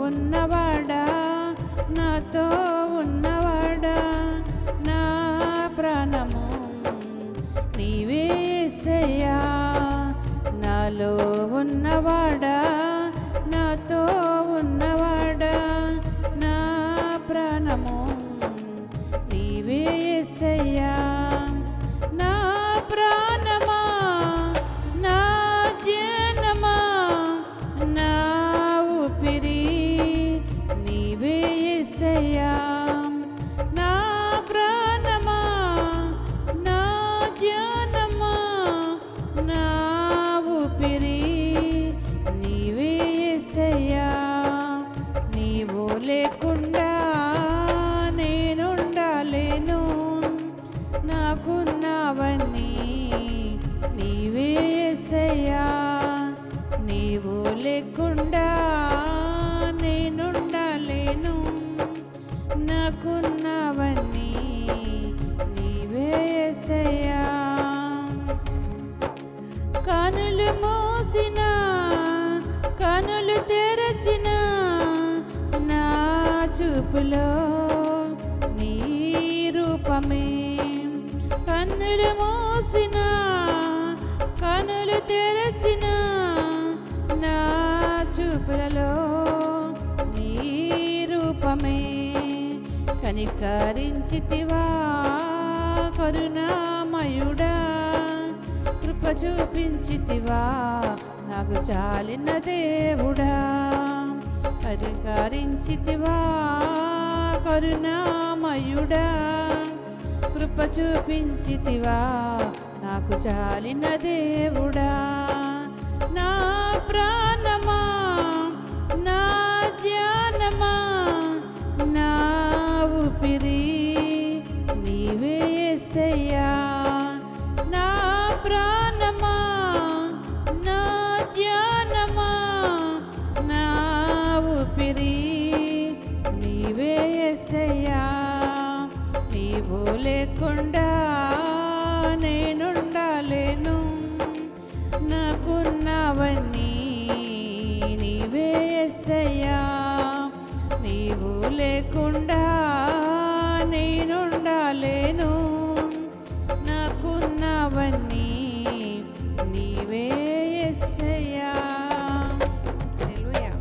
ఉన్నవాడా, నాతో ఉన్నవాడా, నా ప్రాణము నీవే యేసయ్యా. నాలో ఉన్నవాడా, నాతో ఉన్నవాడా, నా ప్రాణము నీవే యేసయ్యా. నా ప్రాణమా, నా జనమా, నా ఊపిరి నీవే యేసయ్యా. నా ప్రాణమా, నా జనమా, నా ఊపిరి నీవే యేసయ్యా. నీవు లేకుండా నేనుండలేను, నాకున్నవన్నీ నీవే యేసయ్యా. నీవు లేకుండా నేనుండలేను, నాకున్నవన్నీ నీవే యేసయ్యా. కనులు మూసిన, కనులు తెరచిన, నా చూపులో నీ రూపమే. కన్నులు మూసిన, కనులు తెరచిన, నా చూపులలో నీ రూపమే. కనికరించితివా కరుణామయుడా, కృప చూపించితివా నాకు చాలిన దేవుడా. కనికరించితివా కరుణామయుడా, కృప చూపించితివా నాకు చాలిన దేవుడా. నా ప్రాణమా, నా ధ్యానమా, నా ఊపిరి నీవే యేసయ్యా. నా ప్రాణమా, నా ధ్యానమా, నా ఊపిరి నీవే యేసయ్యా. నీవు లేకుండా నేనుండలేను, నాకున్నవన్నీ నీవే యేసయ్యా. నీవు లేకుండా నేనుండలేను, నాకున్నవన్నీ నీవే యేసయ్యా. హల్లెలూయా.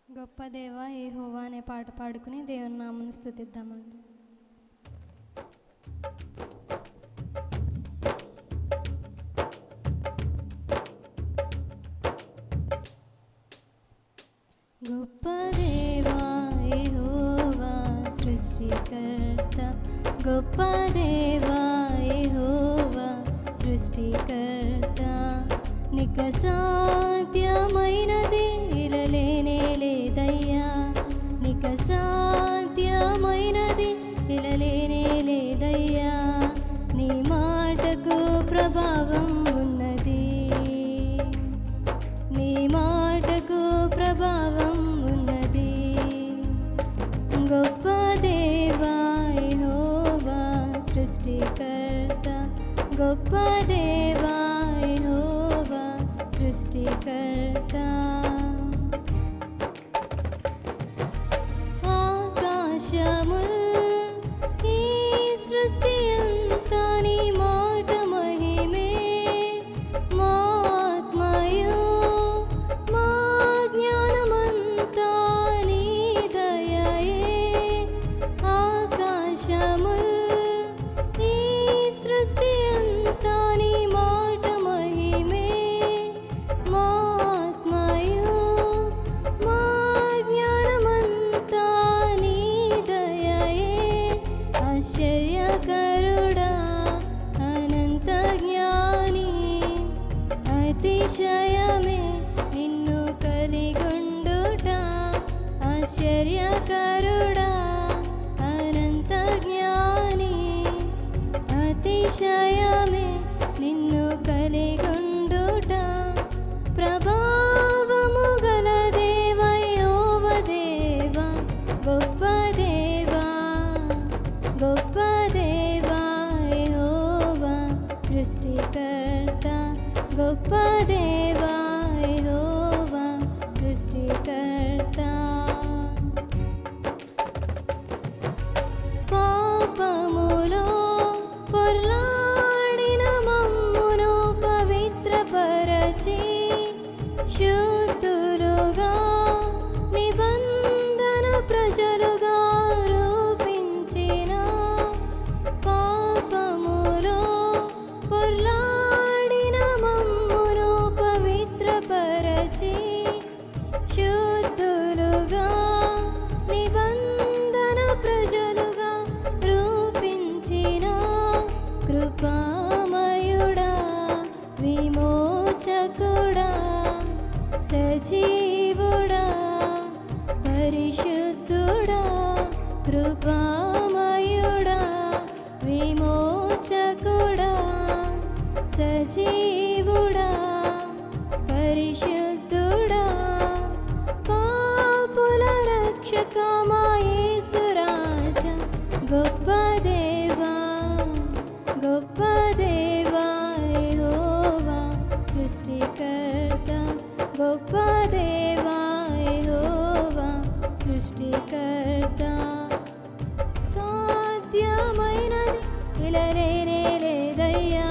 గొప్ప దేవ యెహోవా అనే పాట పాడుకుని దేవుని నామమును స్తుతిద్దామండి. గొప్ప దేవా యెహోవా సృష్టికర్త, గొప్ప దేవా యెహోవా సృష్టికర్త, నిక సాధ్యమైనది ఇలలేనే లేదయ్యా. నిక సాధ్యమైనది ఇలలేనే లేదయ్యా. నీ మాటకు ప్రభావం ఉన్నది, నీ మాటకు ప్రభావం ఉన్నది. గొప్ప దేవా యెహోవా సృష్టికర్త, గొప్ప దేవా యెహోవా సృష్టికర్త. ఆకాశముల్ ఈ సృష్టి అంతా నీ మాట మహిమే. మా ఆత్మయు మా జ్ఞానమంతా నీ దయయే. ఆకాశముల్ ఈ సృష్టి అంతా నీ మాట మహిమే. అతిశయమే నిన్ను కలిగుండుట, ఆశ్చర్యకరుడా అనంత జ్ఞాని. అతిశయమే నిన్ను కలిగుండుట, ప్రభావము గల దేవ యెహోవా దేవా, గొప్ప దేవా, గొప్ప దేవా యెహోవా సృష్టికర్త, గొప్ప దేవా యెహోవా సృష్టికర్త. పాపములో పొర్లాడిన మమ్మును పవిత్రపరచి, శుద్ధులుగా నిబంధన ప్రజలుగా రూపించిన. పాపములో పొర్లాడిన మమ్మును పవిత్రపరచి, శుద్ధులుగా నిబంధన ప్రజలుగా రూపించిన. కృపామయుడా విమోచకుడా సజీవుడా పరిశుద్ధుడా, కృపామయుడా విమోచకుడా సజీవుడా పరిశుద్ధుడా, పాపుల రక్షక మా యేసు రాజా, గొప్ప దేవా, గొప్ప దేవా యెహోవా సృష్టికర్త, గొప్ప దేవా యెహోవా సృష్టికర్త. సాధ్యమైనది ఇలా లేనే లేదయ్యా,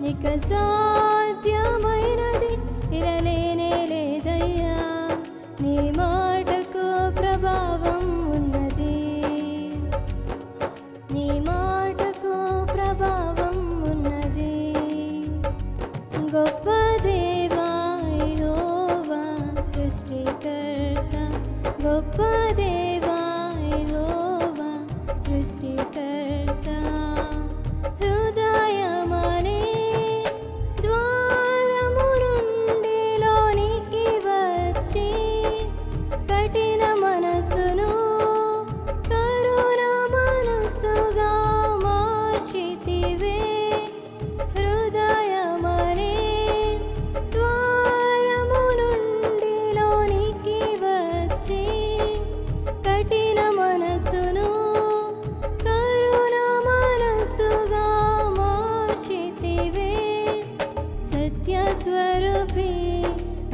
నీక సాధ్యమైనది ఇలా లేనే లేదయ్యా. నీ మాటకు ప్రభావం ఉన్నది, నీ మాటకు ప్రభావం ఉన్నది. గొప్ప దేవా యెహోవా సృష్టికర్త, గొప్ప దేవా యెహోవా సృష్టికర్త. హృదయమనే ద్వారము నుండి లోనికి వచ్చి, కఠిన మనసును కరుణ మనసుగా మార్చితివే. హృదయమనే ద్వారము నుండి లోనికి వచ్చి, కఠిన మనసును కరుణ మనసుగా మార్చితివే. సత్యస్వరూపి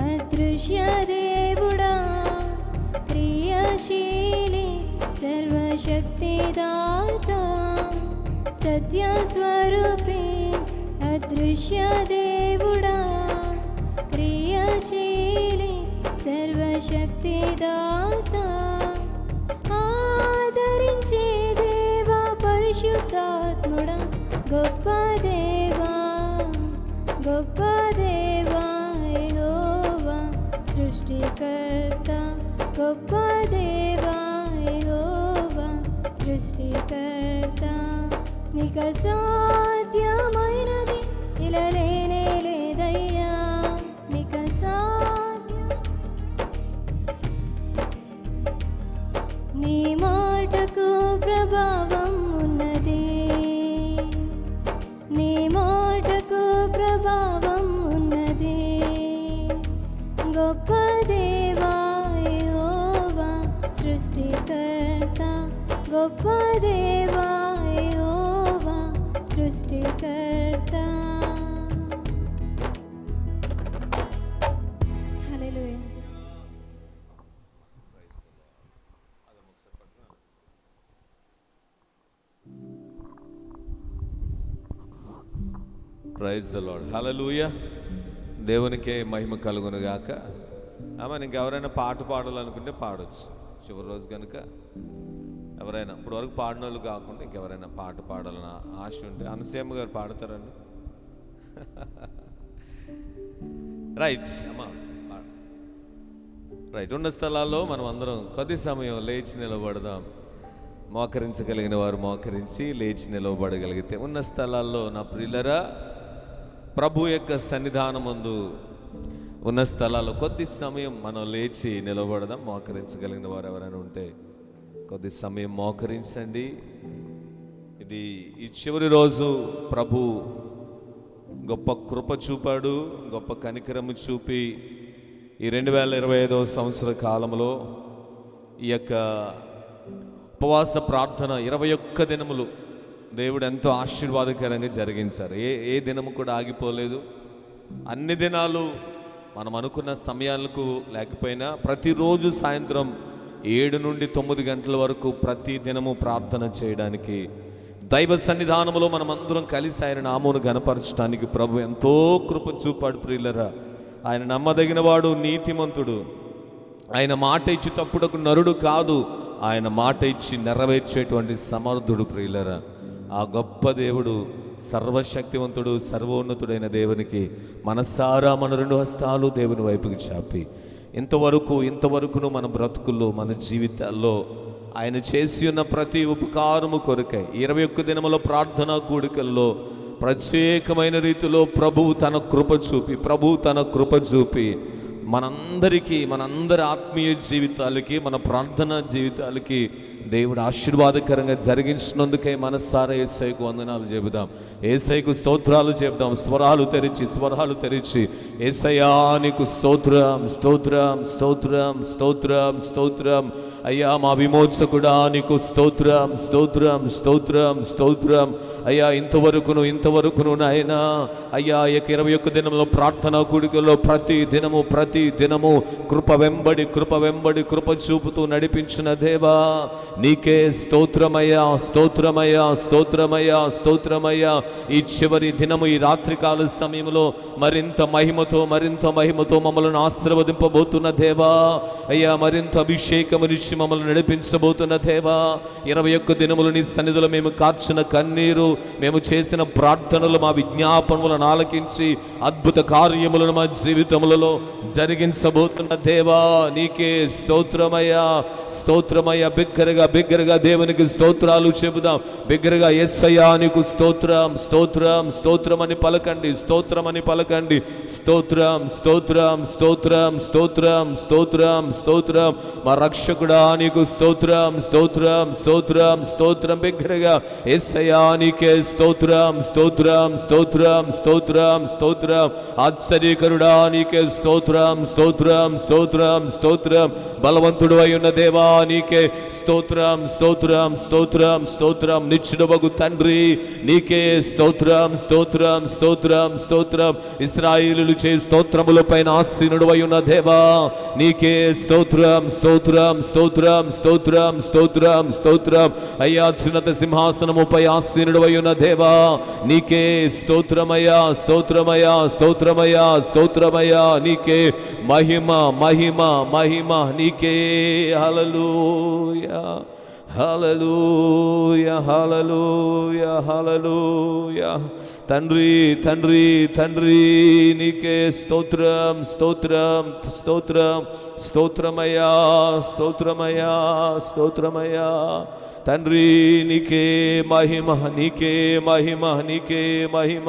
అదృశ్య దేవుడా, క్రియాశీలి సర్వశక్తిదాత. సత్యస్వరూపి అదృశ్య దేవుడా, క్రియాశీలి సర్వశక్తిదాత. ఆదరించే దేవా పరిశుద్ధాత్ముడా, గొప్ప దేవా, గొప్ప దేవా యెహోవా సృష్టికర్త, గొప్ప దేవా యెహోవా సృష్టికర్త. నీక సాధ్యమైనది ఇలా లేనే లేదయ్యా, నీక సాధ్యం. నీ మాటకు ప్రభావం ఉన్నది, నీ మాటకు ప్రభావం ఉన్నది. గొప్ప దేవా యెహోవా సృష్టికర్త, గొప్ప దేవా యెహోవా సృష్టికర్త. హల్లెలూయా. Praise the lord. హల్లెలూయా. దేవునికే మహిమ కలుగును గాక. ఆమె ఇంకెవరైనా పాట పాడాలనుకుంటే పాడొచ్చు చివరి రోజు కనుక. ఎవరైనా ఇప్పుడు వరకు పాడిన వాళ్ళు కాకుండా ఇంకెవరైనా పాట పాడాలని ఆశ ఉంటే అనసూయమ్మ గారు పాడతారండి. రైట్ అమ్మా, రైట్. ఉన్న స్థలాల్లో మనం అందరం కొద్ది సమయం లేచి నిలబడదాం. మోకరించగలిగిన వారు మోకరించి లేచి నిలవబడగలిగితే ఉన్న స్థలాల్లో నా ప్రియులరా ప్రభు యొక్క సన్నిధానమందు ఉన్న స్థలాల్లో కొద్ది సమయం మనం లేచి నిలబడదాం. మోకరించగలిగిన వారు ఎవరైనా ఉంటే కొద్ది సమయం మోకరించండి. ఇది ఈ చివరి రోజు ప్రభు గొప్ప కృప చూపాడు, గొప్ప కనికరము చూపి ఈ 2025వ సంవత్సర కాలంలో ఈ యొక్క ఉపవాస ప్రార్థన 21 దినములు దేవుడు ఎంతో ఆశీర్వాదకరంగా జరిగించారు. ఏ దినము కూడా ఆగిపోలేదు. అన్ని దినాలు మనం అనుకున్న సమయాలకు లేకపోయినా ప్రతిరోజు సాయంత్రం 7 నుండి 9 గంటల వరకు ప్రతి దినము ప్రార్థన చేయడానికి, దైవ సన్నిధానంలో మనమందరం కలిసి ఆయన నామమును గణపరచడానికి ప్రభు ఎంతో కృప చూపాడు. ప్రియులరా, ఆయన నమ్మదగిన వాడు, నీతిమంతుడు. ఆయన మాట ఇచ్చి తప్పుడకు నరుడు కాదు, ఆయన మాట ఇచ్చి నెరవేర్చేటువంటి సమర్థుడు. ప్రియులరా, ఆ గొప్ప దేవుడు, సర్వశక్తివంతుడు, సర్వోన్నతుడైన దేవునికి మనసారా మన 2 హస్తాలు దేవుని వైపుకి చాపి ఇంతవరకును మన బ్రతుకుల్లో, మన జీవితాల్లో ఆయన చేసి ఉన్న ప్రతి ఉపకారము కొరకై 21 దినముల ప్రార్థనా కూడికల్లో ప్రత్యేకమైన రీతిలో ప్రభువు తన కృప చూపి మనందరి ఆత్మీయ జీవితాలకి, మన ప్రార్థనా జీవితాలకి దేవుడు ఆశీర్వాదకరంగా జరిగించినందుకే మనసారా యేసయ్యకు వందనాలు చెబుదాం, యేసయ్యకు స్తోత్రాలు చెబుదాం. స్వరాలు తెరిచి యేసయ్యా నీకు స్తోత్రం, స్తోత్రం, స్తోత్రం, స్తోత్రం, స్తోత్రం. అయ్యా మా విమోచకుడా నీకు స్తోత్రం, స్తోత్రం, స్తోత్రం, స్తోత్రం. అయ్యా ఇంతవరకును నాయనా, అయ్యా 21 దినంలో ప్రార్థనా కూడికల్లో ప్రతి దినము కృప వెంబడి కృప చూపుతూ నడిపించిన దేవా నీకే స్తోత్రమయ్యా, స్తోత్రమయ్యా, స్తోత్రమయ్యా, స్తోత్రమయ్యా. ఈ చివరి దినము, ఈ రాత్రికాల సమయంలో మరింత మహిమతో మమ్మల్ని ఆశీర్వదింపబోతున్న దేవా, అయ్యా మరింత అభిషేకమునిచ్చి మమ్మల్ని నడిపించబోతున్న దేవా, 21 దినములు నీ సన్నిధిలో మేము కార్చిన కన్నీరు, మేము చేసిన ప్రార్థనలు, మా విజ్ఞాపనలను ఆలకించి అద్భుత కార్యములను మా జీవితములలో జరిగించబోతున్న దేవా నీకే స్తోత్రమయ్యా, స్తోత్రమయ్యా. బిగ్గరగా దేవునికి స్తోత్రాలు చెబుదాం. బిగ్గరగా యేసయ్యా నీకు స్తోత్రం, స్తోత్రం, స్తోత్రమని పలకండి, స్తోత్రమని పలకండి. స్తోత్రం, స్తోత్రం, స్తోత్రం, స్తోత్రం, స్తోత్రం, స్తోత్రం. మా రక్షకుడా నీకు స్తోత్రం, స్తోత్రం, స్తోత్రం, స్తోత్రం. బిగ్గరగా యేసయ్యా నీకే స్తోత్రం, స్తోత్రం, స్తోత్రం, స్తోత్రం, స్తోత్రం. ఆశ్చర్యకరుడా నీకే స్తోత్రం, స్తోత్రం, స్తోత్రం, స్తోత్రం. బలవంతుడు అయి ఉన్న దేవా నీకే స్తోత్రం, స్తోత్రం, స్తోత్రం, స్తోత్రం. నిత్యుడవగు తండ్రి నీకే స్తోత్రం, స్తోత్రం, స్తోత్రం, స్తోత్రం. ఇశ్రాయేలులు చే స్తోత్రముల పైన ఆసీనుడు అయి ఉన్న దేవా నీకే స్తోత్రం, స్తోత్రం, స్తోత్రం, స్తోత్రం, స్తోత్రం, స్తోత్రం. అయ్యా అత్యున్నత సింహాసనముపై ఆసీనుడు అయి ఉన్న దేవా నీకే స్తోత్రమయ్యా, స్తోత్రమయ్యా, స్తోత్రమయ్యా, స్తోత్రమయ్యా. నీకే మహిమ నీకే. హల్లెలూయా, హల్లెలూయా, హల్లెలూయా, హల్లెలూయా. తండ్రి నీకే స్తోత్రం, స్తోత్రం, స్తోత్రం, స్తోత్రమయ్యా, స్తోత్రమయ్యా, స్తోత్రమయ్యా. తండ్రి నీకే మహిమ, నీకే మహిమ.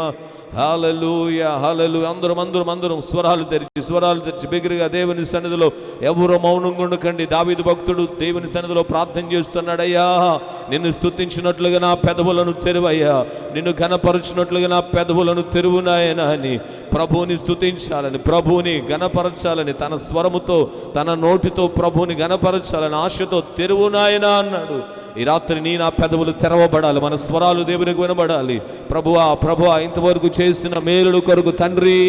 హల్లెలూయా, హల్లెలూయా. అందరం స్వరాలు తెరిచి బిగ్గరగా దేవుని సన్నిధిలో ఎవరు మౌనంగా ఉండకండి. దావీదు భక్తుడు దేవుని సన్నిధిలో ప్రార్థన చేస్తున్నాడయ్యా, నిన్ను స్తుతించినట్లుగా నా పెదవులను తెరువయ్యా, నిన్ను ఘనపరచినట్లుగా నా పెదవులను తెరువునాయనా అని ప్రభువుని స్తుతించాలని, ప్రభువుని ఘనపరచాలని, తన స్వరముతో తన నోటితో ప్రభువుని ఘనపరచాలని ఆశతో తెరువునాయనా అన్నాడు. ఈ రాత్రి నా పెదవులు తెరవబడాలి, మన స్వరాలు దేవునికి వినబడాలి. ప్రభువా ఇంతవరకు చేసిన మేలుల కొరకు తండ్రి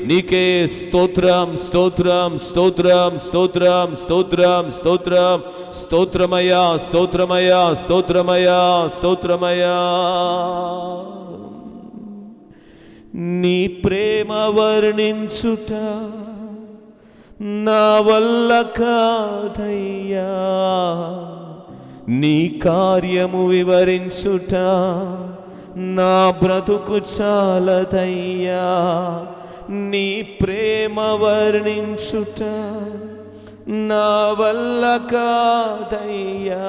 నీకే స్తోత్రం, స్తోత్రం, స్తోత్రం, స్తోత్రం, స్తోత్రం, స్తోత్రం, స్తోత్రమయ్యా, స్తోత్రమయ్యా, స్తోత్రమయ్యా, స్తోత్రమయ్యా. నీ ప్రేమ వర్ణించుట నా వల్ల కాదయ్యా, నీ కార్యము వివరించుట నా బ్రతుకు చాలదయ్యా. నీ ప్రేమ వర్ణించుట నా వల్ల కాదయ్యా,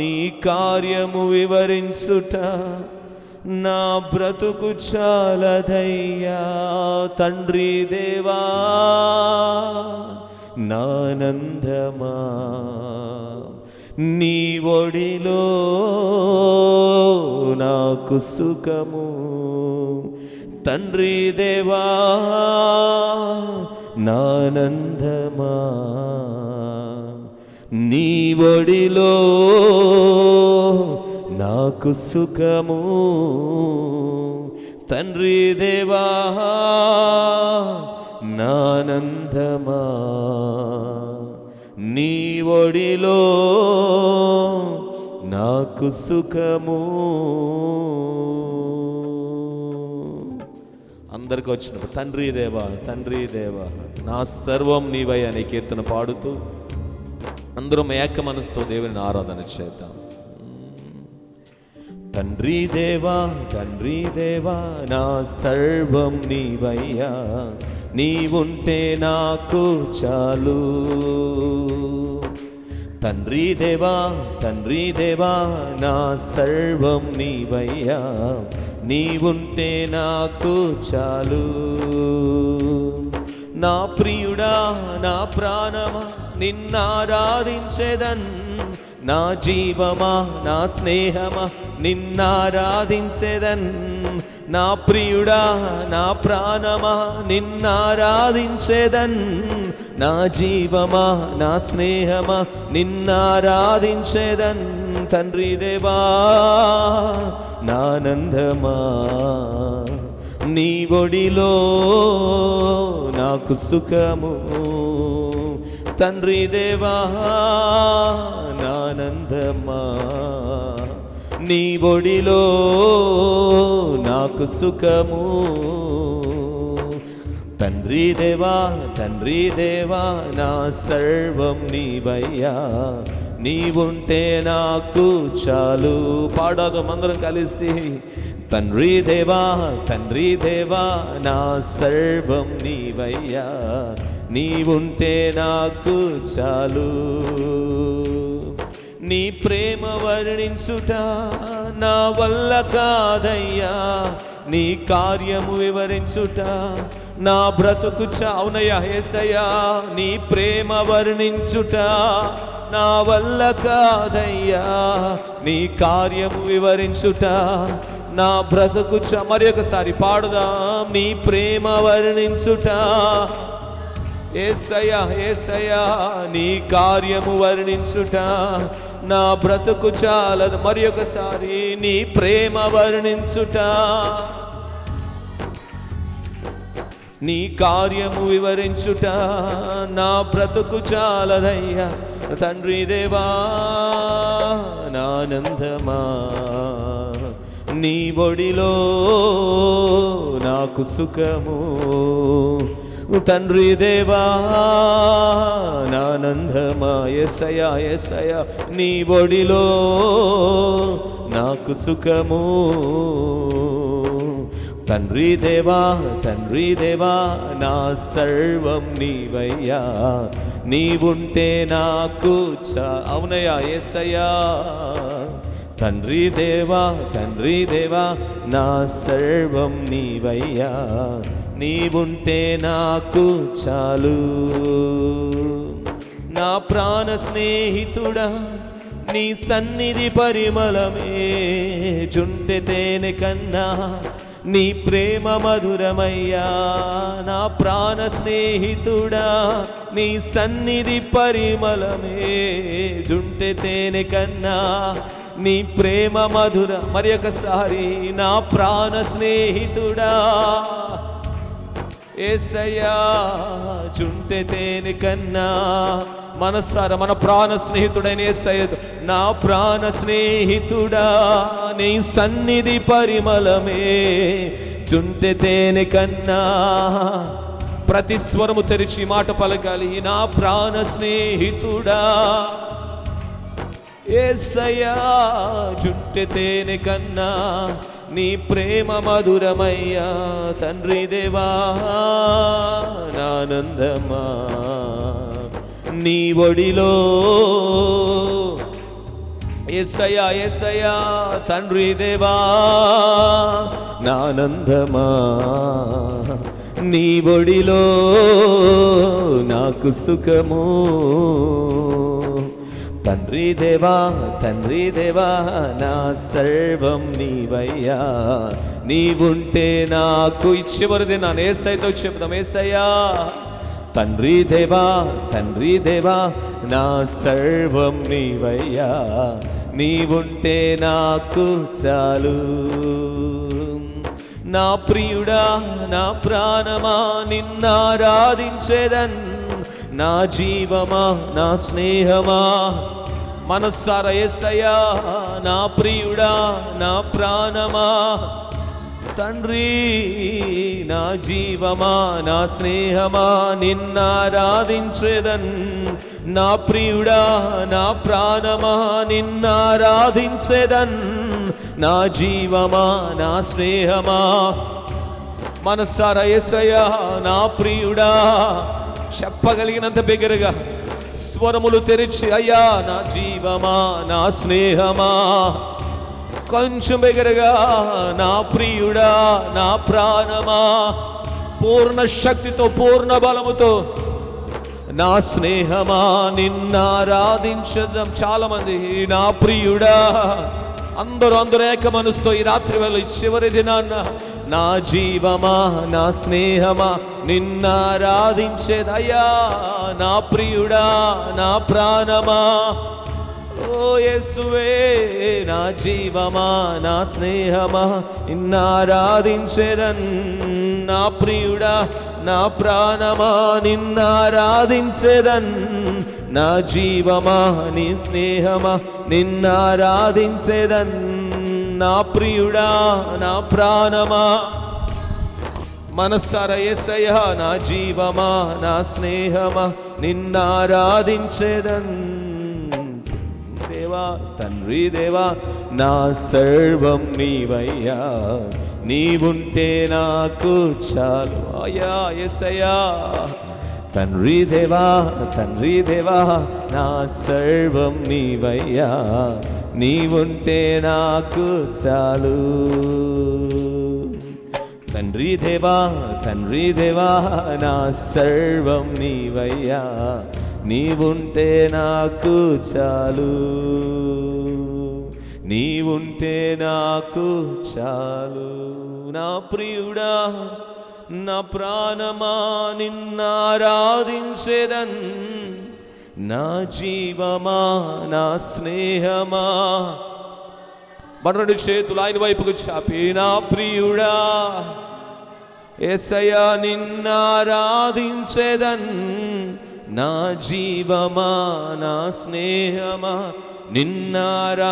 నీ కార్యము వివరించుట నా బ్రతుకు చాలదయ్యా తండ్రి దేవా నానందమా నీ ఒడిలో నాకు సుఖము తండ్రి దేవా నానందమా నీ ఒడిలో నాకు సుఖము తండ్రి దేవా నానందమా నీ ఒడిలో నాకు సుఖము. అందరికి వచ్చినప్పుడు తండ్రి దేవా తండ్రి దేవా నా సర్వం నీవై అనే కీర్తన పాడుతూ అందరం ఏక మనసుతో దేవుని ఆరాధన చేద్దాం. తండ్రి దేవా నా సర్వం నీవయ్యా నీవుంటే నాకు చాలు. తండ్రి దేవా నా సర్వం నీవయ్యా నీవుంటే నాకు చాలు. నా ప్రియుడా నా ప్రాణమా నిన్నారాధించెదన్ నా జీవమా నా స్నేహమా నిన్నారాధించెదన్. నా ప్రియుడా నా ప్రాణమా నిన్నారాధించెదన్ నా జీవమా నా స్నేహమా నిన్నారాధించెదన్. తండ్రి దేవా నానందమా నీ ఒడిలో నాకు సుఖము తండ్రి దేవా నానందమా నీ ఒడిలో నాకు సుఖము తండ్రి దేవా నా సర్వం నీవయ్యా నీవుంటే నాకు చాలు. పాడదాం అందరం కలిసి. తండ్రి దేవా నా సర్వం నీవయ్యా నీవుంటే నాకు చాలు. నీ ప్రేమ వర్ణించుట నా వల్ల కాదయ్యా నీ కార్యము వివరించుట నా బ్రతుకు చావునయ్యా యేసయ్యా. నీ ప్రేమ వర్ణించుట నా వల్ల కాదయ్యా నీ కార్యము వివరించుట నా బ్రతుకు మరి ఒకసారి పాడుదాం. నీ ప్రేమ వర్ణించుట యేసయ్యా నీ కార్యము వర్ణించుట నా బ్రతుకు చాలదు. మరి ఒకసారి నీ ప్రేమ వర్ణించుట నీ కార్యము వివరించుట నా బ్రతుకు చాలదయ్యా. తండ్రి దేవా నానందమా నీ ఒడిలో నాకు సుఖము తండ్రి దేవా నానందమా యేసయ్యా నీ ఒడిలో నాకు సుఖము తండ్రి దేవా నా సర్వం నీవయ్యా నీవుంటే నాకు అవునయ్యా యేసయ్యా. తండ్రి దేవా నా సర్వం నీవయ్యా నీవుంటే నాకు చాలు. నా ప్రాణ స్నేహితుడా నీ సన్నిధి పరిమళమే జుంటె తేనె కన్నా నీ ప్రేమ మధురమయ్యా. నా ప్రాణ స్నేహితుడా నీ సన్నిధి పరిమళమే జుంటె తేనె కన్నా నీ ప్రేమ మధుర. మరి ఒకసారి నా ప్రాణ స్నేహితుడా యేసయ్యా జుంటె తేనె కన్నా మనసారా మన ప్రాణ స్నేహితుడైన యేసయ్య నా ప్రాణ స్నేహితుడా నీ సన్నిధి పరిమళమే జుంటె తేనె కన్నా. ప్రతి స్వరము తెరిచి మాట పలకాలి. నా ప్రాణ స్నేహితుడా యేసయ్యా జుంటె తేనె కన్నా నీ ప్రేమ మధురమయ్యా. తండ్రి దేవా నానందమా నీ ఒడిలో యేసయ్యా యేసయ్యా తండ్రి దేవా నానందమా నీ ఒడిలో నాకు సుఖము తండ్రి దేవా నా సర్వం నీవయ్యా నీవుంటే నాకు ఇచ్చేవరది నా యేసయ్యతో చెప్తాం యేసయ్యా తండ్రి దేవా నా సర్వం నీవయ్యా నీవుంటే నాకు చాలు నా ప్రియుడా నా ప్రాణమా నిన్నారాధించేదన్ నా జీవమా నా స్నేహమా మనస్సారా యేసయ్యా నా ప్రియుడా నా ప్రాణమా తండ్రి నా జీవమా నా స్నేహమా నిన్నారాధించేదన్ నా ప్రియుడా నా ప్రాణమా నిన్నారాధించేదన్ నా జీవమా నా స్నేహమా మనసారా యేసయ్యా నా ప్రియుడా చెప్పగలిగినంత బిగ్గరగా స్వరములు తెరిచి అయ్యా నా జీవమా నా స్నేహమా కొంచెం బిగ్గరగా నా ప్రియుడా నా ప్రాణమా పూర్ణ శక్తితో పూర్ణ బలముతో నా స్నేహమా నిన్నారాధించడం. చాలా మంది నా ప్రియుడా అందరూ ఏక మనసుతో ఈ రాత్రి వేళ చివరి దినాన్న నా జీవమా నా స్నేహమా నిన్నారాధించేదయ్యా నా ప్రియుడా నా ప్రాణమా ఓ యేసువే నా జీవమా నా స్నేహమా నిన్నారాధించేదన్ నా ప్రియుడా నా ప్రాణమా నిన్నారాధించేదన్ నా జీవమా నీ స్నేహమా నిన్నారాధించేదన్ నా ప్రియుడా నా ప్రాణమా మనసారా యేసయ్యా నా జీవమా నా స్నేహమా నిన్నారాధించేదన్ దేవా తండ్రి దేవా నా సర్వం నీవయ్యా నీవుంటే నాకు చాలు అయ్యా యేసయ్యా తండ్రి దేవా నా సర్వం నీవయ్యా నీవుంటే నాకు చాలు తండ్రి దేవా నా సర్వం నీవయ్యా నీవుంటే నాకు చాలు నీవుంటే నాకు చాలు నా ప్రియుడా నా ప్రాణమా నిన్నారాధించేదన్ నా జీవమా నా స్నేహమా మరణి చేతులు ఆయన వైపుకు చాపి నా ప్రియుడా యేసయ్యా నిన్నారాధించేదన్ నా జీవమా నా స్నేహమా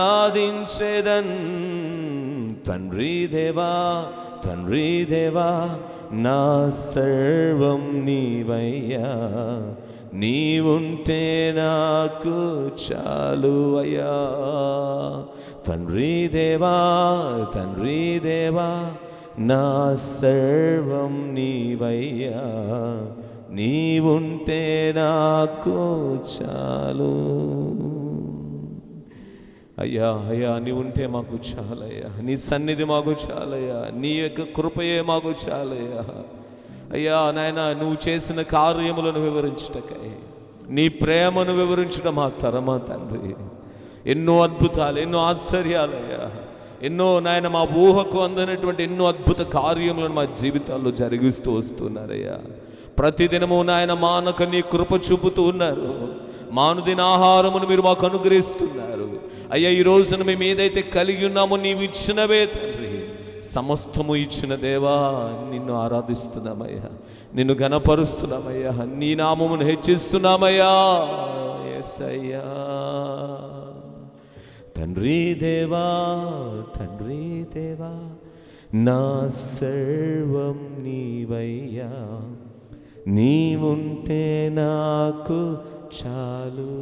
నిన్నారాధించేదన్ తండ్రి దేవా నా సర్వం నీవయ్యా నీవుంటే నాకు చాలు అయ్యా తండ్రి దేవా నా సర్వం నీవయ్యా నీవుంటే నాకు చాలు అయ్యా నీ ఉంటే మాకు చాలయ్యా నీ సన్నిధి మాకు చాలయ్యా నీ యొక్క కృపయే మాకు చాలయ్యా అయ్యా నాయన నువ్వు చేసిన కార్యములను వివరించుటకై నీ ప్రేమను వివరించడం మా తరమా తండ్రి ఎన్నో అద్భుతాలు ఎన్నో ఆశ్చర్యాలయ్యా ఎన్నో నాయన మా ఊహకు అందనటువంటి ఎన్నో అద్భుత కార్యములను మా జీవితాల్లో జరిగిస్తూ వస్తున్నారయ్యా ప్రతిదినము నాయన మానక నీ కృప చూపుతూ ఉన్నారు మానుదిన ఆహారమును మీరు మాకు అనుగ్రహిస్తున్నారు అయ్యా ఈ రోజున మేము ఏదైతే కలిగి ఉన్నామో నీవు ఇచ్చినవే తండ్రి సమస్తము ఇచ్చిన దేవా నిన్ను ఆరాధిస్తున్నామయ్యా నిన్ను ఘనపరుస్తున్నామయ్యా నీ నామమును హెచ్చిస్తున్నామయ్యా యేసయ్యా తండ్రి దేవా నా సర్వం నీవయ్యా నీవుంటే నాకు చాలు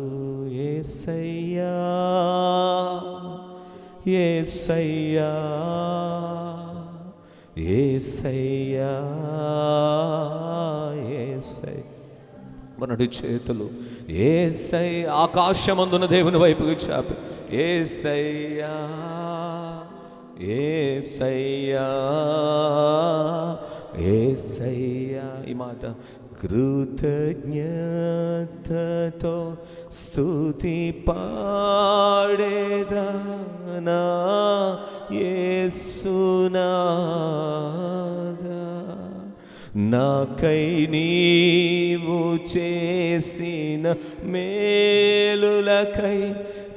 యేసయ్యా యేసయ్యా యేసయ్యా యేసయ్యా మనడి చేతులు యేసయ్యా ఆకాశమందున దేవుని వైపుకి చాపి యేసయ్యా యేసయ్యా యేసయ్యా. ఈ మాట కృతజ్ఞతతో స్తుతి పాడేదా నా యేసునాథా. నాకై నీవు చేసిన మేలులకై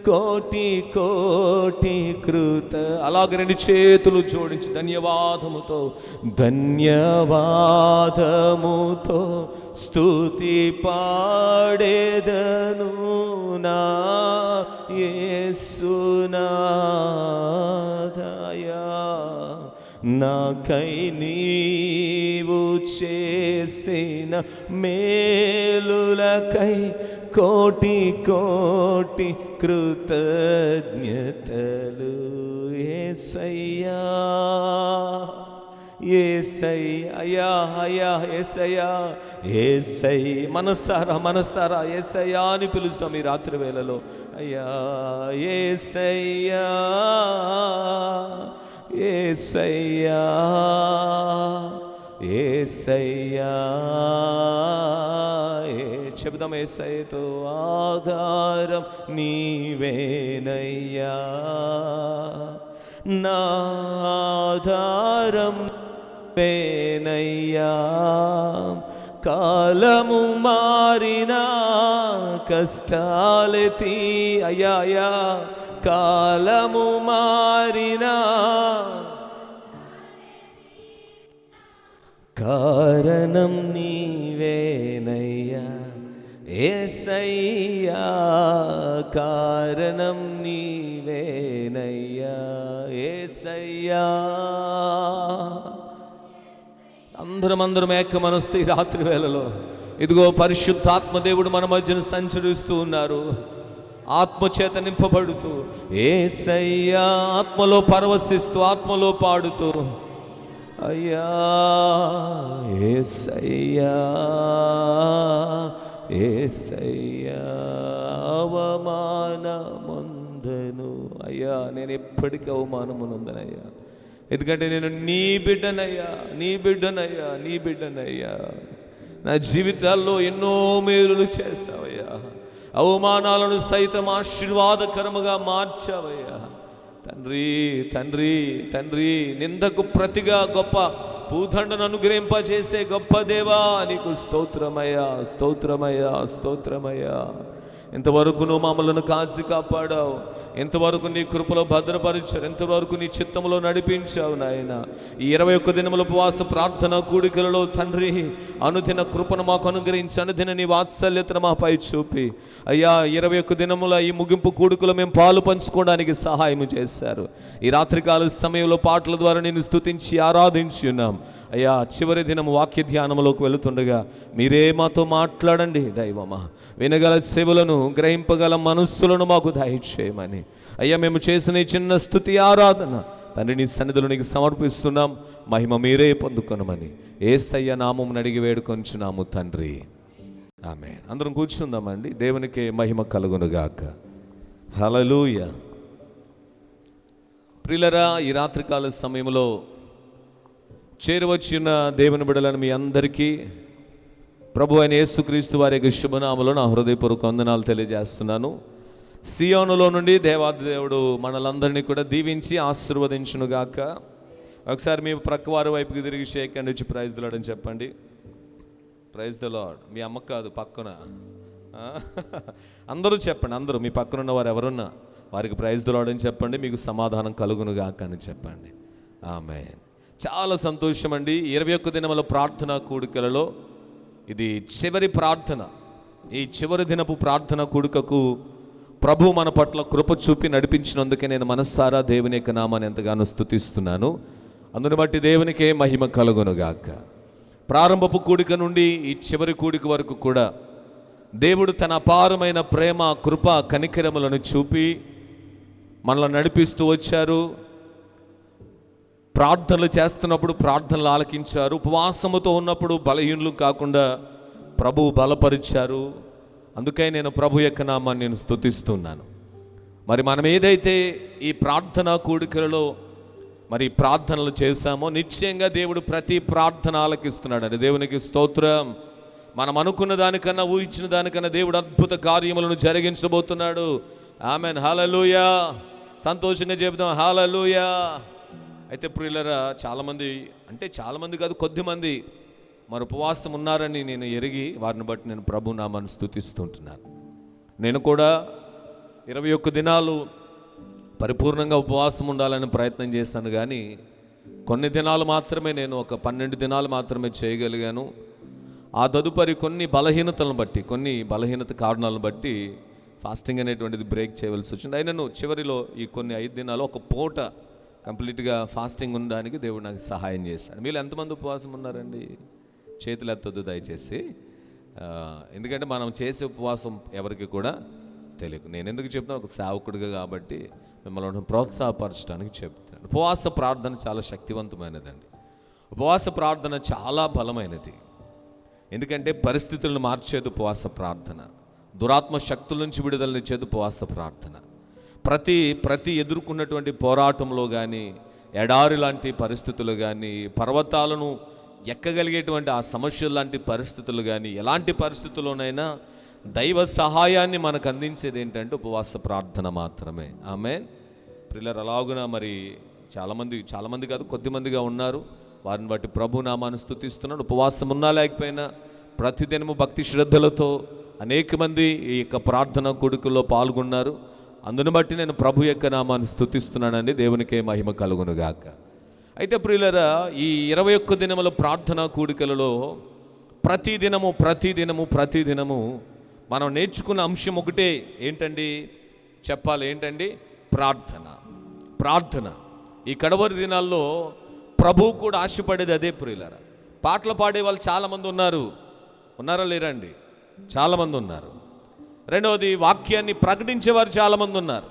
కోటి కోటి కృత. అలాగ రెండు చేతులు జోడించి ధన్యవాదముతో ధన్యవాదముతో స్తుతి పాడేదను నా యేసునాథయా. నాకై నీవు చేసిన మేలులకై కోటి కోటి కృతజ్ఞతలు. యేసయ్యా యేసయ్యా అయ్యా యేసయ్యా యేసయ్య. మనసారా యేసయ్యా అని పిలుస్తాం ఈ రాత్రి వేళలో. అయ్యా యేసయ్యా యేసయ్యా యేసయ్యా. చెబుదాం యేసయ్యతో. ఆధారం నీవేనయ్యా నా ఆధారం నీవేనయ్యా. కాలము మారినా కష్టాలెతి అయ్యా అయ్యా. కాలము మారినా కారణం నీవేనయ్యా యేసయ్యా. కారణం నీవేనయ్యా యేసయ్యా. అందరం ఏక మనసుతో ఈ రాత్రి వేళలో ఇదిగో పరిశుద్ధాత్మ దేవుడు మన మధ్యన సంచరిస్తూ ఉన్నారు. ఆత్మచేత నింపబడుతూ యేసయ్యా ఆత్మలో పరవశిస్తూ ఆత్మలో పాడుతూ అయ్యా యేసయ్యా యేసయ్యా. అవమానముందను అయ్యా, నేను ఎప్పటికీ అవమానమునందనయ్యా. ఎందుకంటే నేను నీ బిడ్డనయ్యా. నా జీవితాల్లో ఎన్నో మేలులు చేశావయ్యా. అవమానాలను సైతం ఆశీర్వాదకరముగా మార్చావయ్యా. తండ్రి నిందకు ప్రతిగా గొప్ప భూదండను అనుగ్రహింపజేసే గొప్ప దేవా నీకు స్తోత్రమయ్యా. ఇంతవరకు నువ్వు మమ్మలను కాచి కాపాడావు. ఇంతవరకు నీ కృపలో భద్రపరిచావు. ఎంతవరకు నీ చిత్తంలో నడిపించావు నాయన. ఈ 21 దినముల ఉపవాస ప్రార్థన కూడికలలో తండ్రి అనుదిన కృపను మాకు అనుగ్రహించి అనుదిన నీ వాత్సల్యతను మాపై చూపి అయ్యా 21 దినముల ఈ ముగింపు కూడికలో మేము పాలు పంచుకోవడానికి సహాయం చేశారు. ఈ రాత్రికాల సమయంలో పాటల ద్వారా నేను స్తుతించి ఆరాధించి ఉన్నాం అయ్యా. చివరి దినం వాక్య ధ్యానంలోకి వెళుతుండగా మీరే మాతో మాట్లాడండి దైవమా. వినగల చెవులను గ్రహింపగల మనస్సులను మాకు దయచేయమని అయ్యా మేము చేసిన ఈ చిన్న స్తుతి ఆరాధన తండ్రి నీ సన్నిధిలో నీకు సమర్పిస్తున్నాం. మహిమ మీరే పొందుకొనమని యేసయ్య నామమున అడిగి వేడుకొంచున్నాము తండ్రి, ఆమేన్. అందరం కూర్చుందామండి. దేవునికి మహిమ కలుగునుగాక. హల్లెలూయా. ప్రియులరా, ఈ రాత్రికాల సమయంలో చేరువచ్చిన దేవుని బిడ్డలను మీ అందరికీ ప్రభు అయిన యేసుక్రీస్తు వారి యొక్క శుభనామలో నా హృదయపూర్వక వందనాలు తెలియజేస్తున్నాను. సియోనులో నుండి దేవాది దేవుడు మనలందరినీ కూడా దీవించి ఆశీర్వదించునుగాక. ఒకసారి మీ ప్రక్క వారి వైపుకి తిరిగి షేక్ అండ్ వచ్చి ప్రైజ్ ది లార్డ్ అని చెప్పండి. Praise the lord. మీ అమ్మ కాదు, పక్కన అందరూ చెప్పండి. అందరూ మీ పక్కన ఉన్న వారు ఎవరున్నా వారికి ప్రైజ్ ది లార్డ్ అని చెప్పండి. మీకు సమాధానం కలుగునుగాక అని చెప్పండి. ఆమేన్. చాలా సంతోషం అండి. 21 దినముల ప్రార్థన కూడికలలో ఇది చివరి ప్రార్థన. ఈ చివరి దినపు ప్రార్థన కూడికకు ప్రభు మన పట్ల కృప చూపి నడిపించినందుకే నేను మనస్సారా దేవుని యొక్క నామాన్ని ఎంతగానో స్తుతిస్తున్నాను. అందుని బట్టి దేవునికే మహిమ కలుగునుగాక. ప్రారంభపు కూడిక నుండి ఈ చివరి కూడిక వరకు కూడా దేవుడు తన అపారమైన ప్రేమ, కృప, కనికరములను చూపి మనల్ని నడిపిస్తూ వచ్చారు. ప్రార్థనలు చేస్తున్నప్పుడు ప్రార్థనలు ఆలకించారు. ఉపవాసముతో ఉన్నప్పుడు బలహీనులు కాకుండా ప్రభువు బలపరిచారు. అందుకే నేను ప్రభు యొక్క నామాన్ని నేను స్తుతిస్తున్నాను. మరి మనం ఏదైతే ఈ ప్రార్థనా కూడికలలో మరి ప్రార్థనలు చేశామో నిశ్చయంగా దేవుడు ప్రతి ప్రార్థన ఆలకిస్తున్నాడు. దేవునికి స్తోత్రం. మనం అనుకున్న దానికన్నా ఊహించిన దానికన్నా దేవుడు అద్భుత కార్యములను జరిగించబోతున్నాడు. ఆమెన్. హల్లెలూయా. సంతోషంగా చెబుతాం హల్లెలూయా. అయితే ప్రియులారా, చాలామంది కాదు, కొద్దిమంది మరి ఉపవాసం ఉన్నారని నేను ఎరిగి వారిని బట్టి నేను ప్రభు నామాన్ని స్తుతిస్తుంటున్నాను. నేను కూడా 21 దినాలు పరిపూర్ణంగా ఉపవాసం ఉండాలని ప్రయత్నం చేస్తాను, కానీ కొన్ని దినాలు మాత్రమే, నేను ఒక 12 దినాలు మాత్రమే చేయగలిగాను. ఆ తదుపరి కొన్ని బలహీనత కారణాలను బట్టి ఫాస్టింగ్ అనేటువంటిది బ్రేక్ చేయవలసి వచ్చింది. అయినను చివరిలో ఈ కొన్ని 5 దినాలు ఒక పూట కంప్లీట్గా ఫాస్టింగ్ ఉండడానికి దేవుడు నాకు సహాయం చేశాడు. మీరు ఎంతమంది ఉపవాసం ఉన్నారండి? చేతులు ఎత్తొద్దు దయచేసి, ఎందుకంటే మనం చేసే ఉపవాసం ఎవరికి కూడా తెలియదు. నేను ఎందుకు చెప్తాను, ఒక సేవకుడిగా కాబట్టి మిమ్మల్ని ప్రోత్సాహపరచడానికి చెప్తాను. ఉపవాస ప్రార్థన చాలా శక్తివంతమైనదండి. ఉపవాస ప్రార్థన చాలా బలమైనది. ఎందుకంటే పరిస్థితులను మార్చేది ఉపవాస ప్రార్థన. దురాత్మ శక్తుల నుంచి విడుదలనిచ్చేది ఉపవాస ప్రార్థన. ప్రతి ఎదుర్కొన్నటువంటి పోరాటంలో కానీ, ఎడారి లాంటి పరిస్థితులు కానీ, పర్వతాలను ఎక్కగలిగేటువంటి ఆ సమస్యలు లాంటి పరిస్థితులు కానీ, ఎలాంటి పరిస్థితుల్లోనైనా దైవ సహాయాన్ని మనకు అందించేది ఏంటంటే ఉపవాస ప్రార్థన మాత్రమే. ఆమేన్. ప్రియులారా, అలాగున మరి చాలామంది కాదు, కొద్దిమందిగా ఉన్నారు. వారిని బట్టి ప్రభు నామాన్ని స్తుతిస్తున్నాను. ఉపవాసం ఉన్నా లేకపోయినా ప్రతిదినము భక్తి శ్రద్ధలతో అనేక మంది ఈ యొక్క ప్రార్థన కూడికల్లో పాల్గొన్నారు. అందును బట్టి నేను ప్రభు యొక్క నామాన్ని స్తుతిస్తున్నానండి. దేవునికే మహిమ కలుగునుగాక. అయితే ప్రియులారా, ఈ 21 దినముల ప్రార్థనా కూడికలలో ప్రతిదినము మనం నేర్చుకున్న అంశం ఒకటే. ఏంటండి? ప్రార్థన. ఈ కడవరి దినాల్లో ప్రభువు కూడా ఆశపడేది అదే ప్రియులారా. పాటలు పాడే వాళ్ళు చాలామంది ఉన్నారా లేరండి? చాలామంది ఉన్నారు. రెండవది, వాక్యాన్ని ప్రకటించేవారు చాలామంది ఉన్నారు.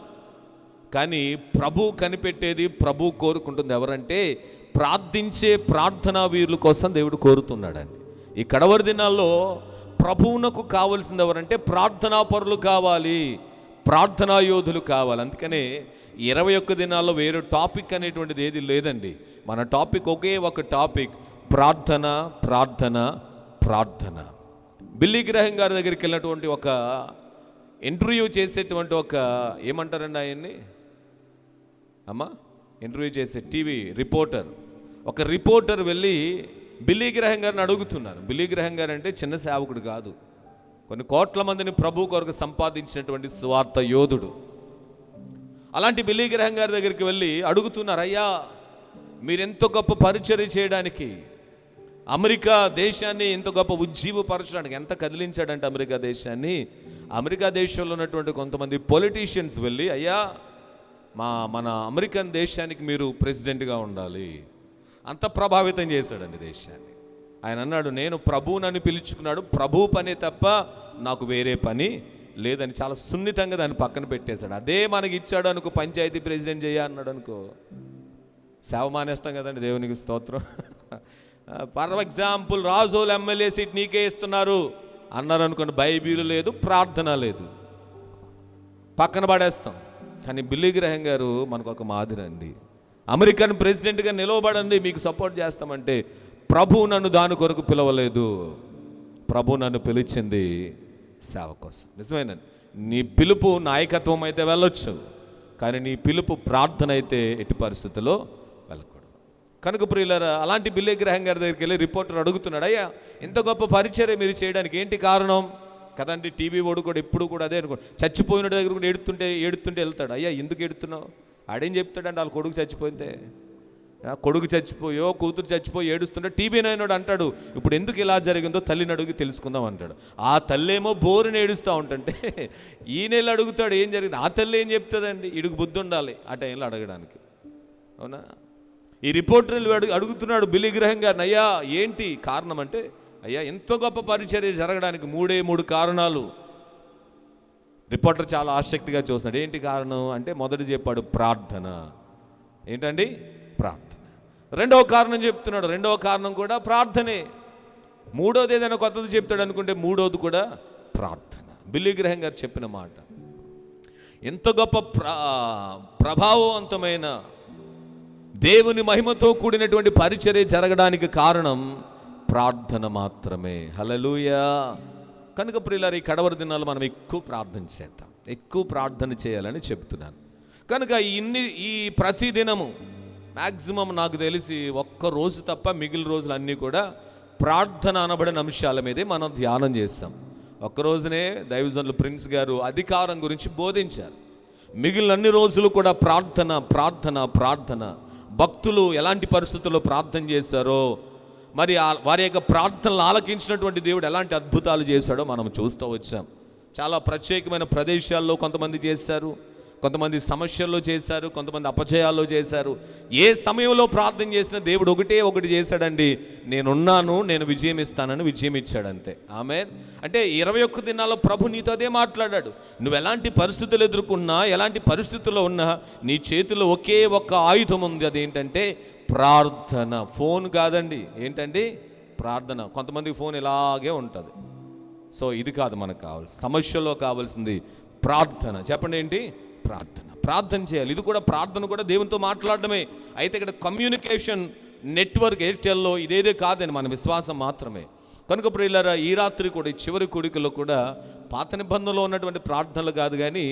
కానీ ప్రభు కనిపెట్టేది, ప్రభు కోరుకుంటుంది ఎవరంటే ప్రార్థించే ప్రార్థనా వీరుల కోసం దేవుడు కోరుతున్నాడండి. ఈ కడవరి దినాల్లో ప్రభువునకు కావలసింది ఎవరంటే ప్రార్థనా పరులు కావాలి, ప్రార్థనా యోధులు కావాలి. అందుకనే 21 దినాల్లో వేరే టాపిక్ అనేటువంటిది ఏది లేదండి. మన టాపిక్ ఒకే ఒక టాపిక్, ప్రార్థన. బిల్లీ గ్రహం గారి దగ్గరికి వెళ్ళినటువంటి ఒక ఇంటర్వ్యూ చేసేటువంటి ఏమంటారండి ఆయన్ని ఇంటర్వ్యూ చేసే టీవీ రిపోర్టర్ వెళ్ళి బిల్లీ గ్రహం గారిని అడుగుతున్నారు. బిల్లీ గ్రహం గారు అంటే చిన్న సేవకుడు కాదు, కొన్ని కోట్ల మందిని ప్రభు కొరకు సంపాదించినటువంటి సువార్త యోధుడు. అలాంటి బిల్లీ గ్రహం గారి దగ్గరికి వెళ్ళి అడుగుతున్నారు, అయ్యా మీరెంతో గొప్ప పరిచర్య చేయడానికి, అమెరికా దేశాన్ని ఎంతో గొప్ప ఉజ్జీవపరచడానికి ఎంత కదిలించాడంటే అమెరికా దేశంలో ఉన్నటువంటి కొంతమంది పొలిటీషియన్స్ వెళ్ళి, అయ్యా మన అమెరికన్ దేశానికి మీరు ప్రెసిడెంట్గా ఉండాలి, అంత ప్రభావితం చేశాడండి దేశాన్ని. ఆయన అన్నాడు, నేను ప్రభువు నన్ను పిలుచుకున్నాడు, ప్రభు పని తప్ప నాకు వేరే పని లేదని చాలా సున్నితంగా దాన్ని పక్కన పెట్టేశాడు. అదే మనకి ఇచ్చాడు అనుకో, పంచాయతీ ప్రెసిడెంట్ అన్నాడు అనుకో, సేవ మానేస్తాం కదండి. దేవునికి స్తోత్రం. For example, Razole MLA seat నీకే ఇస్తున్నారు అన్నారు అనుకోండి, బైబిల్ లేదు, ప్రార్థన లేదు, పక్కన పడేస్తాం. కానీ బిల్లీ గ్రహం గారు మనకు ఒక మాదిరి అండి. అమెరికన్ ప్రెసిడెంట్గా నిలవబడండి, మీకు సపోర్ట్ చేస్తామంటే, ప్రభు నన్ను దాని కొరకు పిలవలేదు, ప్రభు నన్ను పిలిచింది సేవ కోసం. నిజమేనండి, నీ పిలుపు నాయకత్వం అయితే వెళ్ళొచ్చు, కానీ నీ పిలుపు ప్రార్థన అయితే ఎట్టి పరిస్థితుల్లో వెళ్ళకూడదు. కనుక ప్రియులారా, అలాంటి బిల్లీ గ్రహం గారి దగ్గరికి వెళ్ళి రిపోర్టర్ అడుగుతున్నాడు, అయ్యా ఇంత గొప్ప పరిచర్య మీరు చేయడానికి ఏంటి కారణం కదండి. టీవీ వాడు కూడా ఎప్పుడు కూడా అదే అనుకో, చచ్చిపోయిన దగ్గర కూడా ఏడుతుంటే వెళ్తాడు. అయ్యా ఎందుకు ఏడుతున్నావు? ఆడేం చెప్తాడంటే వాళ్ళ కొడుకు చచ్చిపోతే, కూతురు చచ్చిపోయి ఏడుస్తుంటే టీవీ నైనాడు అంటాడు, ఇప్పుడు ఎందుకు ఇలా జరిగిందో తల్లిని అడిగి తెలుసుకుందాం అంటాడు. ఆ తల్లేమో బోరుని ఏడుస్తూ ఉంటుంటే ఈయనెళ్ళి అడుగుతాడు ఏం జరిగింది. ఆ తల్లి ఏం చెప్తుందండి? ఇడుగు బుద్ధి ఉండాలి ఆ టైంలో అడగడానికి. అవునా? ఈ రిపోర్టర్లు అడుగుతున్నాడు బిల్లీ గ్రహం గారిని, అయ్యా ఏంటి కారణం అంటే, అయ్యా ఎంతో గొప్ప పరిచర్య జరగడానికి 3 కారణాలు. రిపోర్టర్ చాలా ఆసక్తిగా చూస్తున్నాడు. ఏంటి కారణం అంటే, మొదటి చెప్పాడు ప్రార్థన. ఏంటండి? ప్రార్థన. రెండవ కారణం చెప్తున్నాడు, రెండవ కారణం కూడా ప్రార్థనే. మూడోది ఏదైనా కొత్తది చెప్తాడు అనుకుంటే మూడోది కూడా ప్రార్థన. బిల్లీ గ్రహం గారు చెప్పిన మాట, ఎంత గొప్ప ప్రభావవంతమైన దేవుని మహిమతో కూడినటువంటి పరిచర్య జరగడానికి కారణం ప్రార్థన మాత్రమే. హల్లెలూయా. కనుక ప్రియులారా, ఈ కడవరి దినాలు మనం ఎక్కువ ప్రార్థన చేద్దాం, ఎక్కువ ప్రార్థన చేయాలని చెప్తున్నాను. కనుక ఈ ప్రతి దినము మ్యాక్సిమం నాకు తెలిసి ఒక్క రోజు తప్ప మిగిలిన రోజులు అన్నీ కూడా ప్రార్థన అనబడిన అంశాల మీదే మనం ధ్యానం చేస్తాం. ఒక్కరోజునే దైవజనులు ప్రిన్స్ గారు అధికారం గురించి బోధించారు. మిగిలిన అన్ని రోజులు కూడా ప్రార్థన ప్రార్థన ప్రార్థన. భక్తులు ఎలాంటి పరిస్థితుల్లో ప్రార్థన చేశారో, మరి వారి యొక్క ప్రార్థనలు ఆలకించినటువంటి దేవుడు ఎలాంటి అద్భుతాలు చేశాడో మనం చూస్తూ వచ్చాం. చాలా ప్రత్యేకమైన ప్రదేశాల్లో కొంతమంది చేశారు, కొంతమంది సమస్యల్లో చేశారు, కొంతమంది అపజయాల్లో చేశారు. ఏ సమయంలో ప్రార్థన చేసినా దేవుడు ఒకటి చేశాడండి, నేనున్నాను, నేను విజయం ఇస్తానని విజయం ఇచ్చాడు, అంతే. ఆమేన్. అంటే 21 దినాల్లో ప్రభు నీతో అదే మాట్లాడాడు. నువ్వు ఎలాంటి పరిస్థితులు ఎదుర్కొన్నా, ఎలాంటి పరిస్థితుల్లో ఉన్నా, నీ చేతిలో ఒకే ఒక్క ఆయుధం ఉంది, అదేంటంటే ప్రార్థన. ఫోన్ కాదండి, ఏంటండి? ప్రార్థన. కొంతమంది ఫోన్ ఇలాగే ఉంటుంది. సో ఇది కాదు మనకు కావాల్సి, సమస్యలో కావాల్సింది ప్రార్థన. చెప్పండి, ఏంటి? ప్రార్థన. ప్రార్థన చేయాలి. ఇది కూడా ప్రార్థన కూడా దేవునితో మాట్లాడడమే. అయితే ఇక్కడ కమ్యూనికేషన్ నెట్వర్క్ ఎయిర్టెల్లో ఇదేదే కాదని మన విశ్వాసం మాత్రమే. కనుక ప్రియులారా, ఈ రాత్రి కూడా, ఈ చివరి కూడికలో కూడా పాత నిబంధనలో ఉన్నటువంటి ప్రార్థనలు కాదు కానీ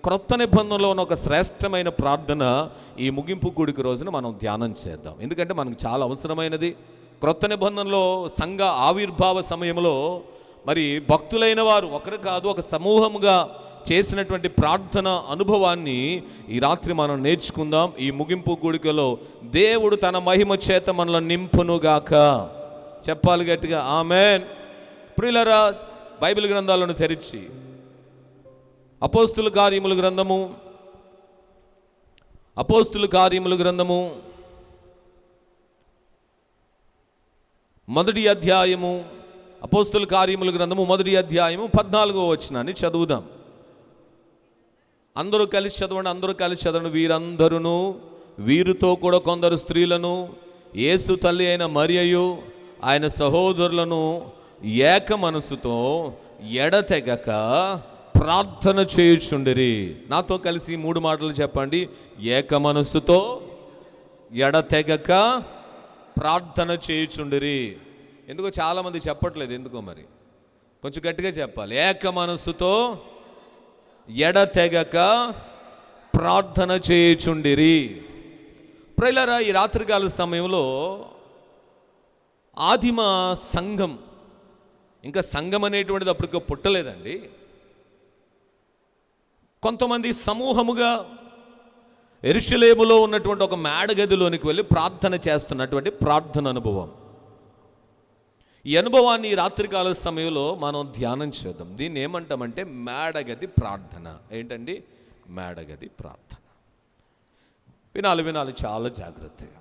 క్రొత్త నిబంధనలో ఉన్న ఒక శ్రేష్టమైన ప్రార్థన ఈ ముగింపు కూడిక రోజున మనం ధ్యానం చేద్దాం. ఎందుకంటే మనకు చాలా అవసరమైనది. క్రొత్త నిబంధనలో సంఘ ఆవిర్భావ సమయంలో మరి భక్తులైన వారు ఒకరు కాదు, ఒక సమూహముగా చేసినటువంటి ప్రార్థన అనుభవాన్ని ఈ రాత్రి మనం నేర్చుకుందాం. ఈ ముగింపు కూడికలో దేవుడు తన మహిమ చేత మనల్ని నింపునుగాక. చెప్పాలి గట్టిగా, ఆమేన్. ప్రియులారా, బైబిల్ గ్రంథాలను తెరిచి అపోస్తుల కార్యముల గ్రంథము మొదటి అధ్యాయము, అపోస్తుల కార్యముల గ్రంథము మొదటి అధ్యాయము 14వ వచనాన్ని చదువుదాం. అందరూ కలిసి చదవండి. వీరందరూ, వీరితో కూడా కొందరు స్త్రీలను, యేసు తల్లి అయిన మరియయు ఆయన సహోదరులను ఏక మనసుతో ఎడతెగక ప్రార్థన చేయుచుండిరి. నాతో కలిసి 3 మాటలు చెప్పండి. ఏక మనసుతో ఎడతెగక ప్రార్థన చేయుచుండిరి. ఎందుకో చాలామంది చెప్పట్లేదు, ఎందుకో మరి కొంచెం గట్టిగా చెప్పాలి. ఏక మనసుతో ఎడతెగక ప్రార్థన చేయుచుండిరి. ప్రియులారా, ఈ రాత్రికాల సమయంలో ఆదిమ సంఘం, ఇంకా సంఘం అనేటువంటిది అప్పటికి పుట్టలేదండి. కొంతమంది సమూహముగా యెరూషలేములో ఉన్నటువంటి ఒక మేడగదిలోనికి వెళ్ళి ప్రార్థన చేస్తున్నటువంటి ప్రార్థన అనుభవం. ఈ అనుభవాన్ని ఈ రాత్రికాల సమయంలో మనం ధ్యానం చేద్దాం. దీన్ని ఏమంటామంటే మేడగది ప్రార్థన. ఏంటండి? మేడగది ప్రార్థన. వినాలి చాలా జాగ్రత్తగా.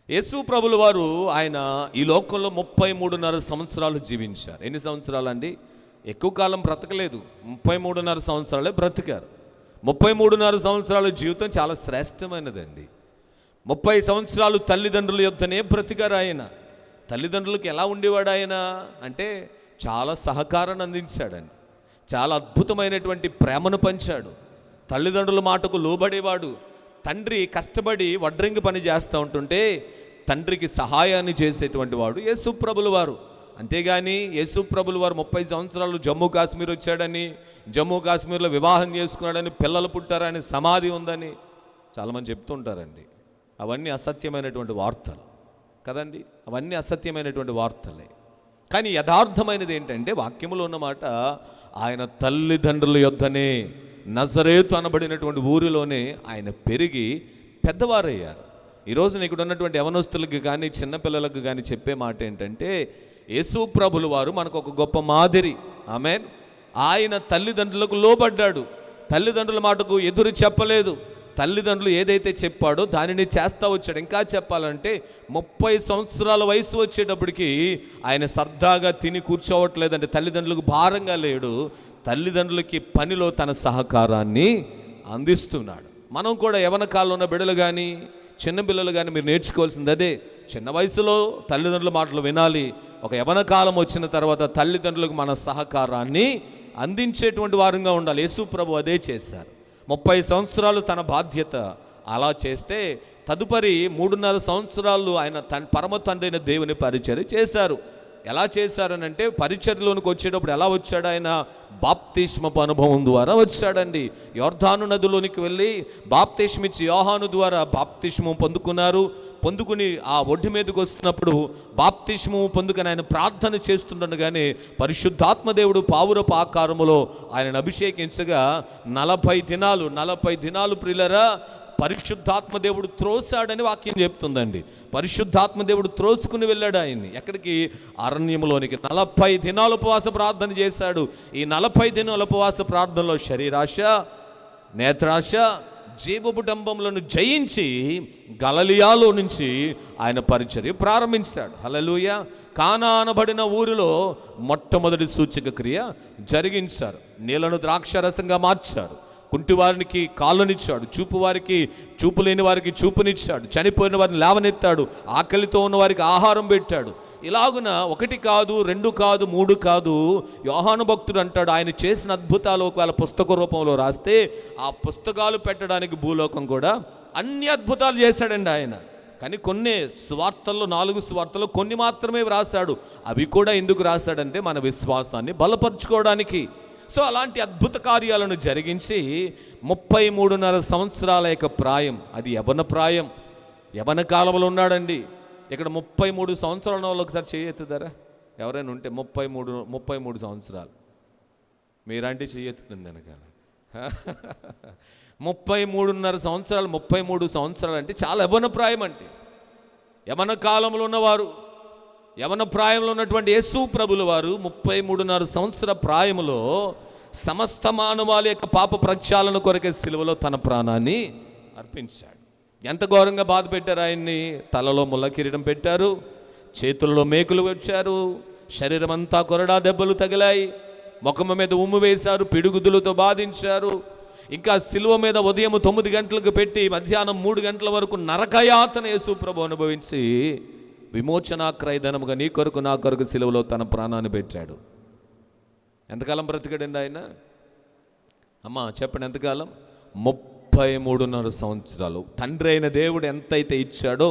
యేసు ప్రభుల వారు ఆయన ఈ లోకంలో 33.5 సంవత్సరాలు జీవించారు. ఎన్ని సంవత్సరాలు అండి? ఎక్కువ కాలం బ్రతకలేదు, 33.5 సంవత్సరాలే బ్రతికారు. 33.5 సంవత్సరాల జీవితం చాలా శ్రేష్టమైనదండి. 30 సంవత్సరాలు తల్లిదండ్రుల యొద్దనే బ్రతికారు ఆయన. తల్లిదండ్రులకు ఎలా ఉండేవాడు ఆయన అంటే చాలా సహకారాన్ని అందించాడండి, చాలా అద్భుతమైనటువంటి ప్రేమను పంచాడు, తల్లిదండ్రుల మాటకు లోబడేవాడు. తండ్రి కష్టపడి వడ్రంగి పని చేస్తూ ఉంటుంటే తండ్రికి సహాయాన్ని చేసేటువంటి వాడు యేసు ప్రభుల వారు. అంతేగాని యేసు ప్రభుల వారు 30 సంవత్సరాలు జమ్మూ కాశ్మీర్ వచ్చాడని, జమ్మూ కాశ్మీర్లో వివాహం చేసుకున్నాడని, పిల్లలు పుట్టారని, సమాధి ఉందని చాలామంది చెప్తుంటారండి. అవన్నీ అసత్యమైనటువంటి వార్తలు కదండి, అవన్నీ అసత్యమైనటువంటి వార్తలే. కానీ యథార్థమైనది ఏంటంటే వాక్యములో ఉన్నమాట, ఆయన తల్లిదండ్రుల యొద్దనే నజరేతు అనబడినటువంటి ఊరిలోనే ఆయన పెరిగి పెద్దవారయ్యారు. ఈరోజు ఇక్కడ ఉన్నటువంటి యవనస్తులకు కానీ చిన్నపిల్లలకు కానీ చెప్పే మాట ఏంటంటే యేసు ప్రభుల వారు మనకు ఒక గొప్ప మాదిరి. ఆమేన్. ఆయన తల్లిదండ్రులకు లోబడ్డాడు, తల్లిదండ్రుల మాటకు ఎదురు చెప్పలేదు, తల్లిదండ్రులు ఏదైతే చెప్పాడో దానిని చేస్తూ వచ్చాడు. ఇంకా చెప్పాలంటే 30 సంవత్సరాల వయసు వచ్చేటప్పటికి ఆయన సరదాగా తిని కూర్చోవట్లేదంటే తల్లిదండ్రులకు భారంగా లేడు, తల్లిదండ్రులకి పనిలో తన సహకారాన్ని అందిస్తున్నాడు. మనం కూడా యవన కాలంలో ఉన్న బిడ్డలు కానీ చిన్నపిల్లలు కానీ మీరు నేర్చుకోవాల్సింది అదే. చిన్న వయసులో తల్లిదండ్రుల మాటలు వినాలి, ఒక యవన కాలం వచ్చిన తర్వాత తల్లిదండ్రులకు మన సహకారాన్ని అందించేటువంటి వారంగా ఉండాలి. యేసు ప్రభు అదే చేశారు. 30 సంవత్సరాలు తన బాధ్యత. అలా చేస్తే తదుపరి 3.5 సంవత్సరాలు ఆయన పరమ తండ్రి అయిన దేవుని పరిచర్య చేశారు. ఎలా చేశారనంటే పరిచర్యలోనికి వచ్చేటప్పుడు ఎలా వచ్చాడు ఆయన? బాప్తిస్మపు అనుభవం ద్వారా వచ్చాడండి. యోర్దాను నదిలోనికి వెళ్ళి బాప్తిస్మిచ్చి యోహాను ద్వారా బాప్తిస్మం పొందుకున్నారు. పొందుకుని ఆ ఒడ్డు మీదకి వస్తున్నప్పుడు బాప్తిస్మం పొందుకుని ఆయన ప్రార్థన చేస్తుండగానే పరిశుద్ధాత్మదేవుడు పావురపు ఆకారములో ఆయనను అభిషేకించగా 40 దినాలు ప్రియులరా పరిశుద్ధాత్మదేవుడు త్రోసాడని వాక్యం చెప్తుందండి. పరిశుద్ధాత్మదేవుడు త్రోసుకుని వెళ్ళాడు ఆయన్ని. ఎక్కడికి? అరణ్యంలోనికి. 40 దినాలు ఉపవాస ప్రార్థన చేశాడు. ఈ 40 దినాల ఉపవాస ప్రార్థనలో శరీరాశ, నేత్రాశ, జీవపుటంబములను జయించి గలిలయలో నుంచి ఆయన పరిచర్య ప్రారంభించాడు. హల్లెలూయా. కానా అనబడిన ఊరిలో మొట్టమొదటి సూచక క్రియ జరిగించారు. నీళ్లను ద్రాక్షరసంగా మార్చారు. కుంటివారికి కాళ్ళనిచ్చాడు, చూపు వారికి చూపు లేని వారికి చూపునిచ్చాడు, చనిపోయిన వారిని లేవనెత్తాడు, ఆకలితో ఉన్న వారికి ఆహారం పెట్టాడు. ఇలాగున 1 కాదు, 2 కాదు, 3 కాదు. యోహాను భక్తుడు అంటాడు, ఆయన చేసిన అద్భుతాలు ఒకవేళ పుస్తక రూపంలో రాస్తే ఆ పుస్తకాలు పెట్టడానికి భూలోకం కూడా అన్ని అద్భుతాలు చేశాడండి ఆయన. కానీ కొన్ని సువార్తల్లో 4 సువార్తల్లో కొన్ని మాత్రమే రాశాడు. అవి కూడా ఎందుకు రాశాడంటే మన విశ్వాసాన్ని బలపరుచుకోవడానికి. సో అలాంటి అద్భుత కార్యాలను జరిగించి 33.5 సంవత్సరాల యొక్క ప్రాయం, అది యవన ప్రాయం, యవన కాలంలో ఉన్నాడండి. ఇక్కడ 33 సంవత్సరాల వాళ్ళు ఒకసారి చేయెత్తుతారా? ఎవరైనా ఉంటే 33 సంవత్సరాలు మీరంటే చేయెత్తుతుంది వెనకాల. 33.5 సంవత్సరాలు, 33 సంవత్సరాలు అంటే చాలా యవన ప్రాయం. అంటే యవన కాలంలో ఉన్నవారు, యవన ప్రాయంలో ఉన్నటువంటి యేసు ప్రభుల వారు 33.5 సంవత్సర ప్రాయములో సమస్త మానవాళి యొక్క పాప ప్రక్షాళన కొరకే సిలువలో తన ప్రాణాన్ని అర్పించాడు. ఎంత ఘోరంగా బాధ పెట్టారు ఆయన్ని. తలలో ముళ్ళ కిరీటం పెట్టారు, చేతుల్లో మేకులు వచ్చారు, శరీరం అంతా కొరడా దెబ్బలు తగిలాయి, ముఖము మీద ఉమ్ము వేశారు, పిడుగుదులతో బాధించారు. ఇంకా సిలువ మీద ఉదయం 9 గంటలకు పెట్టి మధ్యాహ్నం 3 గంటల వరకు నరకయాతన యేసు ప్రభు అనుభవించి విమోచన క్రయధనముగా నీ కొరకు నా కొరకు సిలువలో తన ప్రాణాన్ని పెట్టాడు. ఎంతకాలం బ్రతికాడండి ఆయన? అమ్మా చెప్పండి, ఎంతకాలం? 33.5 సంవత్సరాలు. తండ్రి అయిన దేవుడు ఎంతైతే ఇచ్చాడో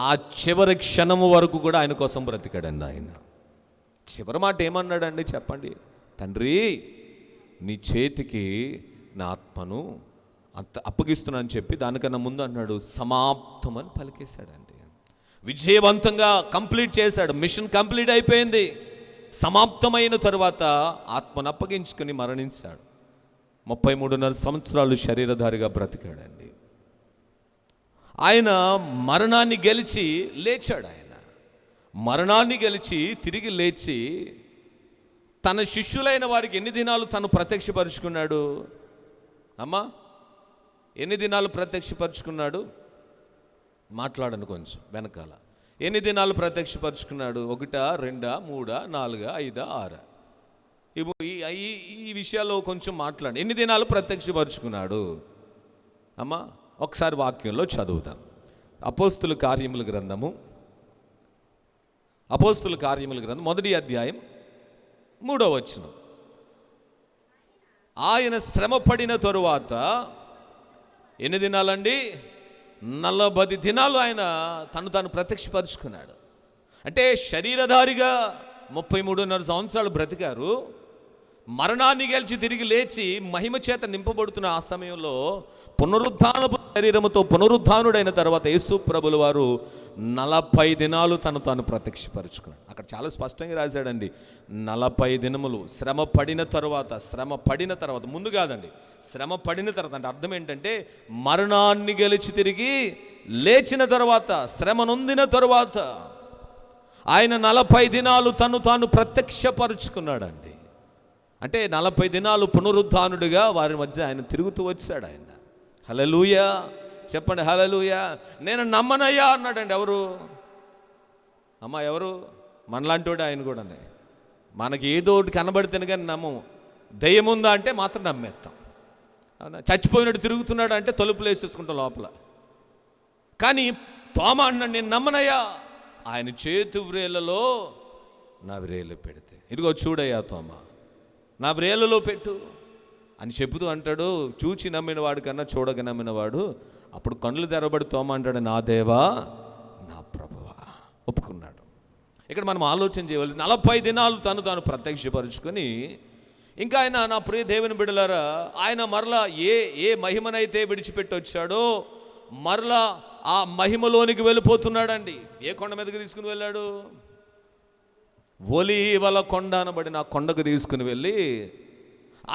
ఆ చివరి క్షణము వరకు కూడా ఆయన కోసం బ్రతికాడండి ఆయన. చివరి మాట ఏమన్నాడండి చెప్పండి? తండ్రి నీ చేతికి నా ఆత్మను అప్పగిస్తున్నానని చెప్పి దానికన్నా ముందు అన్నాడు సమాప్తం అని పలికేశాడండి. విజయవంతంగా కంప్లీట్ చేశాడు. మిషన్ కంప్లీట్ అయిపోయింది. సమాప్తమైన తరువాత ఆత్మను అప్పగించుకుని మరణించాడు. 33.5 సంవత్సరాలు శరీరధారిగా బ్రతికాడండి. ఆయన మరణాన్ని గెలిచి లేచాడు. ఆయన మరణాన్ని గెలిచి తిరిగి లేచి తన శిష్యులైన వారికి ఎన్ని దినాలు తను ప్రత్యక్షపరుచుకున్నాడు? అమ్మా ఎన్ని దినాలు ప్రత్యక్షపరుచుకున్నాడు? మాట్లాడను కొంచెం వెనకాల. ఎన్ని దినాలు ప్రత్యక్షపరుచుకున్నాడు? 1, 2, 3, 4, 5, 6. ఈ విషయాల్లో కొంచెం మాట్లాడు. ఎన్ని దినాలు ప్రత్యక్షపరుచుకున్నాడు? అమ్మా ఒకసారి వాక్యంలో చదువుదాం. అపోస్తుల కార్యముల గ్రంథము 1వ అధ్యాయం 3వ వచనం. ఆయన శ్రమ పడిన తరువాత ఎన్ని దినాలండి? 40 దినాలు ఆయన తను ప్రత్యక్షపరుచుకున్నాడు. అంటే శరీరధారిగా 33.5 సంవత్సరాలు బ్రతికారు. మరణాన్ని గెలిచి తిరిగి లేచి మహిమ చేత నింపబడుతున్న ఆ సమయంలో పునరుద్ధానపు శరీరముతో పునరుద్ధానుడైన తర్వాత యేసు ప్రభుల వారు 40 దినాలు తాను ప్రత్యక్షపరుచుకున్నాడు. అక్కడ చాలా స్పష్టంగా రాశాడండి. 40 దినములు శ్రమ పడిన తర్వాత ముందు కాదండి, శ్రమ పడిన తర్వాత. అంటే అర్థం ఏంటంటే మరణాన్ని గెలిచి తిరిగి లేచిన తర్వాత, శ్రమ నొందిన తరువాత ఆయన 40 దినాలు తాను ప్రత్యక్షపరుచుకున్నాడండి. అంటే 40 దినాలు పునరుద్ధానుడిగా వారి మధ్య ఆయన తిరుగుతూ వచ్చాడు. ఆయన హల్లెలూయా చెప్పండి, హల్లెలూయా. నేను నమ్మనయ్యా అన్నాడండి. ఎవరు? అమ్మా ఎవరు? మనలాంటోడే ఆయన కూడా. మనకి ఏదో ఒకటి కనబడితేనే కానీ నమ్మము. దయ్యం ఉందా అంటే మాత్రం నమ్మేస్తాం. అవునా? చచ్చిపోయినట్టు తిరుగుతున్నాడు అంటే తలుపులు వేసేసుకుంటాం లోపల. కానీ తోమ అన్నాడు, నేను నమ్మనయ్యా. ఆయన చేతి వ్రేళ్ళలో నా వ్రేళ్ళు పెడితే, ఇదిగో చూడయ్యా తోమ, నా వ్రేళ్ళలో పెట్టు, అని చెబుతూ అంటాడు, చూచి నమ్మినవాడు కన్నా చూడక నమ్మినవాడు. అప్పుడు కళ్ళు తెరబడి తోమంటాడు, నా దేవా నా ప్రభువా, ఒప్పుకున్నాడు. ఇక్కడ మనం ఆలోచన చేయవాలి. 40 దినాలు తాను ప్రత్యక్షపరుచుకొని ఇంకా ఆయన, నా ప్రియ దేవుని బిడ్డలారా, ఆయన మరలా ఏ మహిమనైతే విడిచిపెట్టి వచ్చాడో మరలా ఆ మహిమలోనికి వెళ్ళిపోతున్నాడండి. ఏ కొండ మీదకి తీసుకుని వెళ్ళాడు? ఒలీవల కొండ అనబడిన ఆ కొండకు తీసుకుని వెళ్ళి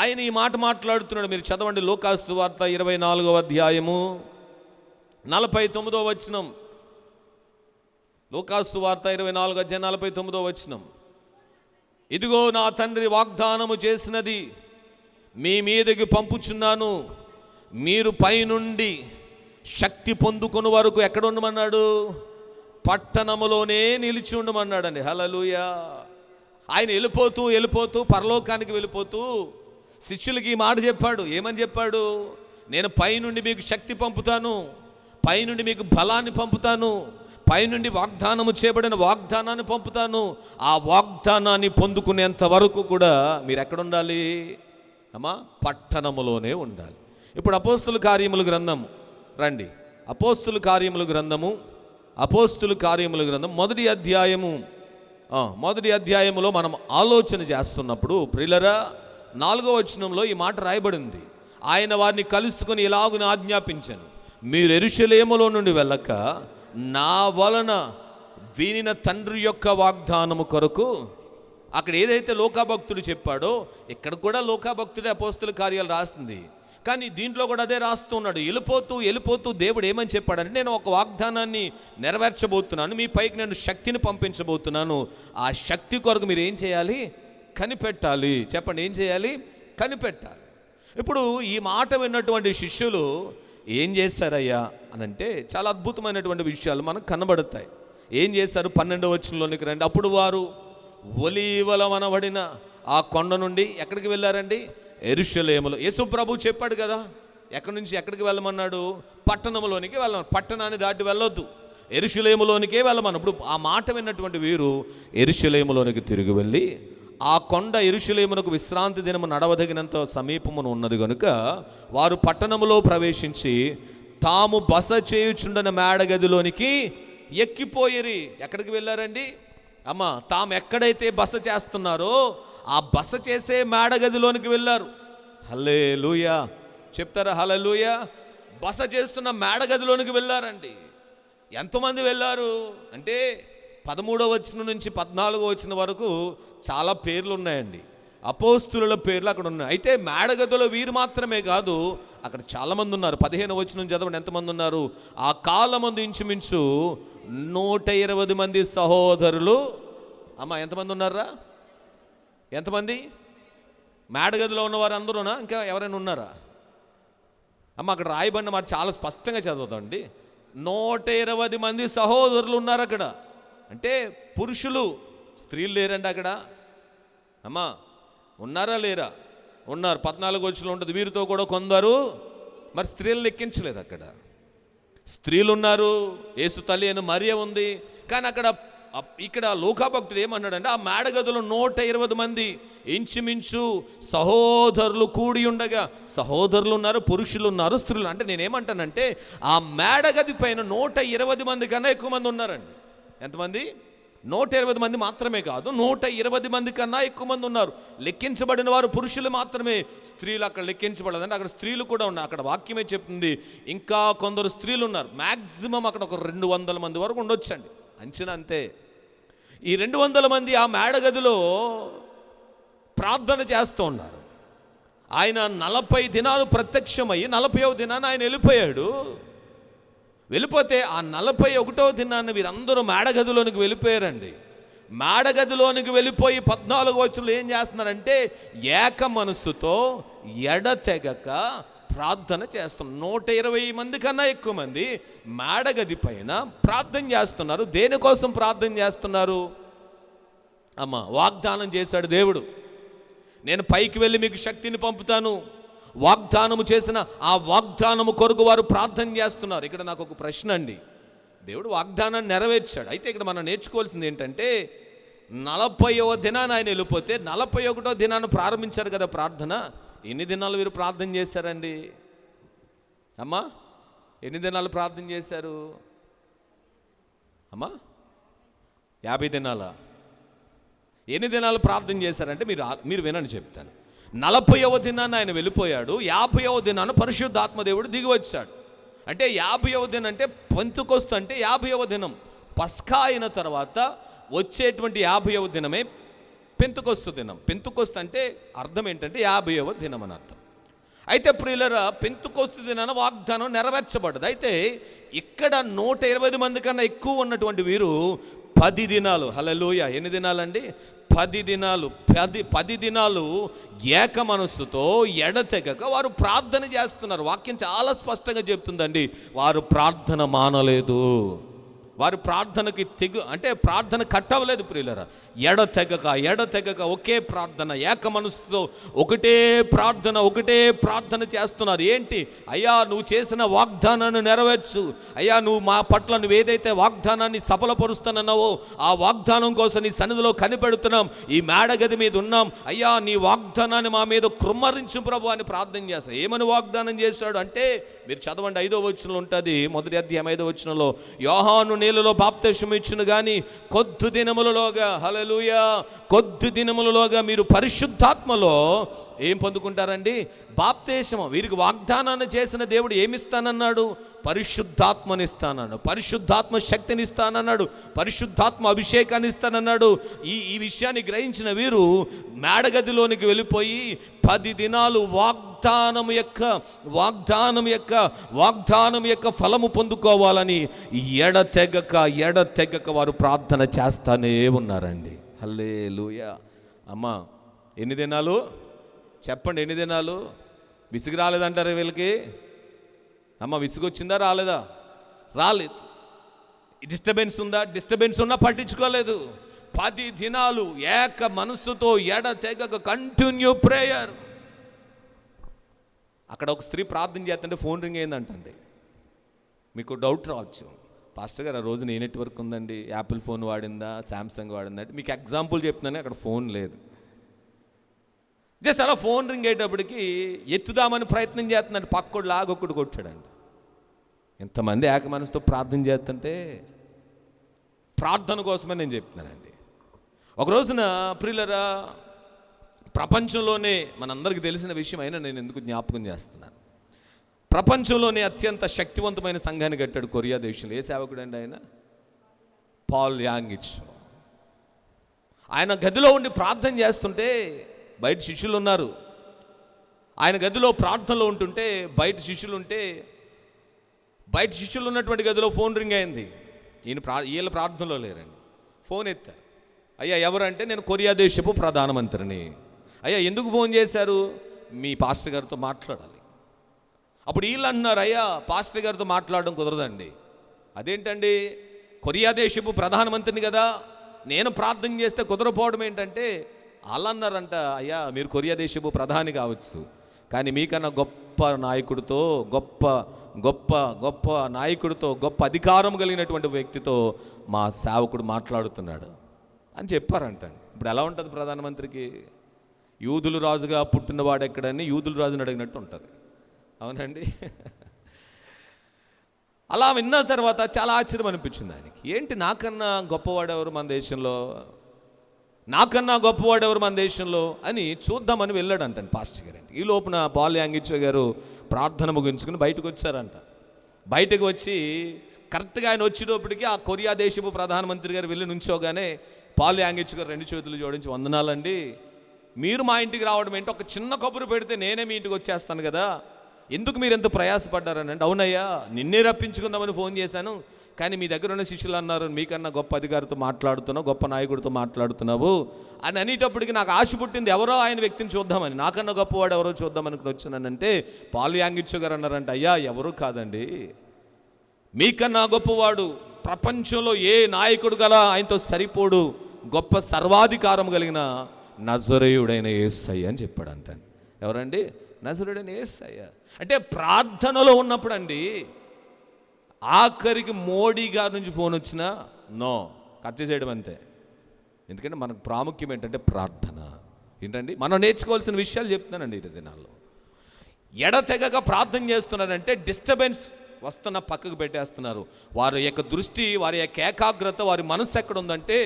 ఆయన ఈ మాట మాట్లాడుతున్నాడు. మీరు చదవండి, లూకా సువార్త 24వ అధ్యాయము 49వ వచనం. లూకా సువార్త 24వ అధ్యాయం 49వ వచనం. ఇదిగో నా తండ్రి వాగ్దానము చేసినది మీ మీదకి పంపుచున్నాను, మీరు పైనుండి శక్తి పొందుకుని వరకు ఎక్కడ ఉండమన్నాడు? పట్టణములోనే నిలిచి ఉండమన్నాడండి. హల్లెలూయా. ఆయన వెళ్ళిపోతూ పరలోకానికి వెళ్ళిపోతూ శిష్యులకి ఈ మాట చెప్పాడు. ఏమని చెప్పాడు? నేను పైనుండి మీకు శక్తి పంపుతాను, పైనుండి మీకు బలాన్ని పంపుతాను, పైనుండి వాగ్దానము చేయబడిన వాగ్దానాన్ని పంపుతాను. ఆ వాగ్దానాన్ని పొందుకునేంత వరకు కూడా మీరు ఎక్కడ ఉండాలి అమ్మా? పట్టణములోనే ఉండాలి. ఇప్పుడు అపోస్తుల కార్యముల గ్రంథము రండి. అపోస్తుల కార్యముల గ్రంథం మొదటి అధ్యాయములో మనం ఆలోచన చేస్తున్నప్పుడు ప్రియులరా, 4వ వచనంలో ఈ మాట రాయబడింది. ఆయన వారిని కలుసుకొని ఇలాగున ఆజ్ఞాపించాను, మీరు యెరూషలేములో నుండి వెళ్ళక నా వలన వినిన తండ్రి యొక్క వాగ్దానము కొరకు. అక్కడ ఏదైతే లోకాభక్తుడు చెప్పాడో ఇక్కడ కూడా లోకాభక్తుడే అపోస్తుల కార్యాలు రాస్తుంది. కానీ దీంట్లో కూడా అదే రాస్తూ ఉన్నాడు. వెళ్ళిపోతూ దేవుడు ఏమని చెప్పాడంటే, నేను ఒక వాగ్దానాన్ని నెరవేర్చబోతున్నాను, మీ పైకి నేను శక్తిని పంపించబోతున్నాను. ఆ శక్తి కొరకు మీరు ఏం చేయాలి? కనిపెట్టాలి. చెప్పండి, ఏం చేయాలి? కనిపెట్టాలి. ఇప్పుడు ఈ మాట విన్నటువంటి శిష్యులు ఏం చేశారయ్యా అని అంటే చాలా అద్భుతమైనటువంటి విషయాలు మనకు కనబడతాయి. ఏం చేశారు? 12వ వచనంలోనికి రండి. అప్పుడు వారు ఒలీవల అనబడిన ఆ కొండ నుండి ఎక్కడికి వెళ్ళారండి? యెరూషలేములో. యేసు ప్రభు చెప్పాడు కదా, ఎక్కడి నుంచి ఎక్కడికి వెళ్ళమన్నాడు? పట్టణంలోనికి వెళ్ళమని. పట్టణాన్ని దాటి వెళ్ళొద్దు, యెరూషలేములోనికే వెళ్ళమని. ఇప్పుడు ఆ మాట విన్నటువంటి వీరు యెరూషలేములోనికి తిరిగి వెళ్ళి, ఆ కొండ యెరూషలేమునకు విశ్రాంతి దినము నడవదగినంత సమీపమును ఉన్నది కనుక వారు పట్టణములో ప్రవేశించి తాము బస చేయుచుండన మేడగదిలోనికి ఎక్కిపోయిరి. ఎక్కడికి వెళ్ళారండి అమ్మ? తాము ఎక్కడైతే బస చేస్తున్నారో ఆ బస చేసే మేడగదిలోనికి వెళ్ళారు. హల్లెలూయా చెప్తారా? హల్లెలూయా. బస చేస్తున్న మేడగదిలోనికి వెళ్ళారండి. ఎంతమంది వెళ్ళారు అంటే 13వ వచనం నుంచి 14వ వచనం వరకు చాలా పేర్లు ఉన్నాయండి. అపోస్తుల పేర్లు అక్కడ ఉన్నాయి. అయితే మేడగదిలో వీరు మాత్రమే కాదు, అక్కడ చాలామంది ఉన్నారు. 15వ వచనం చదవండి, ఎంతమంది ఉన్నారు? ఆ కాలమందు ఇంచుమించు 120 మంది సహోదరులు. అమ్మ, ఎంతమంది ఉన్నారా? ఎంతమంది? మేడగదిలో ఉన్నవారు అందరూనా? ఇంకా ఎవరైనా ఉన్నారా? అమ్మ, అక్కడ రాయబడిన మాట చాలా స్పష్టంగా చదువుతాండి. 120 మంది సహోదరులు ఉన్నారు అక్కడ. అంటే పురుషులు, స్త్రీలు లేరండి అక్కడ. అమ్మా, ఉన్నారా లేరా? ఉన్నారు. 14వ వచనంలో ఉంటుంది, వీరితో కూడా కొందరు. మరి స్త్రీలు లెక్కించలేదు అక్కడ. స్త్రీలు ఉన్నారు, యేసు తల్లి అయిన మరియ ఉంది. కానీ ఇక్కడ లోకాభక్తుడు ఏమన్నాడంటే, ఆ మేడగదిలో 120 మంది ఇంచుమించు సహోదరులు కూడి ఉండగా, సహోదరులు ఉన్నారు, పురుషులు ఉన్నారు, స్త్రీలు. అంటే నేనేమంటానంటే ఆ మేడగది పైన 120 మంది కన్నా ఎక్కువ మంది ఉన్నారండి. ఎంతమంది? 120 మంది మాత్రమే కాదు, 120 మంది కన్నా ఎక్కువ మంది ఉన్నారు. లెక్కించబడిన వారు పురుషులు మాత్రమే, స్త్రీలు అక్కడ లెక్కించబడదంటే అక్కడ స్త్రీలు కూడా ఉన్నారు. అక్కడ వాక్యమే చెప్తుంది ఇంకా కొందరు స్త్రీలు ఉన్నారు. మ్యాక్సిమం అక్కడ ఒక 200 మంది వరకు ఉండొచ్చండి, అంచనా అంతే. ఈ 200 మంది ఆ మేడగదిలో ప్రార్థన చేస్తూ ఉన్నారు. ఆయన 40 దినాలు ప్రత్యక్షమయ్యి 40వ దినాన్ని ఆయన వెళ్ళిపోతే ఆ 41వ దినాన్ని వీరందరూ మేడగదిలోనికి వెళ్ళిపోయారండి. మేడగదిలోనికి వెళ్ళిపోయి 14వ వచనంలో ఏం చేస్తున్నారంటే ఏక మనస్సుతో ఎడతెగక ప్రార్థన చేస్తున్నారు. 120 మంది కన్నా ఎక్కువ మంది మేడగది పైన ప్రార్థన చేస్తున్నారు. దేనికోసం ప్రార్థన చేస్తున్నారు? అమ్మ, వాగ్దానం చేశాడు దేవుడు, నేను పైకి వెళ్ళి మీకు శక్తిని పంపుతాను. వాగ్దానము చేసిన ఆ వాగ్దానము కొరకు వారు ప్రార్థన చేస్తున్నారు. ఇక్కడ నాకు ఒక ప్రశ్న అండి. దేవుడు వాగ్దానాన్ని నెరవేర్చాడు. అయితే ఇక్కడ మనం నేర్చుకోవాల్సింది ఏంటంటే 40వ దినాన్ని ఆయన వెళ్ళిపోతే 41వ దినాన్ని ప్రారంభించారు కదా ప్రార్థన. ఎన్ని దినాలు వీరు ప్రార్థన చేశారండి? అమ్మా, ఎన్ని దినాలు ప్రార్థన చేశారు అమ్మా? 50 దినాలా? ఎన్ని దినాలు ప్రార్థన చేశారంటే మీరు వినండి, చెప్తాను. 40వ దినాన్ని ఆయన వెళ్ళిపోయాడు. 50వ దినాన్ని పరిశుద్ధాత్మ దేవుడు దిగి వచ్చాడు. అంటే 50వ దినం అంటే పెంతెకొస్తు అంటే 50వ దినం. పస్కా అయిన తర్వాత వచ్చేటువంటి 50వ దినమే పెంతెకొస్తు దినం. పెంతెకొస్తు అంటే అర్థం ఏంటంటే 50వ దినం అని అర్థం. అయితే ప్రియులరా, పెంతెకొస్తు దినాన వాగ్దానం నెరవేర్చబడ్డది. అయితే ఇక్కడ 120 మంది కన్నా ఎక్కువ ఉన్నటువంటి వీరు 10 దినాలు, హల్లెలూయా, ఎన్ని దినాలండి? 10 దినాలు, 10 దినాలు ఏక మనస్సుతో ఎడతెగక వారు ప్రార్థన చేస్తున్నారు. వాక్యం చాలా స్పష్టంగా చెప్తుందండి, వారు ప్రార్థన మానలేదు. వారు ప్రార్థనకి ప్రార్థన కట్టవలేదు ప్రియులరా. ఎడతెగక ఒకే ప్రార్థన, ఏక మనసుతో ఒకటే ప్రార్థన చేస్తున్నారు. ఏంటి? అయ్యా, నువ్వు చేసిన వాగ్దానాన్ని నెరవేర్చు. అయ్యా, నువ్వు మా పట్ల నువ్వు ఏదైతే వాగ్దానాన్ని సఫలపరుస్తానన్నావో ఆ వాగ్దానం కోసం నీ సన్నిధిలో కనిపెడుతున్నాం. ఈ మేడగది మీద ఉన్నాం. అయ్యా, నీ వాగ్దానాన్ని మా మీద కృమ్మరించు ప్రభు అని ప్రార్థన చేస్తాం. ఏమని వాగ్దానం చేశాడు అంటే, మీరు చదవండి, 5వ వచనంలో ఉంటుంది. మొదటి అధ్యాయం 5వ వచనంలో, యోహాను నీళ్ళలో బాప్తిస్మం ఇచ్చును గాని కొద్ది దినములలోగా, హల్లెలూయా, కొద్ది దినములలోగా మీరు పరిశుద్ధాత్మలో ఏం పొందుకుంటారండి? బాప్తిస్మం. వీరికి వాగ్దానాన్ని చేసిన దేవుడు ఏమిస్తానన్నాడు? పరిశుద్ధాత్మని ఇస్తానన్నాడు, పరిశుద్ధాత్మ శక్తిని ఇస్తానన్నాడు, పరిశుద్ధాత్మ అభిషేకాన్ని ఇస్తానన్నాడు. ఈ విషయాన్ని గ్రహించిన వీరు మేడగదిలోనికి వెళ్ళిపోయి 10 దినాలు వాగ్దానం యొక్క ఫలము పొందుకోవాలని ఎడతెగక వారు ప్రార్థన చేస్తానే ఉన్నారండి. హల్లెలూయా. అమ్మా, ఎన్ని దినాలు చెప్పండి? ఎన్ని దినాలు? విసుగు రాలేదంటారా వీళ్ళకి? అమ్మ, విసుగు వచ్చిందా? రాలేదు. డిస్టర్బెన్స్ ఉందా? డిస్టర్బెన్స్ ఉన్నా పట్టించుకోలేదు. 10 దినాలు ఏక మనస్సుతో ఎడతెగక కంటిన్యూ ప్రేయర్. అక్కడ ఒక స్త్రీ ప్రార్థన చేస్తుంటే ఫోన్ రింగ్ అయిందంటండి. మీకు డౌట్ రావచ్చు, పాస్టర్ గారు ఆ రోజు ఏ నెట్వర్క్ ఉందండి? యాపిల్ ఫోన్ వాడిందా, శాంసంగ్ వాడిందా అంటే మీకు ఎగ్జాంపుల్ చెప్తున్నాను, అక్కడ ఫోన్ లేదు. జస్ట్ అలా ఫోన్ రింగ్ అయ్యేటప్పటికి ఎత్తుదామని ప్రయత్నం చేస్తున్నాడు, పక్కోడు లాగొక్కడు కొట్టాడండి. ఎంతమంది ఏక మనసుతో ప్రార్థన చేస్తుంటే ప్రార్థన కోసమే నేను చెప్తున్నానండి. ఒక రోజున ప్రియులరా, ప్రపంచంలోనే మనందరికీ తెలిసిన విషయం అయినా నేను ఎందుకు జ్ఞాపకం చేస్తున్నాను, ప్రపంచంలోనే అత్యంత శక్తివంతమైన సంఘాన్ని కట్టాడు కొరియా దేశంలో. ఏ సేవకుడు అండి ఆయన? పాల్ యాంగిచ్. ఆయన గదిలో ఉండి ప్రార్థన చేస్తుంటే బయట శిష్యులు ఉన్నారు. ఆయన గదిలో ప్రార్థనలో ఉంటుంటే బయట శిష్యులు ఉన్నటువంటి గదిలో ఫోన్ రింగ్ అయింది. వీళ్ళ ప్రార్థనలో లేరండి. ఫోన్ ఎత్తారు. అయ్యా, ఎవరంటే నేను కొరియా దేశపు ప్రధానమంత్రిని. అయ్యా, ఎందుకు ఫోన్ చేశారు? మీ పాస్టర్ గారితో మాట్లాడాలి. అప్పుడు వీళ్ళు అంటున్నారు, అయ్యా, పాస్టర్ గారితో మాట్లాడడం కుదరదండి. అదేంటండి? కొరియా దేశపు ప్రధానమంత్రిని కదా, నేను ప్రార్థన చేస్తే కుదరపోవడం ఏంటంటే, వాళ్ళు అన్నారంట, అయ్యా, మీరు కొరియా దేశపు ప్రధాని కావచ్చు, కానీ మీకన్నా గొప్ప నాయకుడితో గొప్ప అధికారం కలిగినటువంటి వ్యక్తితో మా సేవకుడు మాట్లాడుతున్నాడు అని చెప్పారంట. ఇప్పుడు ఎలా ఉంటుంది ప్రధానమంత్రికి? యూదులు రాజుగా పుట్టినవాడు ఎక్కడని యూదుల రాజుని అడిగినట్టు ఉంటుంది. అవునండి. అలా విన్న తర్వాత చాలా ఆశ్చర్యం అనిపించింది ఆయనకి. ఏంటి, నాకన్నా గొప్పవాడెవరు మన దేశంలో అని చూద్దామని వెళ్ళాడంట పాస్టర్ గారు. ఈ లోపున పాల్ యాంగిచ్ గారు ప్రార్థన ముగించుకుని బయటకు వచ్చారంట. బయటకు వచ్చి కరెక్ట్గా ఆయన వచ్చేటప్పటికి ఆ కొరియా దేశపు ప్రధానమంత్రి గారు వెళ్ళి నుంచోగానే పాల్ యాంగిచ్ గారు 2 చేతులు జోడించి, వందనాలండి, మీరు మా ఇంటికి రావడం ఏంటి? ఒక చిన్న కబురు పెడితే నేనే మీ ఇంటికి వచ్చేస్తాను కదా, ఎందుకు మీరు ఎంత ప్రయాసపడ్డారని అంటే, అవునయ్యా, నిన్నే రప్పించుకుందామని ఫోన్ చేశాను, కానీ మీ దగ్గర ఉన్న శిష్యులు అన్నారు మీకన్నా గొప్ప అధికారితో మాట్లాడుతున్నావు, గొప్ప నాయకుడితో మాట్లాడుతున్నావు అని అనేటప్పటికి నాకు ఆశ పుట్టింది, ఎవరో ఆయన వ్యక్తిని చూద్దామని, నాకన్నా గొప్పవాడు ఎవరో చూద్దామనుకుని వచ్చానంటే పాల్ యాంగిచ్ గారు అన్నారంట, అయ్యా, ఎవరు కాదండి, మీకన్నా గొప్పవాడు ప్రపంచంలో ఏ నాయకుడు గల ఆయనతో సరిపోడు, గొప్ప సర్వాధికారం కలిగిన నజరేయుడైన యేసయ్య అని చెప్పాడంట. ఎవరండి? నజరేయుడైన యేసయ్య. అంటే ప్రార్థనలో ఉన్నప్పుడు అండి, ఆఖరికి మోడీ గారి నుంచి ఫోన్ వచ్చినా కట్ చేసేయడం అంతే. ఎందుకంటే మనకు ప్రాముఖ్యం ఏంటంటే ప్రార్థన. ఏంటండి, మనం నేర్చుకోవాల్సిన విషయాలు చెప్తున్నానండి ఈ దినాల్లో. ఎడతెగక ప్రార్థన చేస్తున్నారంటే డిస్టర్బెన్స్ వస్తున్న పక్కకు పెట్టేస్తున్నారు. వారి యొక్క దృష్టి, వారి యొక్క ఏకాగ్రత, వారి మనసు ఎక్కడ ఉందంటే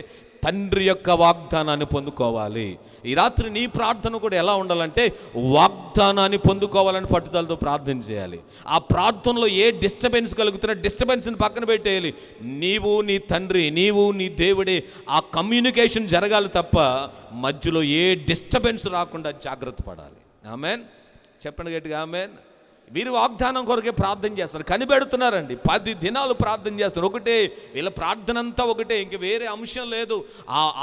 తండ్రి యొక్క వాగ్దానాన్ని పొందుకోవాలి. ఈ రాత్రి నీ ప్రార్థన కూడా ఎలా ఉండాలంటే వాగ్దానాన్ని పొందుకోవాలని పట్టుదలతో ప్రార్థన చేయాలి. ఆ ప్రార్థనలో ఏ డిస్టర్బెన్స్ కలుగుతున్నా డిస్టర్బెన్స్ని పక్కన పెట్టేయాలి. నీవు నీ తండ్రి, నీవు నీ దేవుడే, ఆ కమ్యూనికేషన్ జరగాలి తప్ప మధ్యలో ఏ డిస్టర్బెన్స్ రాకుండా జాగ్రత్త పడాలి. ఆమెన్ చెప్పండి గట్టిగా ఆమెన్. వీరు వాగ్దానం కొరకే ప్రార్థన చేస్తారు, కనిపెడుతున్నారండి. 10 దినాలు ప్రార్థన చేస్తారు. ఒకటే వీళ్ళ ప్రార్థన అంతా ఒకటే, ఇంక వేరే అంశం లేదు.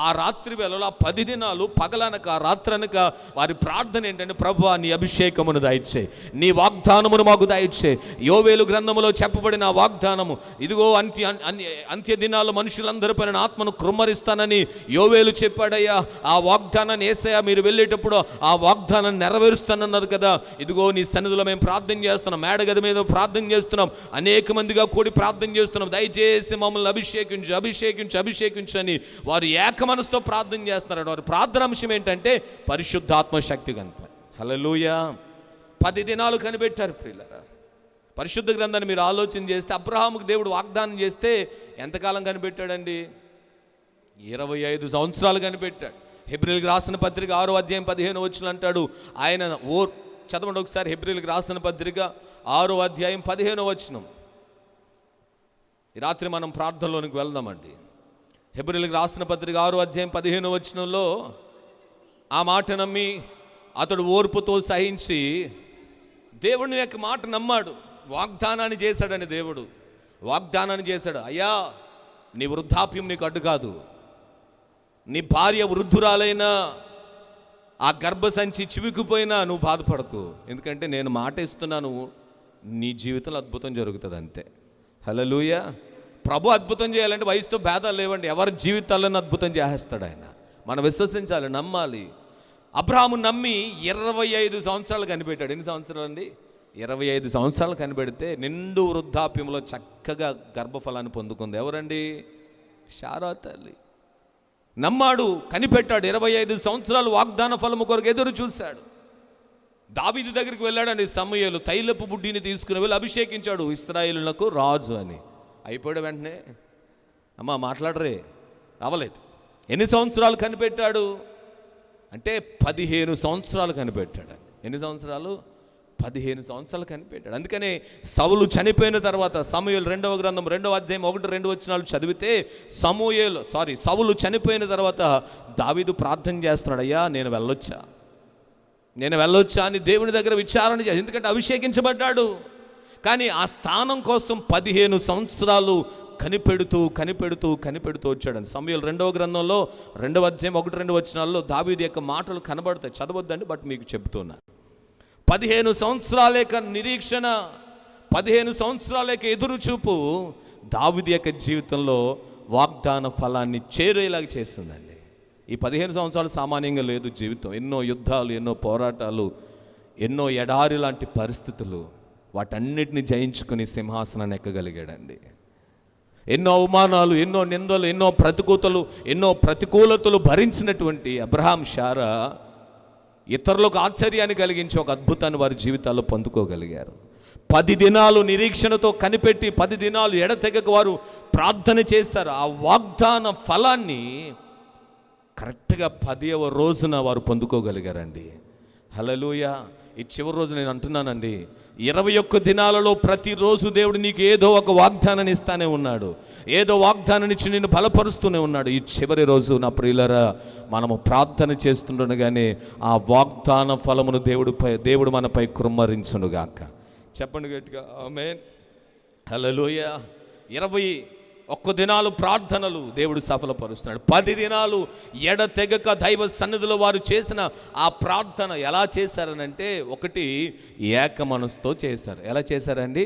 ఆ రాత్రి వేళలో 10 దినాలు పగలనక రాత్రనక వారి ప్రార్థన ఏంటంటే, ప్రభువా నీ అభిషేకమును దయచేయి, నీ వాగ్దానమును మాకు దయచేయి. యోవేలు గ్రంథములో చెప్పబడిన వాగ్దానము, ఇదిగో అంత్య దినాలు మనుషులందరిపైన ఆత్మను కృమ్మరిస్తానని యోవేలు చెప్పాడయ్యా. ఆ వాగ్దానాన్ని యేసయ్యా మీరు వెళ్ళేటప్పుడు ఆ వాగ్దానాన్ని నెరవేరుస్తానన్నారు కదా. ఇదిగో నీ సన్నిధిలో మేము ప్రార్థన చేస్తున్నాం, మేడగది మీద ప్రార్థన చేస్తున్నాం, అనేక మందిగా కూడి ప్రార్థన చేస్తున్నాం, దయచేసి మమ్మల్ని అభిషేకించు అభిషేకించు అభిషేకించు అని వారు ఏక మనసుతో ప్రార్థన చేస్తున్నారు. వారి ప్రార్థన అంశం ఏంటంటే పరిశుద్ధాత్మ శక్తి కనుక. హల్లెలూయా. 10 దినాలు కనిపెట్టారు ప్రియులారా. పరిశుద్ధ గ్రంథాన్ని మీరు ఆలోచన చేస్తే అబ్రహాముకు దేవుడు వాగ్దానం చేస్తే ఎంతకాలం కనిపెట్టాడండి? 25 సంవత్సరాలు కనిపెట్టాడు. హెబ్రీయులకు రాసిన పత్రిక 6వ అధ్యాయం 15వ వచనం అంటాడు ఆయన. చదవండి ఒకసారి, హెబ్రీయులకు రాసిన పత్రిక 6వ అధ్యాయం 15వ వచనం. ఈ రాత్రి మనం ప్రార్థనలోనికి వెళ్దామండి. హెబ్రీయులకు రాసిన పత్రిక 6వ అధ్యాయం 15వ వచనంలో ఆ మాట నమ్మి అతడు ఓర్పుతో సహించి దేవుని యొక్క మాట నమ్మాడు. వాగ్దానాన్ని చేశాడని దేవుడు వాగ్దానాన్ని చేశాడు. అయ్యా నీ వృద్ధాప్యం నీకు అడ్డు కాదు, నీ భార్య వృద్ధురాలైనా ఆ గర్భసంచి చివికిపోయినా నువ్వు బాధపడకు, ఎందుకంటే నేను మాట ఇస్తున్నాను, నీ జీవితంలో అద్భుతం జరుగుతుంది అంతే. హల్లెలూయా. ప్రభు అద్భుతం చేయాలంటే వయసుతో భేదాలు లేవండి. ఎవరి జీవితాలను అద్భుతం చేసేస్తాడు ఆయన. మనం విశ్వసించాలి, నమ్మాలి. అబ్రహాము నమ్మి 25 సంవత్సరాలు కనిపెట్టాడు. ఎన్ని సంవత్సరాలు అండి? 25 సంవత్సరాలు కనిపెడితే నిండు వృద్ధాప్యంలో చక్కగా గర్భఫలాన్ని పొందుకుంది. ఎవరండి? శారా తల్లి. నమ్మాడు, కనిపెట్టాడు. 25 సంవత్సరాలు వాగ్దాన ఫలము కొరకు ఎదురు చూశాడు. దావీదు దగ్గరికి వెళ్ళాడండి సమూయేలు. తైలపు బుడ్డిని తీసుకుని వెళ్ళి అభిషేకించాడు, ఇశ్రాయేలునకు రాజు అని. అయిపోయాడు వెంటనే. అమ్మా మాట్లాడరే, అవ్వలేదు. ఎన్ని సంవత్సరాలు కనిపెట్టాడు అంటే 15 సంవత్సరాలు కనిపెట్టాడు. ఎన్ని సంవత్సరాలు? 15 సంవత్సరాలు కనిపెట్టాడు. అందుకనే సౌలు చనిపోయిన తర్వాత సమూయేలు 2వ గ్రంథం 2వ అధ్యాయం 1-2 వచనాలు చదివితే సౌలు చనిపోయిన తర్వాత దావీదు ప్రార్థన చేస్తున్నాడు, అయ్యా నేను వెళ్ళొచ్చా అని దేవుని దగ్గర విచారణ చేసి, ఎందుకంటే అభిషేకించబడ్డాడు. కానీ ఆ స్థానం కోసం 15 సంవత్సరాలు కనిపెడుతూ వచ్చాడు. సమూయేలు 2వ గ్రంథంలో 2వ అధ్యాయం 1-2 వచనాల్లో దావీదు యొక్క మాటలు కనబడతాయి. చదవద్దండి, బట్ మీకు చెప్తున్నా. 15 సంవత్సరాల యొక్క నిరీక్షణ, 15 సంవత్సరాల యొక్క ఎదురుచూపు దావీదు యొక్క జీవితంలో వాగ్దాన ఫలాన్ని చేరేలాగా చేస్తుందండి. ఈ 15 సంవత్సరాలు సామాన్యంగా లేదు జీవితం. ఎన్నో యుద్ధాలు, ఎన్నో పోరాటాలు, ఎన్నో ఎడారి లాంటి పరిస్థితులు, వాటన్నిటిని జయించుకుని సింహాసనాన్ని ఎక్కగలిగాడండి. ఎన్నో అవమానాలు, ఎన్నో నిందలు, ఎన్నో ప్రతికూలతలు భరించినటువంటి అబ్రహాం, శారా ఇతరులకు ఆశ్చర్యాన్ని కలిగించి ఒక అద్భుతాన్ని వారి జీవితాల్లో పొందుకోగలిగారు. 10 దినాలు నిరీక్షణతో కనిపెట్టి 10 దినాలు ఎడతెగక వారు ప్రార్థన చేస్తారు. ఆ వాగ్దాన ఫలాన్ని కరెక్ట్గా 10వ రోజున వారు పొందుకోగలిగారండి. హల్లెలూయా. ఈ చివరి రోజు నేను అంటున్నానండి, 21 దినాలలో ప్రతిరోజు దేవుడు నీకు ఏదో ఒక వాగ్దానాన్ని ఇస్తానే ఉన్నాడు, ఏదో వాగ్దానాన్ని ఇచ్చి నిన్ను బలపరుస్తూనే ఉన్నాడు. ఈ చివరి రోజు నా ప్రియులరా, మనము ప్రార్థన చేస్తుండగానే ఆ వాగ్దాన ఫలమును దేవుడు మనపై కృమ్మరించునుగాక. చెప్పండి గట్టిగా ఆమేన్. హల్లెలూయా. 21 దినాలు ప్రార్థనలు దేవుడు సఫలపరుస్తున్నాడు. 10 దినాలు ఎడతెగక దైవ సన్నిధిలో వారు చేసిన ఆ ప్రార్థన ఎలా చేశారనంటే, ఒకటి ఏక మనసుతో చేశారు. ఎలా చేశారండి?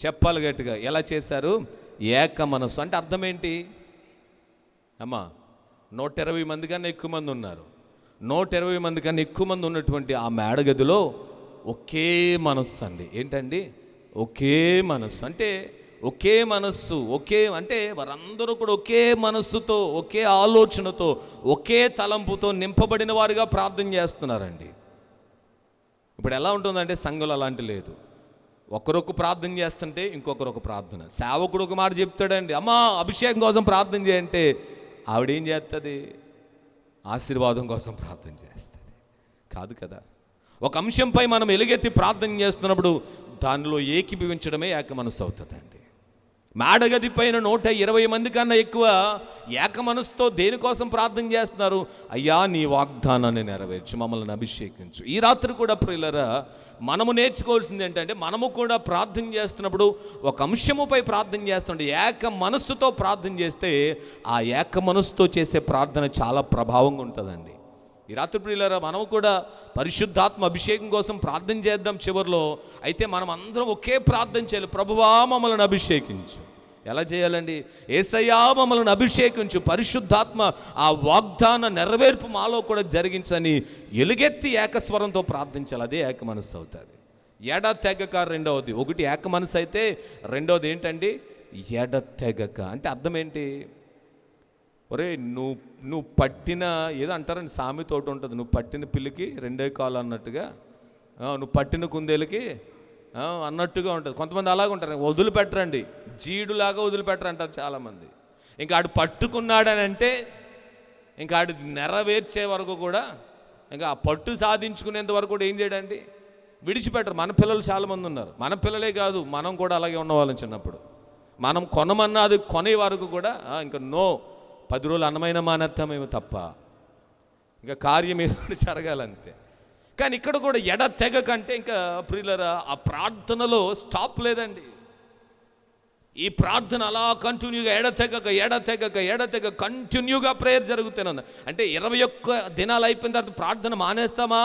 చెప్పాలి గట్టిగా. ఎలా చేశారు? ఏక మనసు అంటే అర్థం ఏంటి అమ్మా? 120 మంది కన్నా ఎక్కువ మంది ఉన్నారు. 120 మంది కన్నా ఎక్కువ మంది ఉన్నటువంటి ఆ మేడగదిలో ఒకే మనస్సు అండి. ఏంటండి? ఒకే మనస్సు అంటే ఒకే మనస్సు, అంటే వారందరూ కూడా ఒకే మనస్సుతో, ఒకే ఆలోచనతో, ఒకే తలంపుతో నింపబడిన వారుగా ప్రార్థన చేస్తున్నారండి. ఇప్పుడు ఎలా ఉంటుందంటే సంఘంలో అలాంటి లేదు. ఒకరొక ప్రార్థన చేస్తుంటే ఇంకొకరు ఒక ప్రార్థన. సేవకుడు ఒక మాట చెప్తాడండి, అమ్మా అభిషేకం కోసం ప్రార్థన చేయంటే ఆవిడేం చేస్తుంది? ఆశీర్వాదం కోసం ప్రార్థన చేస్తుంది. కాదు కదా. ఒక అంశంపై మనం ఎలుగెత్తి ప్రార్థన చేస్తున్నప్పుడు దానిలో ఏకీభవించడమే ఏక మనస్సు అవుతుందండి. మేడగది పైన 120 మంది కన్నా ఎక్కువ ఏక మనసుతో దేనికోసం ప్రార్థన చేస్తున్నారు? అయ్యా నీ వాగ్దానాన్ని నెరవేర్చు, మమ్మల్ని అభిషేకించు. ఈ రాత్రి కూడా ప్రియులారా, మనము నేర్చుకోవాల్సింది ఏంటంటే, మనము కూడా ప్రార్థన చేస్తున్నప్పుడు ఒక అంశముపై ప్రార్థన చేస్తుంటే ఏక మనస్సుతో ప్రార్థన చేస్తే ఆ ఏక మనస్సుతో చేసే ప్రార్థన చాలా ప్రభావంగా ఉంటుందండి. ఈ రాత్రి ప్రియులారా, మనము కూడా పరిశుద్ధాత్మ అభిషేకం కోసం ప్రార్థన చేద్దాం చివరిలో. అయితే మనం అందరం ఒకే ప్రార్థన చేయాలి, ప్రభువా మమ్మల్ని అభిషేకించు. ఎలా చేయాలండి? యేసయ్యా మమ్మల్ని అభిషేకించు, పరిశుద్ధాత్మ ఆ వాగ్దాన నెరవేర్పు మాలో కూడా జరిగించని ఎలుగెత్తి ఏకస్వరంతో ప్రార్థించాలి. అదే ఏక మనస్సు అవుతుంది. ఎడతెగక రెండవది. ఒకటి ఏక మనస్సు అయితే రెండవది ఏంటండి? ఎడతెగక అంటే అర్థం ఏంటి? ఒరే నువ్వు పట్టిన ఏదో అంటారని సామెత ఒకటి ఉంటుంది, నువ్వు పట్టిన పిల్లికి రెండే కాలు అన్నట్టుగా, నువ్వు పట్టిన కుందేలకి అన్నట్టుగా ఉంటుంది. కొంతమంది అలాగ ఉంటారు, వదిలిపెట్టరండి, జీడులాగా వదిలిపెట్టరంటారు చాలామంది. ఇంకా ఆడు పట్టుకున్నాడని అంటే ఇంకా ఆడు నెరవేర్చే వరకు కూడా, ఇంకా ఆ పట్టు సాధించుకునేంత వరకు కూడా ఏం చేయడండి? విడిచిపెట్టరు. మన పిల్లలు చాలామంది ఉన్నారు. మన పిల్లలే కాదు, మనం కూడా అలాగే ఉన్నవాళ్ళం. చిన్నప్పుడు మనం కొనమన్నా అది కొనే వరకు కూడా ఇంకా నో, 10 రోజులు అన్నమైన మానేస్తామేమో తప్ప ఇంకా కార్యం ఏదో జరగాలంతే. కానీ ఇక్కడ కూడా ఎడతెగకంటే ఇంకా ప్రియులరా, ఆ ప్రార్థనలో స్టాప్ లేదండి. ఈ ప్రార్థన అలా కంటిన్యూగా ఎడతెగక కంటిన్యూగా ప్రేయర్ జరుగుతూనే ఉంది. అంటే 21 దినాలు అయిపోయిన తర్వాత ప్రార్థన మానేస్తామా?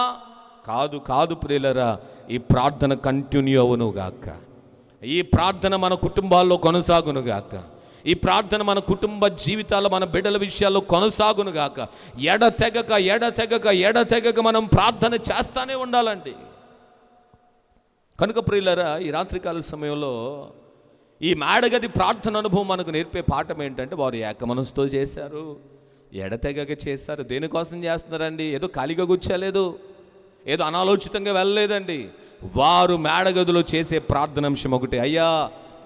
కాదు ప్రియులరా, ఈ ప్రార్థన కంటిన్యూ అవునుగాక. ఈ ప్రార్థన మన కుటుంబాల్లో కొనసాగునుగాక. ఈ ప్రార్థన మన కుటుంబ జీవితాల్లో, మన బిడ్డల విషయాల్లో కొనసాగునుగాక. ఎడతెగక మనం ప్రార్థన చేస్తానే ఉండాలండి. కనుక ప్రియులారా, ఈ రాత్రికాల సమయంలో ఈ మేడగది ప్రార్థన అనుభవం మనకు నేర్పే పాఠం ఏంటంటే, వారు ఏక మనసుతో చేశారు, ఎడతెగక చేశారు. దేనికోసం చేస్తున్నారండి? ఏదో ఖాళీగా కూర్చోలేదు, ఏదో అనాలోచితంగా వెళ్ళలేదండి. వారు మేడగదిలో చేసే ప్రార్థన అంశం ఒకటి, అయ్యా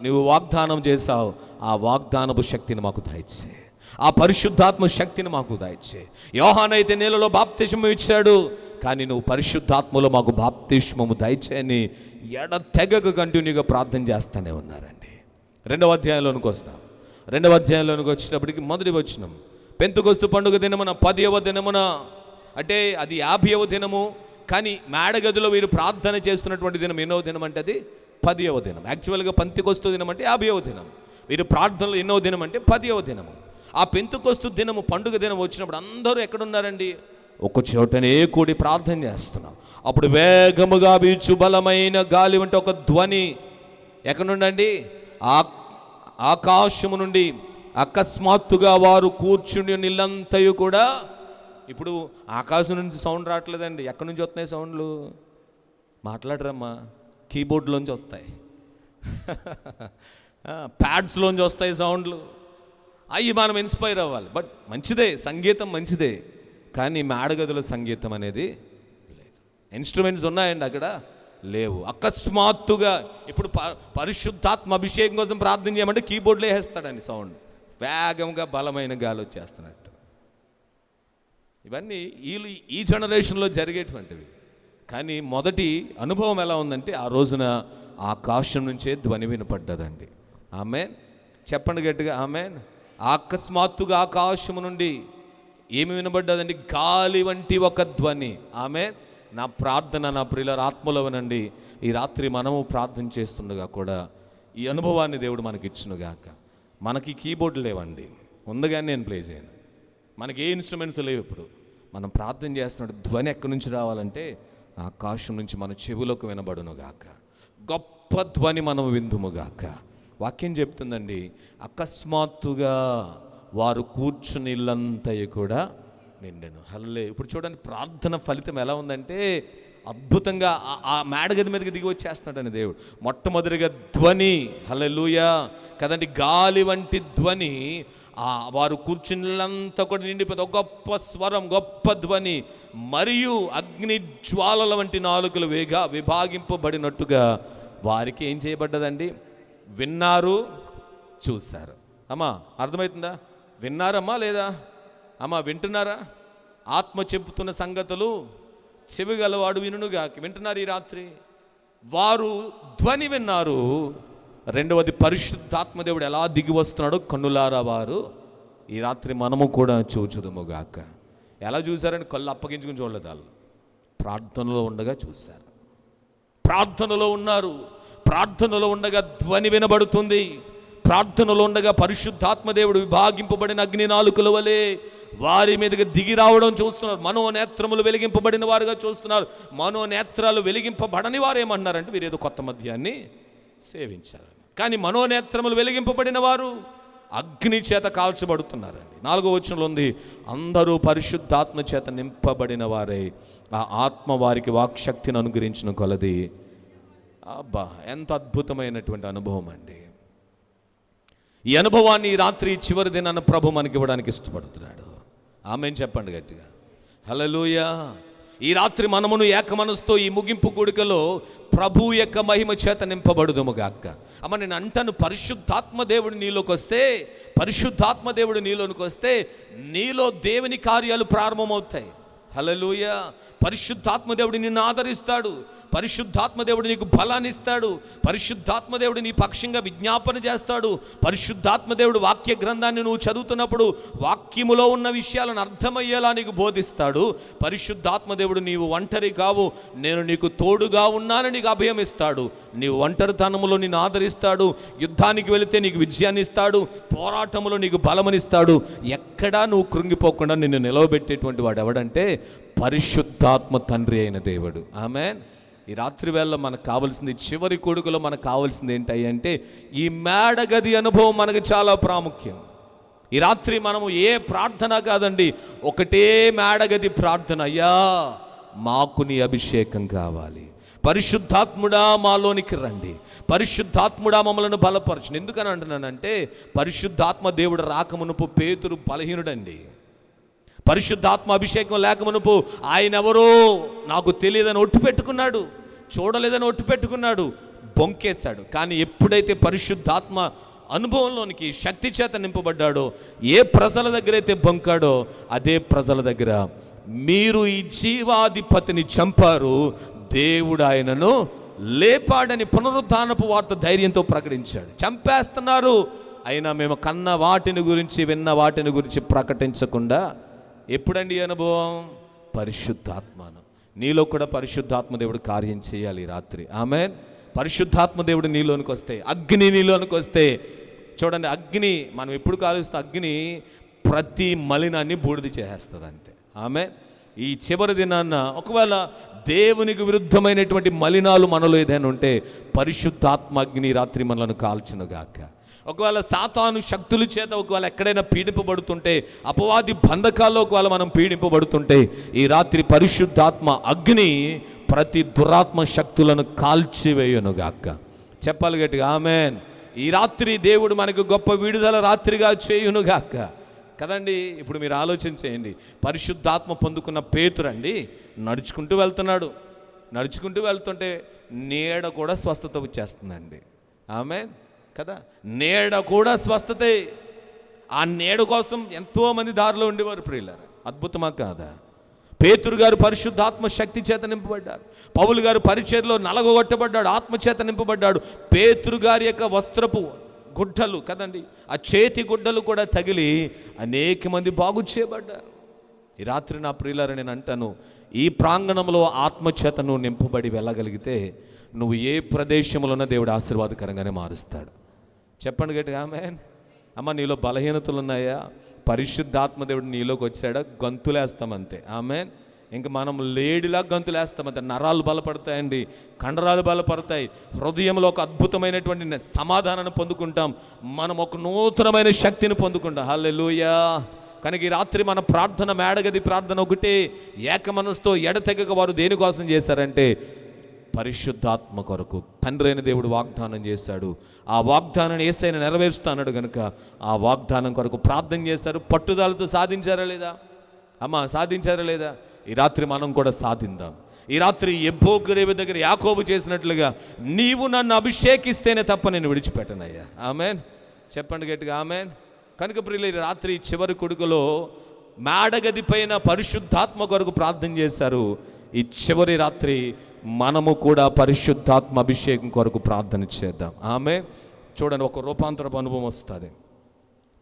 నువ్వు వాగ్దానం చేశావు, ఆ వాగ్దానపు శక్తిని మాకు దయచే, ఆ పరిశుద్ధాత్మ శక్తిని మాకు దయచే. యోహానైతే నీళ్ళలో బాప్తిస్మం ఇచ్చాడు, కానీ నువ్వు పరిశుద్ధాత్మలో మాకు బాప్తిస్మము దయచేయని ఎడతెగక కంటిన్యూగా ప్రార్థన చేస్తూనే ఉన్నారండి. 2వ అధ్యాయంలోనికి వస్తాం. 2వ అధ్యాయంలోనికి వచ్చినప్పటికి మొదటి వచనం, పెంతెకొస్తు పండుగ దినమున 10వ దినమున, అంటే అది 50వ దినము, కానీ మేడగదిలో వీరు ప్రార్థన చేస్తున్నటువంటి దినం ఎన్నో దినం అంటే అది 10వ దినం. యాక్చువల్గా పెంతెకొస్తు దినం అంటే 50వ దినం, వీరు ప్రార్థనలు ఎన్నో దినం అంటే 10వ దినము. ఆ పెంతెకొస్తు దినము పండుగ దినం వచ్చినప్పుడు అందరూ ఎక్కడున్నారండి? ఒక చోటనే కూడి ప్రార్థన చేస్తున్నాం. అప్పుడు వేగముగా వీచు బలమైన గాలి వంటి ఒక ధ్వని ఎక్కడి నుండండి? ఆకాశము నుండి. అకస్మాత్తుగా వారు కూర్చుని నిల్లంతయు కూడా, ఇప్పుడు ఆకాశం నుంచి సౌండ్ రావట్లేదండి. ఎక్కడి నుంచి వస్తున్నాయి సౌండ్లు? మాట్లాడరమ్మా, కీబోర్డ్లోంచి వస్తాయి, ప్యాడ్స్లోంచి వస్తాయి సౌండ్లు. అవి మనం ఇన్స్పైర్ అవ్వాలి. బట్ మంచిదే, సంగీతం మంచిదే, కానీ మేడగదిలో సంగీతం అనేది లేదు. ఇన్స్ట్రుమెంట్స్ ఉన్నాయండి, అక్కడ లేవు. అకస్మాత్తుగా ఇప్పుడు పరిశుద్ధాత్మ అభిషేకం కోసం ప్రార్థన చేయమంటే కీబోర్డ్లో వేస్తాడండి సౌండ్, వేగంగా బలమైన గాలి వచ్చేస్తున్నట్టు. ఇవన్నీ ఈ జనరేషన్లో జరిగేటువంటివి. కానీ మొదటి అనుభవం ఎలా ఉందంటే, ఆ రోజున ఆకాశం నుంచే ధ్వని వినపడ్డదండి. ఆమేన్ చెప్పండి గట్టిగా, ఆమేన్. అకస్మాత్తుగా ఆకాశము నుండి ఏమి వినబడ్డదండి? గాలి వంటి ఒక ధ్వని. ఆమేన్. నా ప్రార్థన నా ప్రియుల ఆత్మలో వినండి, ఈ రాత్రి మనము ప్రార్థన చేస్తుండగా కూడా ఈ అనుభవాన్ని దేవుడు మనకి ఇచ్చునుగాక. మనకి కీబోర్డు లేవండి, ఉందగానే నేను ప్లే చేయను. మనకి ఏ ఇన్స్ట్రుమెంట్స్ లేవు. ఇప్పుడు మనం ప్రార్థన చేస్తున్నట్టు ధ్వని ఎక్కడి నుంచి రావాలంటే ఆకాశం నుంచి మన చెవులకు వినబడునుగాక. గొప్ప ధ్వని మనం విందుముగాక. వాక్యం చెప్తుందండి, అకస్మాత్తుగా వారు కూర్చుని ఇల్లంతయు కూడా నిండెను. హల్లే. ఇప్పుడు చూడండి, ప్రార్థన ఫలితం ఎలా ఉందంటే అద్భుతంగా ఆ మేడగది మీదకి దిగి వచ్చేస్తున్నాడని దేవుడు. మొట్టమొదటిగా ధ్వని, హల్లెలూయా కదండి, గాలి వంటి ధ్వని వారు కూర్చున్నదంతా కూడా నిండిపోయింది. ఒక గొప్ప స్వరం, గొప్ప ధ్వని, మరియు అగ్ని జ్వాలల వంటి నాలుకలు విభాగింపబడినట్టుగా వారికి ఏం చేయబడ్డదండి? విన్నారు, చూశారు. అమ్మా అర్థమవుతుందా? విన్నారమ్మా లేదా? అమ్మా వింటున్నారా? ఆత్మ చెబుతున్న సంగతులు చెవిగలవాడు వినుగా. వింటున్నారు ఈ రాత్రి? వారు ధ్వని విన్నారు. రెండవది, పరిశుద్ధాత్మదేవుడు ఎలా దిగి వస్తున్నాడో కన్నులారా వారు ఈ రాత్రి మనము కూడా చూచుదుముగాక. ఎలా చూశారని కళ్ళు అప్పగించుకుని చూడలేదు, వాళ్ళు ప్రార్థనలో ఉండగా చూశారు. ప్రార్థనలో ఉన్నారు. ప్రార్థనలో ఉండగా ధ్వని వినబడుతుంది. ప్రార్థనలో ఉండగా పరిశుద్ధాత్మదేవుడు విభాగింపబడిన అగ్ని నాలుకల వలె వారి మీదకి దిగి రావడం చూస్తున్నారు. మనోనేత్రములు వెలిగింపబడిన వారుగా చూస్తున్నారు. మనోనేత్రాలు వెలిగింపబడని వారు ఏమన్నారంటే వీరేదో కొత్త మద్యాన్ని సేవించారు. కానీ మనోనేత్రములు వెలిగింపబడిన వారు అగ్ని చేత కాల్చబడుతున్నారండి. 4వ వచనంలో ఉంది, అందరూ పరిశుద్ధాత్మ చేత నింపబడిన వారే ఆ ఆత్మ వారికి వాక్శక్తిని అనుగ్రహించిన కొలది. అబ్బా, ఎంత అద్భుతమైనటువంటి అనుభవం అండి. ఈ అనుభవాన్ని ఈ రాత్రి చివరి దినాన ప్రభు మనకి ఇవ్వడానికి ఇష్టపడుతున్నాడు. ఆమేన్ చెప్పండి గట్టిగా, హల్లెలూయా. ఈ రాత్రి మనమును ఏక మనసుతో ఈ ముగింపు కూడికలో ప్రభు యొక్క మహిమ చేత నింపబడుదుముగాక. అమ్మ నేను అంటాను, పరిశుద్ధాత్మ దేవుడు నీలోకి వస్తే, పరిశుద్ధాత్మ దేవుడు నీలోనికి వస్తే నీలో దేవుని కార్యాలు ప్రారంభమవుతాయి. హల్లెలూయా. పరిశుద్ధాత్మదేవుడు నిన్ను ఆదరిస్తాడు. పరిశుద్ధాత్మదేవుడు నీకు బలాన్ని ఇస్తాడు. పరిశుద్ధాత్మదేవుడు నీ పక్షంగా విజ్ఞాపన చేస్తాడు. పరిశుద్ధాత్మదేవుడు వాక్య గ్రంథాన్ని నువ్వు చదువుతున్నప్పుడు వాక్యములో ఉన్న విషయాలను అర్థమయ్యేలా నీకు బోధిస్తాడు. పరిశుద్ధాత్మదేవుడు నీవు ఒంటరి కావు, నేను నీకు తోడుగా ఉన్నానని నీకు అభయం ఇస్తాడు. నీవు ఒంటరితనములో నిన్ను ఆదరిస్తాడు. యుద్ధానికి వెళితే నీకు విజయాన్ని ఇస్తాడు. పోరాటములో నీకు బలమనిస్తాడు. ఎక్కడా నువ్వు కృంగిపోకుండా నిన్ను నిలవబెట్టేటువంటి వాడు ఎవడంటే పరిశుద్ధాత్మ తండ్రి అయిన దేవుడు. ఆమేన్. ఈ రాత్రి వేళ మనకు కావాల్సింది, చివరి కొడుకులో మనకు కావాల్సింది ఏంటి అంటే ఈ మేడగది అనుభవం మనకు చాలా ప్రాముఖ్యం. ఈ రాత్రి మనము ఏ ప్రార్థన కాదండి, ఒకటే మేడగది ప్రార్థన. అయ్యా మాకు నీ అభిషేకం కావాలి, పరిశుద్ధాత్ముడా మాలోనికి రండి, పరిశుద్ధాత్ముడా మమ్మలను బలపరచండి. ఎందుకని అంటున్నానంటే పరిశుద్ధాత్మ దేవుడు రాకమునుపు పేతురు బలహీనుడండి. పరిశుద్ధాత్మ అభిషేకం లేకమునుపు ఆయన ఎవరో నాకు తెలియదని ఒట్టు పెట్టుకున్నాడు, చూడలేదని ఒట్టు పెట్టుకున్నాడు, బొంకేశాడు. కానీ ఎప్పుడైతే పరిశుద్ధాత్మ అనుభవంలోనికి శక్తి చేత నింపబడ్డాడో, ఏ ప్రజల దగ్గర అయితే బొంకాడో అదే ప్రజల దగ్గర మీరు ఈ జీవాధిపతిని చంపారు, దేవుడు ఆయనను లేపాడని పునరుద్ధానపు వార్త ధైర్యంతో ప్రకటించాడు. చంపేస్తున్నారు, అయినా మేము కన్న వాటిని గురించి విన్న వాటిని గురించి ప్రకటించకుండా. ఎప్పుడండి అనుభవం? పరిశుద్ధాత్మను. నీలో కూడా పరిశుద్ధాత్మ దేవుడు కార్యం చేయాలి ఈ రాత్రి. ఆమేన్. పరిశుద్ధాత్మ దేవుడు నీలోనికి వస్తే, అగ్ని నీలోనికి వస్తే, చూడండి అగ్ని మనం ఎప్పుడు కాలుస్తే అగ్ని ప్రతి మలినాన్ని బూడిద చేసేస్తుంది అంతే. ఆమేన్. ఈ చివరి దినాన్న ఒకవేళ దేవునికి విరుద్ధమైనటువంటి మలినాలు మనలో ఏదైనా ఉంటే పరిశుద్ధాత్మ అగ్ని రాత్రి మనలను కాల్చునుగాక. ఒకవేళ సాతాను శక్తుల చేత ఒకవేళ ఎక్కడైనా పీడింపబడుతుంటే, అపవాది బంధకాల్లో ఒకవేళ మనం పీడింపబడుతుంటే ఈ రాత్రి పరిశుద్ధాత్మ అగ్ని ప్రతి దురాత్మ శక్తులను కాల్చివేయునుగాక. చెప్పాలి గట్టిగా ఆమేన్. ఈ రాత్రి దేవుడు మనకు గొప్ప విడుదల రాత్రిగా చేయునుగాక కదండి. ఇప్పుడు మీరు ఆలోచన చేయండి, పరిశుద్ధాత్మ పొందుకున్న పేతురండి నడుచుకుంటూ వెళ్తున్నాడు. నడుచుకుంటూ వెళ్తుంటే నీడ కూడా స్వస్థత వచ్చేస్తుందండి. ఆమేన్ కదా. నీడ కూడా స్వస్థతే. ఆ నీడ కోసం ఎంతోమంది దారిలో ఉండేవారు ప్రియులారా. అద్భుతమా కాదా? పేతురు గారు పరిశుద్ధాత్మ శక్తి చేత నింపబడ్డారు. పౌలు గారు పరిచర్యలో నలగొట్టబడ్డాడు, ఆత్మ చేత నింపబడ్డాడు. పేతురు గారి యొక్క వస్త్రపు గుడ్డలు కదండి, ఆ చేతి గుడ్డలు కూడా తగిలి అనేక మంది బాగు చేయబడ్డారు. ఈ రాత్రి నా ప్రియులారా నేను అంటాను, ఈ ప్రాంగణంలో ఆత్మచేత నువ్వు నింపబడి వెళ్ళగలిగితే నువ్వు ఏ ప్రదేశంలోనో దేవుడు ఆశీర్వాదకరంగానే మారుస్తాడు. చెప్పండి గట్టిగా ఆమేన్. అమ్మ నీలో బలహీనతలు ఉన్నాయా? పరిశుద్ధాత్మ దేవుడు నీలోకి వచ్చాడా? గంతులేస్తామంతే. ఆమేన్. ఇంక మనం లేడిలా గంతులేస్తామంతే. నరాలు బలపడతాయండి, కండరాలు బలపడతాయి, హృదయంలో ఒక అద్భుతమైనటువంటి సమాధానాన్ని పొందుకుంటాం, మనం ఒక నూతనమైన శక్తిని పొందుకుంటాం. హల్లెలూయా. కనుక ఈ రాత్రి మన ప్రార్థన, మేడగది ప్రార్థన ఒకటే, ఏక మనసుతో ఎడతెగక వారు దేనికోసం చేశారంటే పరిశుద్ధాత్మ కొరకు. తండ్రి అయిన దేవుడు వాగ్దానం చేశాడు, ఆ వాగ్దానాన్ని యేసయ్య నెరవేరుస్తాడు కనుక ఆ వాగ్దానం కొరకు ప్రార్థన చేశారు. పట్టుదలతో సాధించారా లేదా అమ్మా? సాధించారా లేదా? ఈ రాత్రి మనం కూడా సాధిందాం. ఈ రాత్రి యెబ్బోకు దగ్గర యాకోబు చేసినట్లుగా నీవు నన్ను అభిషేకిస్తేనే తప్ప నేను విడిచిపెట్టనయ్యా. ఆమెన్ చెప్పండి గట్టిగా, ఆమెన్. కనుక ప్రియులు, ఈ రాత్రి చివరి కొడుకులో మేడగది పైన పరిశుద్ధాత్మ కొరకు ప్రార్థన చేశారు. ఈ చివరి రాత్రి మనము కూడా పరిశుద్ధాత్మ అభిషేకం కొరకు ప్రార్థన చేద్దాం. ఆమె చూడండి, ఒక రూపాంతరపు అనుభవం వస్తుంది.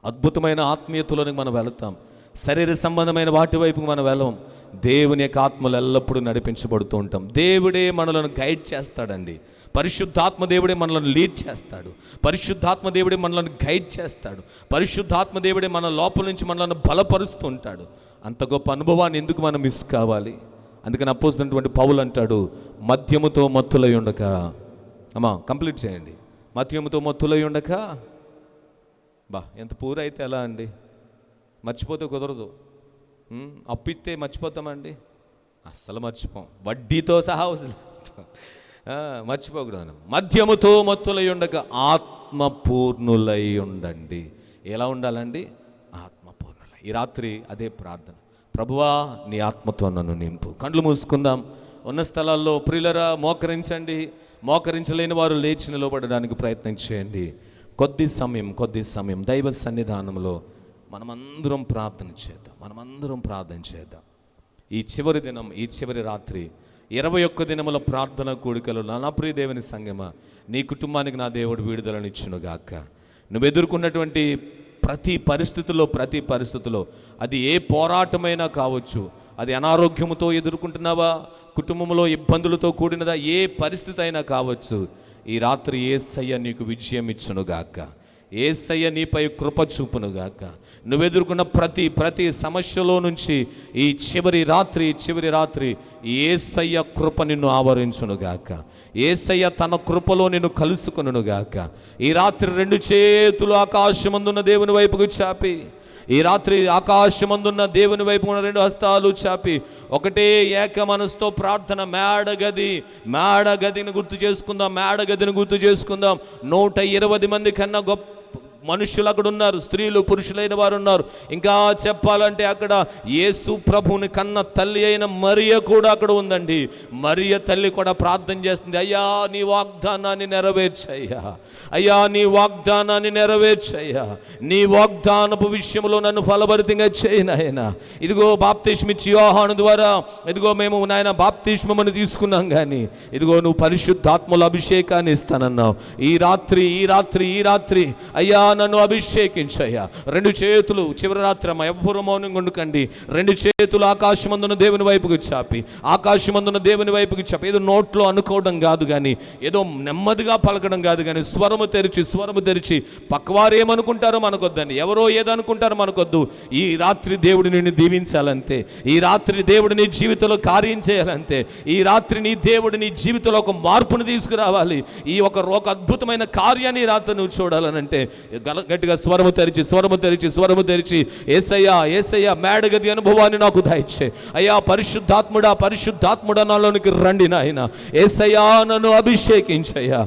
అద్భుతమైన ఆత్మీయతలోనికి మనం వెళతాం. శరీర సంబంధమైన వాటి వైపుకి మనం వెళ్ళం. దేవుని యొక్క ఆత్మలు ఎల్లప్పుడూ నడిపించబడుతూ ఉంటాం. దేవుడే మనలను గైడ్ చేస్తాడండి. పరిశుద్ధాత్మ దేవుడే మనలను లీడ్ చేస్తాడు. పరిశుద్ధాత్మ దేవుడే మనలను గైడ్ చేస్తాడు. పరిశుద్ధాత్మ దేవుడే మన లోపల నుంచి మనలను బలపరుస్తూ ఉంటాడు. అంత గొప్ప అనుభవాన్ని ఎందుకు మనం మిస్ కావాలి? అందుకని అపోజినటువంటి పౌలు అంటాడు, మద్యముతో మత్తులై ఉండక. అమ్మా కంప్లీట్ చేయండి. మద్యముతో మత్తులై ఉండక. ఎంత పూరైతే ఎలా అండి? మర్చిపోతే కుదరదు. అప్పిస్తే మర్చిపోతామండి? అస్సలు మర్చిపోం. వడ్డీతో సహా వదిలేస్తాం. మర్చిపోకూడదు. మద్యముతో మత్తులై ఉండక ఆత్మపూర్ణులై ఉండండి. ఎలా ఉండాలండి? ఆత్మపూర్ణులై. ఈ రాత్రి అదే ప్రార్థన. ప్రభువా, నీ ఆత్మతో నన్ను నింపు. కండ్లు మూసుకుందాం. ఉన్న స్థలాల్లో ప్రియులరా మోకరించండి. మోకరించలేని వారు లేచి నిలబడడానికి ప్రయత్నం చేయండి. కొద్ది సమయం దైవ సన్నిధానంలో మనమందరం ప్రార్థన చేద్దాం. ఈ చివరి దినం, ఈ చివరి రాత్రి 21 దినముల ప్రార్థన కూడికలు నా ప్రియ దేవుని సంగమా, నీ కుటుంబానికి నా దేవుడు విడుదలనిచ్చునుగాక. నువ్వు ఎదుర్కొన్నటువంటి ప్రతి పరిస్థితుల్లో అది ఏ పోరాటమైనా కావచ్చు, అది అనారోగ్యముతో ఎదుర్కొంటున్నావా, కుటుంబంలో ఇబ్బందులతో కూడినదా, ఏ పరిస్థితి అయినా కావచ్చు, ఈ రాత్రి యేసయ్య నీకు విజయం ఇచ్చునుగాక. యేసయ్య నీపై కృప చూపునుగాక. నువ్వెదుర్కొన్న ప్రతి సమస్యలో నుంచి ఈ చివరి రాత్రి యేసయ్య కృప నిన్ను ఆవరించునుగాక. యేసయ్య తన కృపలో నిన్ను కలుసుకొనుగాక. ఈ రాత్రి 2 చేతులు ఆకాశమందున్న దేవుని వైపుకు చాపి, ఈ రాత్రి ఆకాశమందున్న దేవుని వైపు 2 హస్తాలు చాపి ఒకటే ఏక మనసుతో ప్రార్థన. మేడగదిని గుర్తు చేసుకుందాం. 120 మంది కన్నా గొప్ప మనుషులు అక్కడ ఉన్నారు. స్త్రీలు, పురుషులైన వారు ఉన్నారు. ఇంకా చెప్పాలంటే అక్కడ యేసు ప్రభువుని కన్న తల్లి అయిన మరియ కూడా అక్కడ ఉందండి. మరియ తల్లి కూడా ప్రార్థన చేస్తుంది. అయ్యా నీ వాగ్దానాన్ని నెరవేర్చయ్యా, అయ్యా నీ వాగ్దానాన్ని నెరవేర్చయ్యా, నీ వాగ్దానపు విషయంలో నన్ను ఫలభరితంగా చేయి నాయనా. ఇదిగో బాప్తిస్మిచ్చి యోహాను ద్వారా ఇదిగో మేము నాయన బాప్తిస్మమును తీసుకున్నాం, కానీ ఇదిగో నువ్వు పరిశుద్ధాత్మల అభిషేకాన్ని ఇస్తానన్నావు. ఈ రాత్రి అయ్యా నన్ను అభిషేకించయ్యా. 2 చేతులు చివరి రాత్రి అమ్మ ఎవ్వరూ మౌనంగా ఉండకండి. 2 చేతులు ఆకాశమందున్న దేవుని వైపుకి చాపి, ఏదో నోట్లో అనుకోవడం కాదు, కానీ ఏదో నెమ్మదిగా పలకడం కాదు, కానీ స్వరము తెరిచి పక్కవారు ఏమనుకుంటారో మనకొద్దండి, ఎవరో ఏదనుకుంటారో మనకొద్దు. ఈ రాత్రి దేవుడు నిన్ను దీవించాలంతే. ఈ రాత్రి దేవుడు నీ జీవితంలో కార్యం చేయాలంతే. ఈ రాత్రి నీ దేవుడు నీ జీవితంలో ఒక మార్పును తీసుకురావాలి. ఈ ఒక అద్భుతమైన కార్యాన్ని రాత్రి నువ్వు చూడాలనంటే గట్టిగా స్వరము తెరిచి యేసయ్యా మేడగది అనుభవాన్ని నాకు దయచే. అయ్యా పరిశుద్ధాత్ముడా నాలోనికి రండి నాయన. యేసయ్యా నన్ను అభిషేకించయ్యా.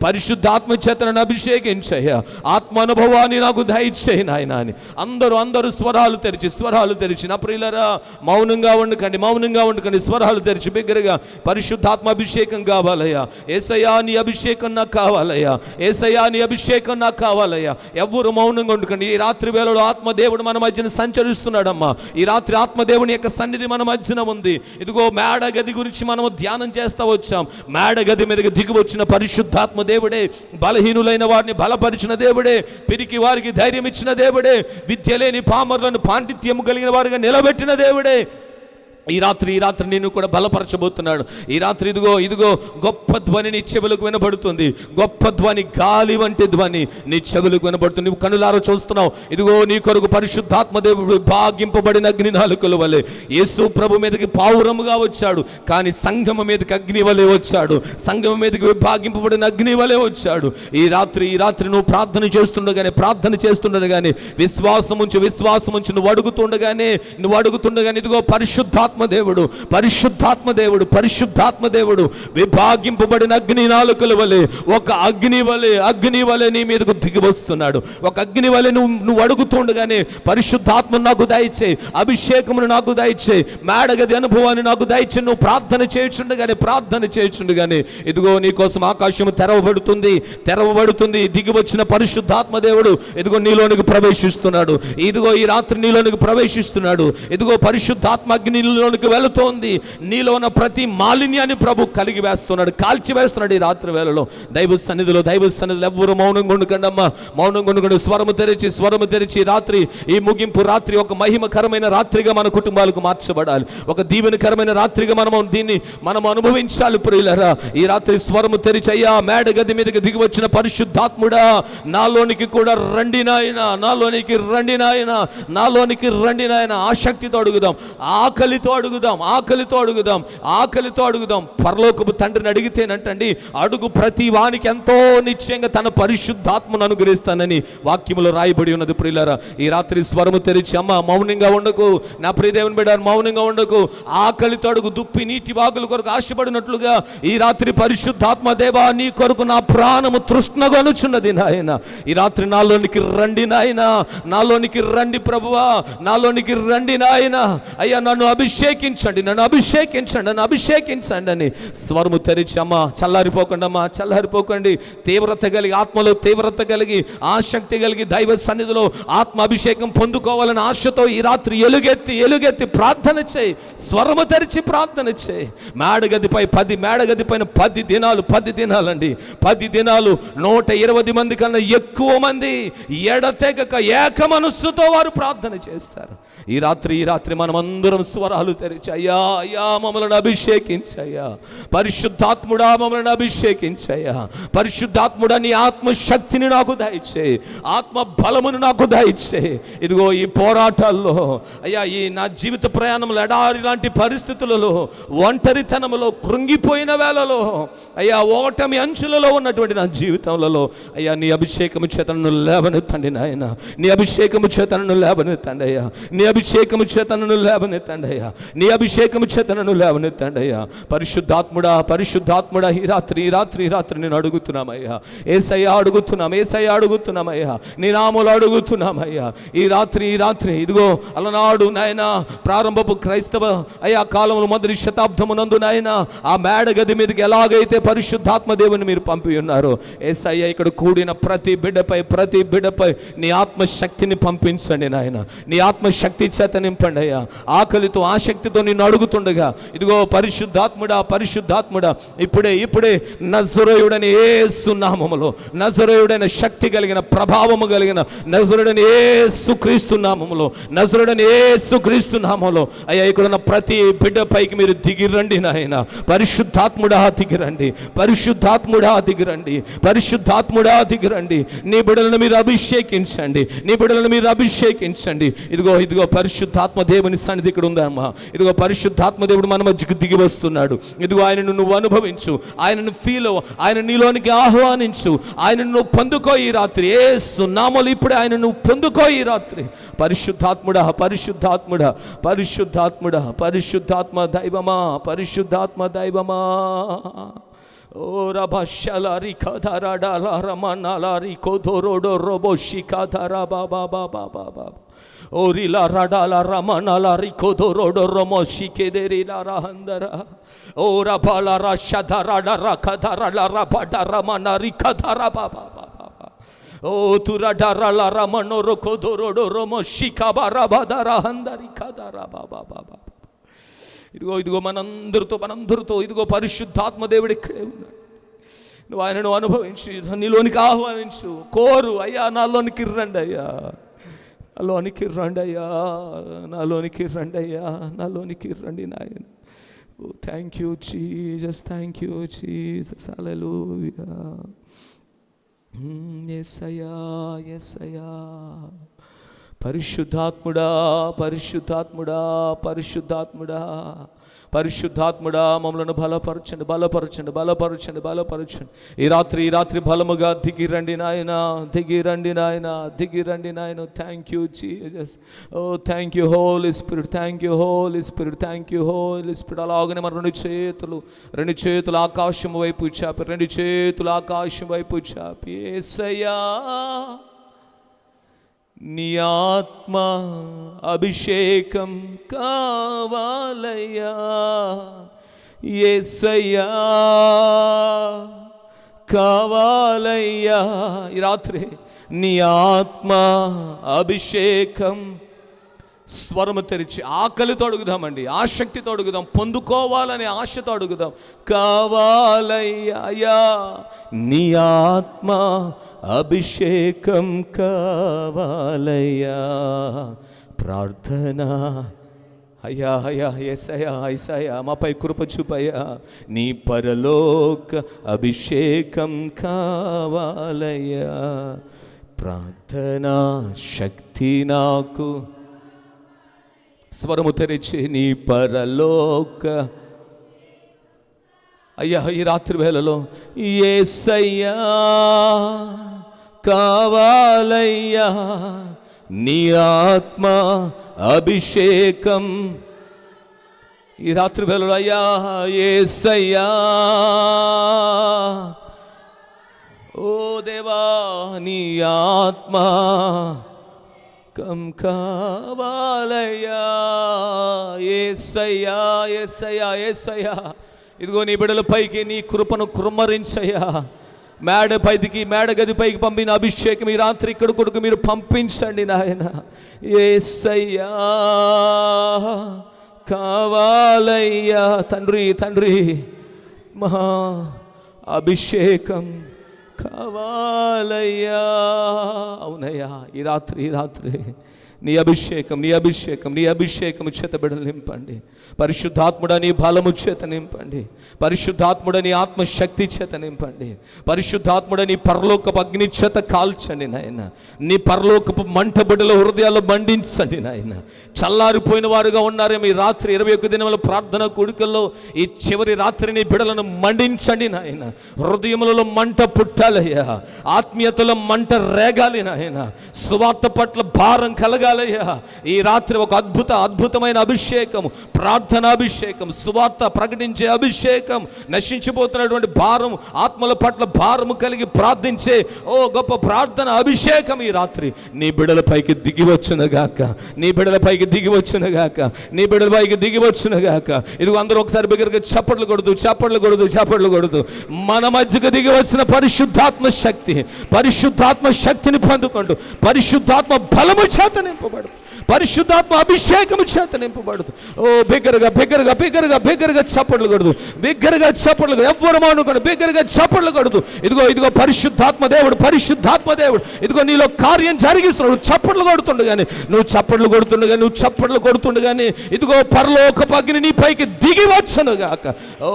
పరిశుద్ధాత్మ చేత నన్ను అభిషేకించయ్యా. ఆత్మ అనుభవాన్ని నాకు దయచేయి నాయన అని అందరూ స్వరాలు తెరిచి నా ప్రియులరా మౌనంగా ఉండకండి. స్వరాలు తెరిచి బిగ్గరగా పరిశుద్ధాత్మ అభిషేకం కావాలయ్యా. యేసయ్యా నీ అభిషేకం నాకు కావాలయ్యా. యేసయ్యా నీ అభిషేకం నాకు కావాలయ్యా. ఎవ్వరు మౌనంగా ఉండకండి. ఈ రాత్రి వేళలో ఆత్మదేవుడు మన మధ్యన సంచరిస్తున్నాడమ్మా. ఈ రాత్రి ఆత్మదేవుని యొక్క సన్నిధి మన మధ్యన ఉంది. ఇదిగో మేడగది గురించి మనము ధ్యానం చేస్తూ వచ్చాం. మేడగది మీదకి దిగి వచ్చిన పరిశుద్ధాత్మ దేవుడే, బలహీనులైన వారిని బలపరిచిన దేవుడే, పిరికి వారికి ధైర్యం ఇచ్చిన దేవుడే, విద్య లేని పామరులను పాండిత్యము కలిగిన వారిగా నిలబెట్టిన దేవుడే. ఈ రాత్రి నిన్ను కూడా బలపరచబోతున్నాడు. ఈ రాత్రి ఇదిగో గొప్ప ధ్వని నీ చెవులకు వినబడుతుంది. గొప్ప ధ్వని, గాలి వంటి ధ్వని నీ చెవులకు వినబడుతుంది. నువ్వు కనులారా చూస్తున్నావు. ఇదిగో నీ కొరకు పరిశుద్ధాత్మ దేవుడు భాగింపబడిన అగ్ని నాలుకల వలె యేసు ప్రభు మీదకి పావురముగా వచ్చాడు. కానీ సంఘము మీదకి అగ్ని వలె వచ్చాడు. సంఘము మీదకి విభాగింపబడిన అగ్ని వలె వచ్చాడు. ఈ రాత్రి నువ్వు ప్రార్థన చేస్తుండగానే విశ్వాసం ఉంచి నువ్వు అడుగుతుండగానే ఇదిగో పరిశుద్ధాత్మ దేవుడు విభాగింపబడిన అగ్ని నాలుకల వలె, ఒక అగ్ని వలె నీ మీదకు దిగి వస్తున్నాడు. ఒక అగ్ని వలె నువ్వు అడుగుతుండగానే పరిశుద్ధాత్మ నాకు దయచేయి, అభిషేకమును నాకు దయచేయి, మేడగది అనుభవాన్ని నాకు దయచేయి. నువ్వు ప్రార్థన చేయుచుండగానే ఇదిగో నీ కోసం ఆకాశము తెరవబడుతుంది. దిగి వచ్చిన పరిశుద్ధాత్మ దేవుడు ఇదిగో నీలోనికి ప్రవేశిస్తున్నాడు. ఇదిగో ఈ రాత్రి నీలోనికి ప్రవేశిస్తున్నాడు. ఇదిగో పరిశుద్ధాత్మ అగ్ని నీలోనికి వెళుతోంది. నీలో ఉన్న ప్రతి మాలిన్యాన్ని ప్రభు కలిగి వేస్తున్నాడు, కాల్చి వేస్తున్నాడు. ఈ రాత్రి వేళలో దైవ సన్నిధిలో ఎవ్వరు మౌనంగా ఉండకండమ్మా. స్వరము తెరిచి రాత్రి, ఈ ముగింపు రాత్రి ఒక మహిమకరమైన రాత్రిగా మన కుటుంబాలకు మార్చబడాలి. ఒక దీవెనకరమైన రాత్రిగా మనం అనుభవించాలి ప్రియులారా. ఈ రాత్రి స్వరము తెరిచి, అయ్యా మేడ గది మీదకి దిగి వచ్చిన పరిశుద్ధాత్ముడా, నాలోనికి కూడా రండి నాయన, నాలోనికి రండి నాయన. ఆసక్తితో అడుగుదాం, ఆకలితో అడుగుదాం. పరలోకపు తండ్రిని అడిగితేనంటండి, అడుగు ప్రతి వానికి ఎంతో నిశ్చయంగా తన పరిశుద్ధాత్మను అనుగ్రహిస్తానని వాక్యములో రాయబడి ఉన్నది ప్రియులారా. ఈ రాత్రి స్వరము తెరిచి, అమ్మ మౌనంగా ఉండకు, నా ప్రియ దేవుని బిడ్డ మౌనంగా ఉండకు. ఆకలితో అడుగు. దుప్పి నీటి వాగుల కొరకు ఆశపడినట్లుగా ఈ రాత్రి పరిశుద్ధాత్మ దేవా, నీ కొరకు నా ప్రాణము తృష్ణగొనుచున్నది నాయన. ఈ రాత్రి నాలోనికి రండి నాయన, నాలోనికి రండి ప్రభువా, నాలోనికి రండి నాయన. అయ్యా నన్ను అభిషేకించండి అని స్వరము తెరిచి, అమ్మా చల్లారిపోకండి. తీవ్రత కలిగి, ఆత్మలో తీవ్రత కలిగి, ఆసక్తి కలిగి, దైవ సన్నిధిలో ఆత్మ అభిషేకం పొందుకోవాలని ఆశతో ఈ రాత్రి ఎలుగెత్తి ప్రార్థన చేయి. స్వరము తెరిచి ప్రార్థన చేయి. మేడగది పైన 10 దినాలండి. 10 దినాలు 120 మంది కన్నా ఎక్కువ మంది ఎడతెగక ఏక మనస్సుతో వారు ప్రార్థన చేస్తారు. ఈ రాత్రి మనం అందరం స్వరాలు తెరిచి, అయ్యా మమ్మల్ని అభిషేకించయ్యా, పరిశుద్ధాత్ముడా మమ్మల్ని అభిషేకించయ్యా, పరిశుద్ధాత్ముడా నీ ఆత్మశక్తిని నాకు దయచేయి, ఆత్మ బలమును నాకు దయచేయి. ఇదిగో ఈ పోరాటాల్లో అయ్యా, ఈ నా జీవిత ప్రయాణంలో ఎడారి లాంటి పరిస్థితులలో, ఒంటరితనంలో, కృంగిపోయిన వేళలో, అయ్యా ఓటమి అంచులలో ఉన్నటువంటి నా జీవితంలో అయ్యా నీ అభిషేకము చేతను లేవనెత్తండి నాయన, నీ అభిషేకము చేతను లేవనెత్తండి అయ్యా, నీ అభిషేకము చేతను లేవనెత్తండి అయ్యా, నీ అభిషేకము చేతను లేవనెత్తండి అయ్యా. పరిశుద్ధాత్ముడా ఈ రాత్రి నేను అడుగుతున్నామయ్యా, ఏసయ్యా అడుగుతున్నామయ్యా, నీ నామములో అడుగుతున్నామయ్యా. ఈ రాత్రి ఇదిగో అలనాడు నాయన ప్రారంభపు క్రైస్తవ అయ్యా కాలంలో మొదటి శతాబ్దమునందు నాయన ఆ మేడ గది మీదకి ఎలాగైతే పరిశుద్ధాత్మ దేవుని మీరు పంపి ఉన్నారు, ఏసయ్యా ఇక్కడ కూడిన ప్రతి బిడ్డపై నీ ఆత్మశక్తిని పంపించండి నాయన, నీ ఆత్మశక్తి చేత నింపండి అయ్యా. ఆకలితో ఆసక్తితో నిన్ను అడుగుతుండగా ఇదిగో పరిశుద్ధాత్ముడా ఇప్పుడే నజరేయుడైన యేసు నామములో, నజరేయుడైన శక్తి కలిగిన, ప్రభావము కలిగిన నజరేయుడైన యేసుక్రీస్తు నామములో అయ్యా ఇక్కడ ఉన్న ప్రతి బిడ్డపైకి మీరు దిగిరండి నాయన. పరిశుద్ధాత్ముడా దిగిరండి. నీ బిడ్డలను మీరు అభిషేకించండి. ఇదిగో పరిశుద్ధాత్మ దేవుని సన్నిధి ఇక్కడ ఉందమ్మా. ఇదిగో పరిశుద్ధాత్మ దేవుడు మన మధ్యకు దిగి వస్తున్నాడు. ఇదిగో ఆయనను నువ్వు అనుభవించు, ఆయనను ఫీల్ అవ్వు, ఆయన నీలోనికి ఆహ్వానించు, ఆయనను నువ్వు పొందుకో ఈ రాత్రి. యేసు నామములో ఇప్పుడే ఆయన నువ్వు పొందుకో ఈ రాత్రి. పరిశుద్ధాత్మ దైవమా ఓ రభశలారి కధరడల రమణలారి కోధోరోడో రోబోషి కధర బాబా ఓరిలా రడాల రమణలారి కోధోరోడో రోమోషి కెదెరిలా రహందర ఓ రభల రషధరడ రకధరల రబడ రమణరి కధర బాబా ఓ తురడరల రమణోరో కోధోరోడో రోమోషి కబరబదర హందరి కధర బాబా. ఇదిగో మనందరితో ఇదిగో పరిశుద్ధాత్మ దేవుడు ఇక్కడే ఉన్నాడు. నువ్వు ఆయనను అనుభవించి నీలోనికి ఆహ్వానించు, కోరు, అయ్యా నాలోనికి రండి అయ్యా, నాలోనికి రండి అయ్యా, నాలోనికి రండి అయ్యా, నాలోనికి రండి నాయన. ఓ thank you Jesus, thank you Jesus, హల్లెలూయా. యేసయ్యా, యేసయ్యా. పరిశుద్ధాత్ముడా, పరిశుద్ధాత్ముడా, పరిశుద్ధాత్ముడా, పరిశుద్ధాత్ముడా, మమ్మలను బలపరచండి, బలపరచండి, బలపరచండి, బలపరచండి. ఈ రాత్రి బలముగా దిగిరండి నాయన, దిగిరండి నాయన, దిగిరండి నాయన. Thank you Jesus. Oh thank you Holy Spirit, thank you Holy Spirit, thank you Holy Spirit. అలాగనే మన రెండు చేతులు ఆకాశం వైపు చాపి, రెండు చేతులు ఆకాశం వైపు చాపి, యేసయ్యా నీ ఆత్మ అభిషేకం కావాలయ్యా, యేసయ్యా కావాలయ్యా. ఈ రాత్రి నీ ఆత్మ అభిషేకం, స్వరము తెరిచి ఆకలితో అడుగుదామండి, ఆసక్తితో అడుగుదాం, పొందుకోవాలనే ఆశతో అడుగుదాం. కావాలయ్యా నీ ఆత్మ అభిషేకం కావాలయ్యా. ప్రార్థన అయ్యా, అయ్యా, యేసయ్యా, యేసయ్యా మాపై కృప చూపయ్యా. నీ పరలోక అభిషేకం కావాలయ్యా. ప్రార్థనా శక్తి నాకు, స్వరము తెరిచి నీ పరలోక అయ్యా. ఈ రాత్రి వేళలో యేసయ్యా కావాలయ్యా నీ ఆత్మ అభిషేకం. ఈ రాత్రి వేళలో అయ్యా యేసయ్యా, ఓ దేవా నీ ఆత్మ కం కావాలయ్యా. యేసయ్యా, యేసయ్యా, యేసయ్యా. ఇదిగో నీ బిడ్డల పైకి నీ కృపను కుమ్మరించయ్యా. మేడ గది పైకి పంపిన అభిషేకం ఈ రాత్రి ఇక్కడ కొడుకు మీరు పంపించండి నాయన. యేసయ్యా కావాలయ్యా. తండ్రి, తండ్రి మహా అభిషేకం కావాలయ్యా. అవునయ్యా, ఈ రాత్రి నీ అభిషేకము చేత బిడ్డలు నింపండి. పరిశుద్ధాత్ముడా నీ బలము చేత నింపండి. పరిశుద్ధాత్ముడా నీ ఆత్మశక్తి చేత నింపండి. పరిశుద్ధాత్ముడా నీ పరలోకపు అగ్ని చేత కాల్చండి నాయన. నీ పరలోకపు మంట బిడ్డల హృదయాల్లో మండించండి నాయన. చల్లారిపోయిన వారుగా ఉన్నారేమో ఈ రాత్రి 21 దినముల ప్రార్థన కూడికల్లో ఈ చివరి రాత్రి నీ బిడ్డలను మండించండి నాయన. హృదయములలో మంట పుట్టాలయ్యా, ఆత్మీయతలో మంట రేగాలి నాయన. సువార్త పట్ల భారం కలగాలయ్యా. ఈ రాత్రి ఒక అద్భుతమైన అభిషేకం, ప్రార్థన అభిషేకం, సువార్త ప్రకటించే అభిషేకం, నశించిపోతున్నటువంటి భారం, ఆత్మల పట్ల భారము కలిగి ప్రార్థించే ఓ గొప్ప ప్రార్థన అభిషేకం ఈ రాత్రి నీ బిడ్డలపైకి దిగివచ్చునుగాక, నీ బిడ్డలపైకి దిగివచ్చునుగాక, నీ బిడ్డలపైకి దిగివచ్చునుగాక. ఇదిగో అందరూ ఒకసారి బిగ్గరగా చప్పట్లు కొడుతూ మన మధ్యకు దిగి వచ్చిన పరిశుద్ధాత్మ శక్తిని పొందుకోండు. పరిశుద్ధాత్మ బలము చేత నింపబడు, పరిశుద్ధాత్మ అభిషేకము చేత నింపబడుతు. ఓ బిగ్గరగా చప్పట్లు కొడుతూ, ఎవ్వరు మానుకోండి, బిగ్గరగా చప్పట్లు కొడుతూ. ఇదిగో పరిశుద్ధాత్మ దేవుడు ఇదిగో నీలో కార్యం జరిగిస్తున్నాడు. చప్పట్లు కొడుతుండగాని ఇదిగో పరలోకపు అగ్ని నీ పైకి దిగి వచ్చును గాక. ఓ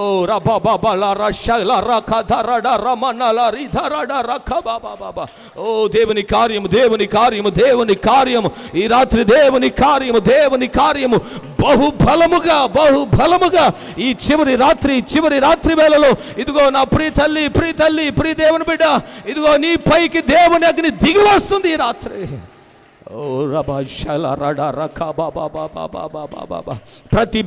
ఓ దేవుని కార్యము ఈ రాత్రి దేవుని కార్యము బహుబలముగా ఈ చివరి రాత్రి వేళలో ఇదిగో నా ప్రియ తల్లి దేవుని బిడ్డ, ఇదిగో నీ పైకి దేవుని అగ్ని దిగి వస్తుంది ఈ రాత్రి. ప్రతి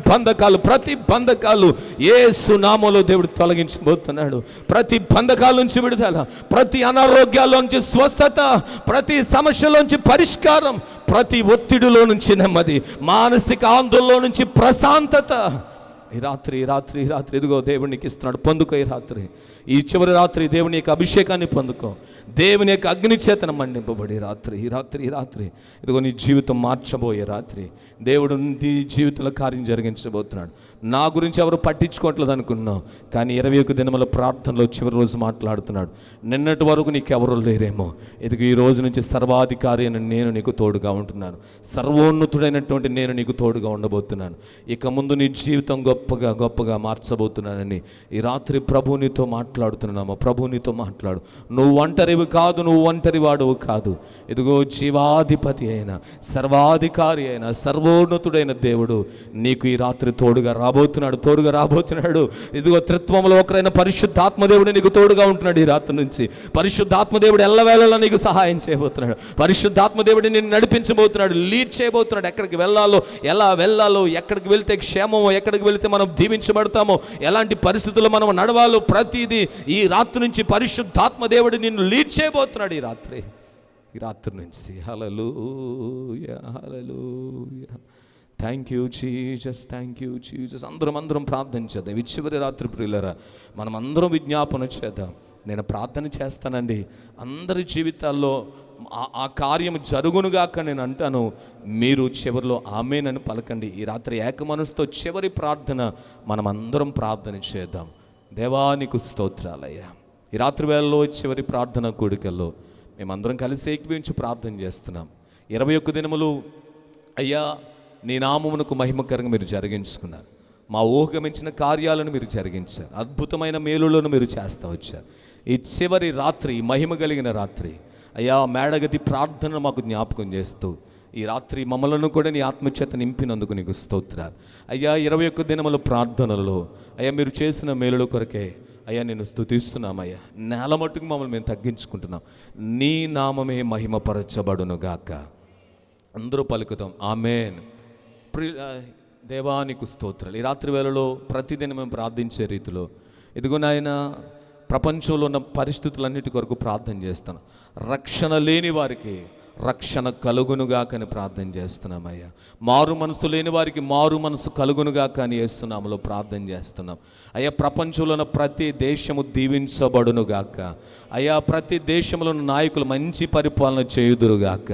బంధకాలు యేసు నామములో దేవుడు తొలగించబోతున్నాడు. ప్రతి బంధకాల నుంచి విడుదల, ప్రతి అనారోగ్యాల్లోంచి స్వస్థత, ప్రతి సమస్యలోంచి పరిష్కారం, ప్రతి ఒత్తిడిలో నుంచి నెమ్మది, మానసిక ఆందోళన నుంచి ప్రశాంతత. ఈ రాత్రి ఇదిగో దేవునికి ఇస్తున్నాడు. పొందుకో ఈ చివరి రాత్రి దేవుని యొక్క అభిషేకాన్ని పొందుకో. దేవుని యొక్క అగ్ని చేతన మండింపబడి ఈ రాత్రి ఇదిగో నీ జీవితం మార్చబోయే రాత్రి. దేవుడు నీ జీవితంలో కార్యం జరిగించబోతున్నాడు. నా గురించి ఎవరు పట్టించుకోవట్లేదు అనుకున్నావు, కానీ 21 దినముల ప్రార్థనలో చివరి రోజు మాట్లాడుతున్నాడు, నిన్నటి వరకు నీకెవరు లేరేమో, ఇదిగో ఈ రోజు నుంచి సర్వాధికారి అని నేను నీకు తోడుగా ఉంటున్నాను, సర్వోన్నతుడైనటువంటి నేను నీకు తోడుగా ఉండబోతున్నాను, ఇక ముందు నీ జీవితం గొప్పగా గొప్పగా మార్చబోతున్నానని ఈ రాత్రి ప్రభు నీతో మాట్లాడుతున్నాము. ప్రభు నీతో మాట్లాడు. నువ్వు ఒంటరివి కాదు, నువ్వు ఒంటరి వాడువు కాదు. ఇదిగో జీవాధిపతి అయిన, సర్వాధికారి అయిన, సర్వోన్నతుడైన దేవుడు నీకు ఈ రాత్రి తోడుగా రాబోతున్నాడు. ఇదిగో త్రిత్వంలో ఒకరైన పరిశుద్ధాత్మదేవుడు నీకు తోడుగా ఉంటున్నాడు. ఈ రాత్రి నుంచి పరిశుద్ధాత్మదేవుడు ఎల్లవేళలా నీకు సహాయం చేయబోతున్నాడు. పరిశుద్ధాత్మదేవుడు నిన్ను నడిపించబోతున్నాడు, లీడ్ చేయబోతున్నాడు. ఎక్కడికి వెళ్ళాలో, ఎలా వెళ్ళాలో, ఎక్కడికి వెళ్తే క్షేమమో, ఎక్కడికి వెళ్తే మనం దీవించబడతామో, ఎలాంటి పరిస్థితుల్లో మనం నడవాలో ప్రతిదీ ఈ రాత్రి నుంచి పరిశుద్ధాత్మదేవుడు నిన్ను లీడ్ చేయబోతున్నాడు. ఈ రాత్రి నుంచి. హల్లెలూయా, హల్లెలూయా. Thank you Jesus, thank you Jesus. అందరం ప్రార్థన చేద్దాం. ఈ చివరి రాత్రి ప్రియులరా, మనం అందరం విజ్ఞాపన చేద్దాం. నేను ప్రార్థన చేస్తానండి, అందరి జీవితాల్లో ఆ కార్యం జరుగునుగాక నేను అంటాను. మీరు చివరిలో ఆమేనని పలకండి. ఈ రాత్రి ఏక మనసుతో చివరి ప్రార్థన మనం అందరం ప్రార్థన చేద్దాం. దేవానికి స్తోత్రాలయ్యా. ఈ రాత్రి వేళలో చివరి ప్రార్థన కూడికల్లో మేమందరం కలిసి ఏకీభవించి ప్రార్థన చేస్తున్నాం. 21 దినములు అయ్యా నీ నామమునకు మహిమకరంగా మీరు జరిగించుకున్నారు. మా ఊహగమించిన కార్యాలను మీరు జరిగించారు. అద్భుతమైన మేలులను మీరు చేస్తూ వచ్చారు. ఈ చివరి రాత్రి, మహిమ కలిగిన రాత్రి అయ్యా, మేడగది ప్రార్థనను మాకు జ్ఞాపకం చేస్తూ ఈ రాత్రి మమ్మలను కూడా నీ ఆత్మచేత నింపినందుకు నీకు స్తోత్రాలు అయ్యా. 21 దినముల ప్రార్థనలలో అయ్యా మీరు చేసిన మేలుల కొరకే అయ్యా నేను స్తుతిస్తున్నామయ్యా. నేల మట్టుకు మమ్మల్ని మేము తగ్గించుకుంటున్నాం. నీ నామమే మహిమపరచబడునుగాక. అందరూ పలుకుతాం ఆమేన్. దేవానికి స్తోత్రాలు. ఈ రాత్రి వేళలో ప్రతిదినం మేము ప్రార్థించే రీతిలో ఇదిగో నాయన, ప్రపంచంలో ఉన్న పరిస్థితులన్నిటి కొరకు ప్రార్థన చేస్తాను. రక్షణ లేని వారికి రక్షణ కలుగునుగాకని ప్రార్థన చేస్తున్నామయ్యా. మారు మనసు లేని వారికి మారు మనసు కలుగునుగాక అని యేసునామములో ప్రార్థన చేస్తున్నాం అయ్యా. ప్రపంచంలో ఉన్న ప్రతి దేశము దీవించబడునుగాక అయ్యా. ప్రతి దేశంలో ఉన్న నాయకులు మంచి పరిపాలన చేయుదురుగాక.